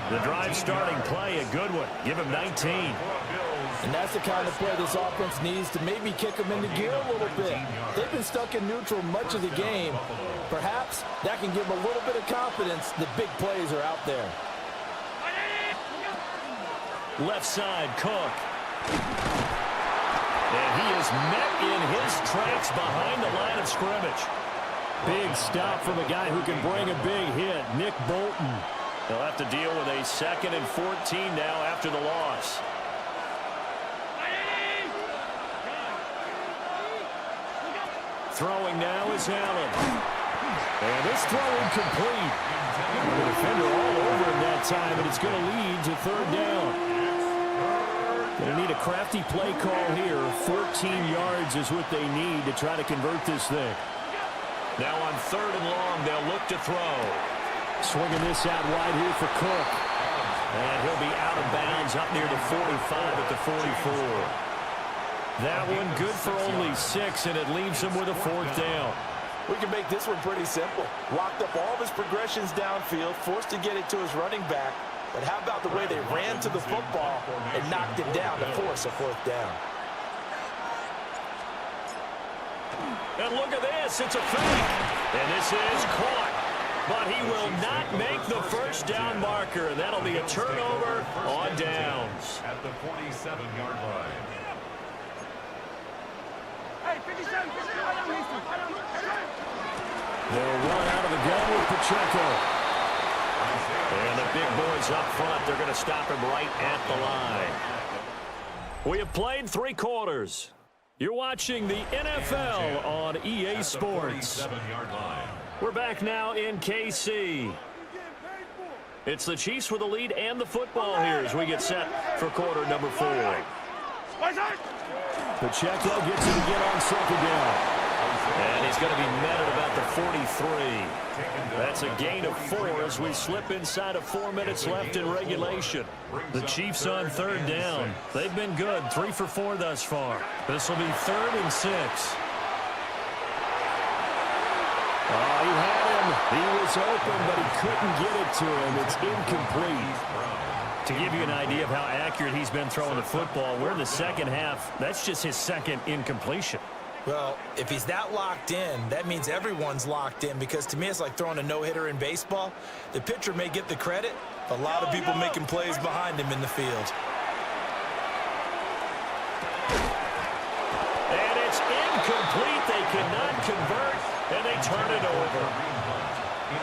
The drive starting play, a good one. Give him 19. And that's the kind of play this offense needs to maybe kick them into gear a little bit. They've been stuck in neutral much of the game. Perhaps that can give them a little bit of confidence that big plays are out there. Left side, Cook. And he is met in his tracks behind the line of scrimmage. Big stop from a guy who can bring a big hit, Nick Bolton. They'll have to deal with a 2nd and 14 now after the loss. Throwing now is Allen. And this throw incomplete. The defender all over him that time, and it's going to lead to 3rd down. Going to need a crafty play call here. 14 yards is what they need to try to convert this thing. Now on 3rd and long, they'll look to throw. Swinging this out wide here for Cook. And he'll be out of bounds up near the 45 at the 44. That one good for only 6, and it leaves him with a 4th down. We can make this one pretty simple. Locked up all of his progressions downfield, forced to get it to his running back. But how about the way they ran to the football and knocked him down to force a 4th down? And look at this, it's a fake. And this is caught. But he will not make the first down marker. That'll be a turnover on downs. At the 47-yard line. Hey, 57, They'll run out of the gun with Pacheco. And the big boys up front, they're going to stop him right at the line. We have played 3 quarters. You're watching the NFL on EA Sports. We're back now in KC. It's the Chiefs with the lead and the football here as we get set for quarter number 4. Pacheco gets it again on second down. And he's going to be met at about the 43. That's a gain of 4 as we slip inside of 4 minutes left in regulation. The Chiefs on third down. They've been good, 3 for 4 thus far. This will be 3rd and 6. Oh, he had him. He was open, but he couldn't get it to him. It's incomplete. To give you an idea of how accurate he's been throwing the football, we're in the second half. That's just his second incompletion. Well, if he's that locked in, that means everyone's locked in, because to me it's like throwing a no-hitter in baseball. The pitcher may get the credit, but a lot of people making plays behind him in the field. And it's incomplete. They cannot convert, and they turn it over.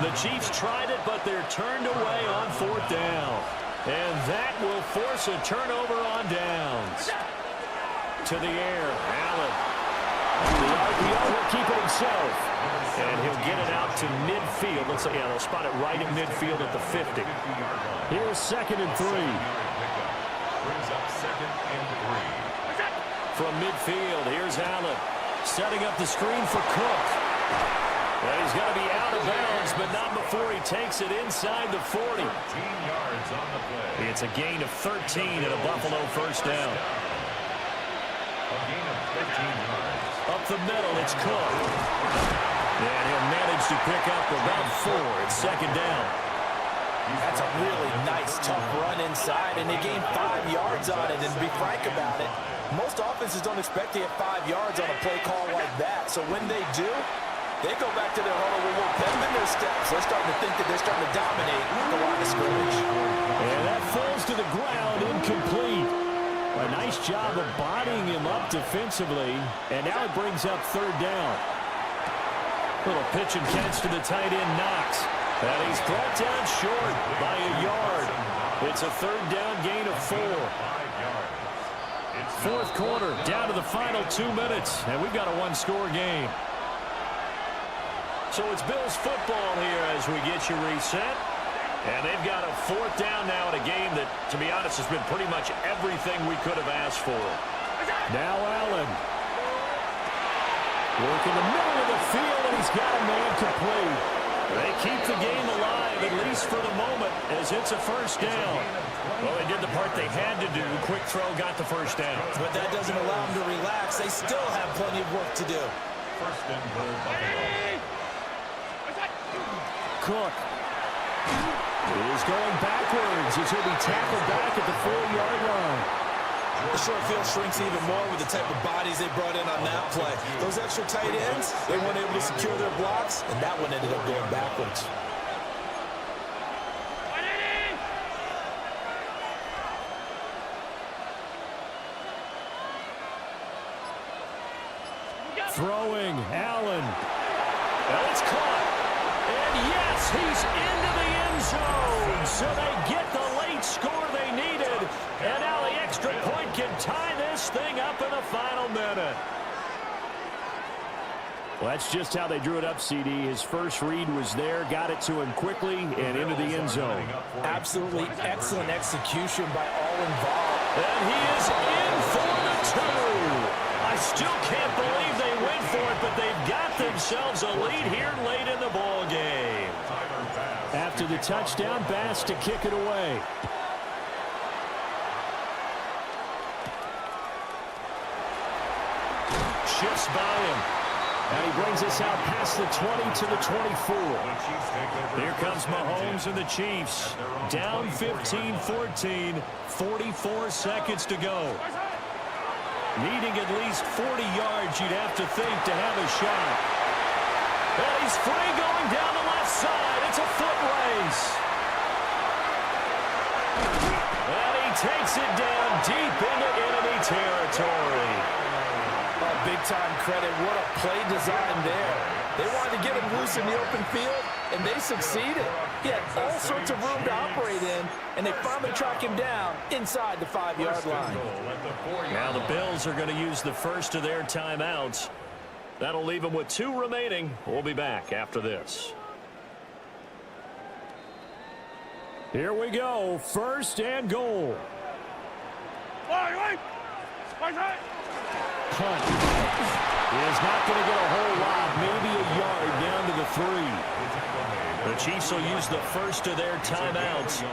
The Chiefs tried it, but they're turned away on 4th down. And that will force a turnover on downs. To the air, Allen. The RPO will keep it himself. And he'll get it out to midfield. Let's say, yeah, they'll spot it right at midfield at the 50. Here's 2nd and 3. Brings up 2nd and 3. From midfield, here's Allen. Setting up the screen for Cook. And he's going to be out of bounds, but not before he takes it inside the 40. 13 yards on the play. It's a gain of 13 and a Buffalo first down. A gain of 15 yards. Up the middle, it's Cook. And he'll manage to pick up about 4. It's 2nd down. That's a really nice, tough run inside, and they gained 5 yards on it. And to be frank about it, most offenses don't expect to get 5 yards on a play call like that. So when they do, they go back to their huddle with a pep in their steps. They're starting to think that they're starting to dominate the line of scrimmage. And that falls to the ground, incomplete. A nice job of bodying him up defensively, and now it brings up 3rd down. Little pitch and catch to the tight end, Knox. And he's brought down short by a yard. It's a 3rd down gain of 4. 4th quarter, down to the final 2 minutes, and we've got a 1-score game. So it's Bills football here as we get you reset. And they've got a 4th down now in a game that, to be honest, has been pretty much everything we could have asked for. Now Allen. Working the middle of the field, and he's got a man complete. They keep the game alive, at least for the moment, as it's a first down. Well, they did the part they had to do. Quick throw got the first down. But that doesn't allow them to relax. They still have plenty of work to do. First and goal, Buffalo. Cook is going backwards as he'll be tackled back at the 4-yard line. The short field shrinks even more with the type of bodies they brought in on that play. Those extra tight ends, they weren't able to secure their blocks, and that one ended up going backwards. Throwing, Allen. Well, it's caught. And yes, he's into the end zone. So they get the late score they needed. And now the extra point can tie this thing up in the final minute. Well, that's just how they drew it up, CD. His first read was there, got it to him quickly, and into the end zone. Absolutely excellent execution by all involved. And he is in for the 2. I still can't believe they went for it, but they've got themselves a lead here late in the ball game. After the touchdown, Bass to kick it away. Shifts by him. And he brings us out past the 20 to the 24. Here comes Mahomes and the Chiefs. Down 15-14, 44 seconds to go. Needing at least 40 yards, you'd have to think, to have a shot. And he's free going down the left side. It's a foot race. And he takes it down deep into enemy territory. Oh, big-time credit. What a play design there. They wanted to get him loose in the open field, and they succeeded. He had all sorts of room to operate in, and they finally track him down inside the 5-yard line. Now the Bills are going to use the first of their timeouts. That'll leave them with 2 remaining. We'll be back after this. Here we go. First and goal. Hunt is not going to get a whole lot, maybe a yard down to the 3. The Chiefs will use the first of their timeouts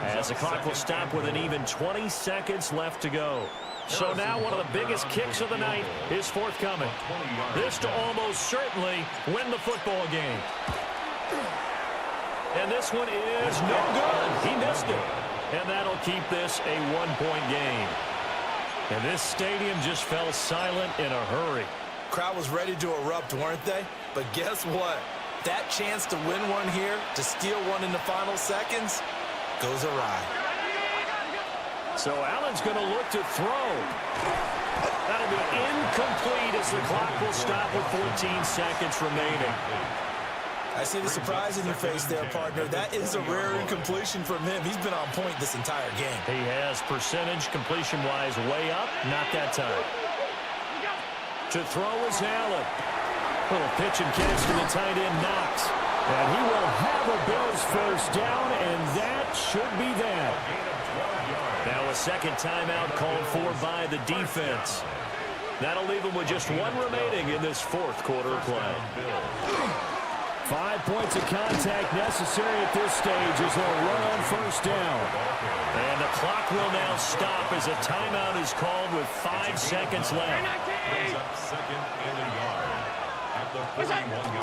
as the clock will stop with an even 20 seconds left to go. So now one of the biggest kicks of the night is forthcoming. This to almost certainly win the football game. And this one is no good. He missed it. And that'll keep this a 1-point game. And this stadium just fell silent in a hurry. Crowd was ready to erupt, weren't they? But guess what? That chance to win one here, to steal one in the final seconds, goes awry. So Allen's going to look to throw. That'll be incomplete as the clock will stop with 14 seconds remaining. I see the surprise in your face there, partner. That is a rare incompletion from him. He's been on point this entire game. He has percentage completion-wise way up. Not that time. To throw is Allen. Little pitch and catch to the tight end, Knox. And he will have a Bills first down, and that should be that. Now a second timeout called for by the defense. That'll leave them with just 1 remaining in this 4th quarter play. 5 points of contact necessary at this stage as they'll run on first down. And the clock will now stop as a timeout is called with 5 seconds left.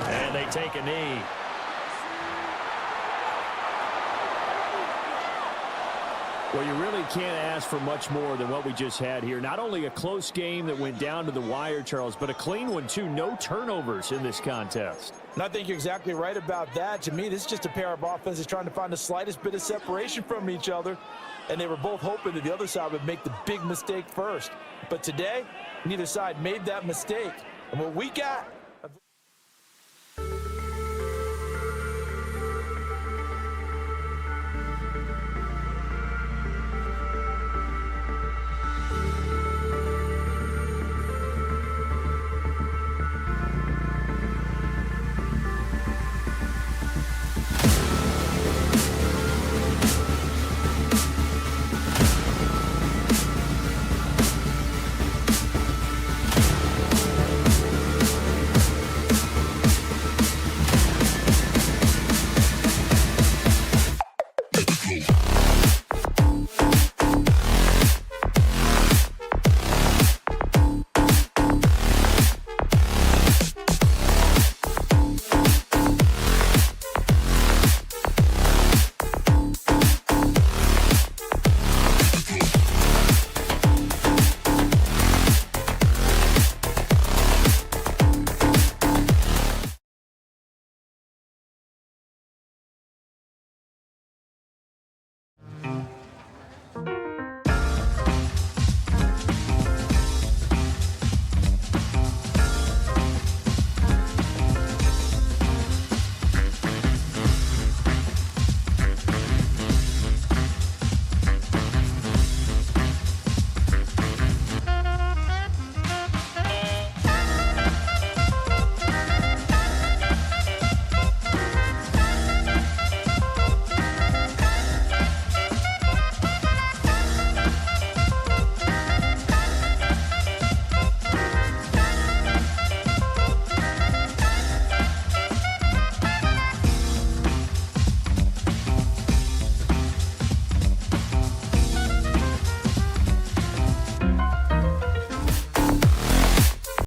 And they take a knee. Well, you really can't ask for much more than what we just had here. Not only a close game that went down to the wire, Charles, but a clean one, too. No turnovers in this contest. And I think you're exactly right about that. To me, this is just a pair of offenses trying to find the slightest bit of separation from each other. And they were both hoping that the other side would make the big mistake first. But today, neither side made that mistake. And what we got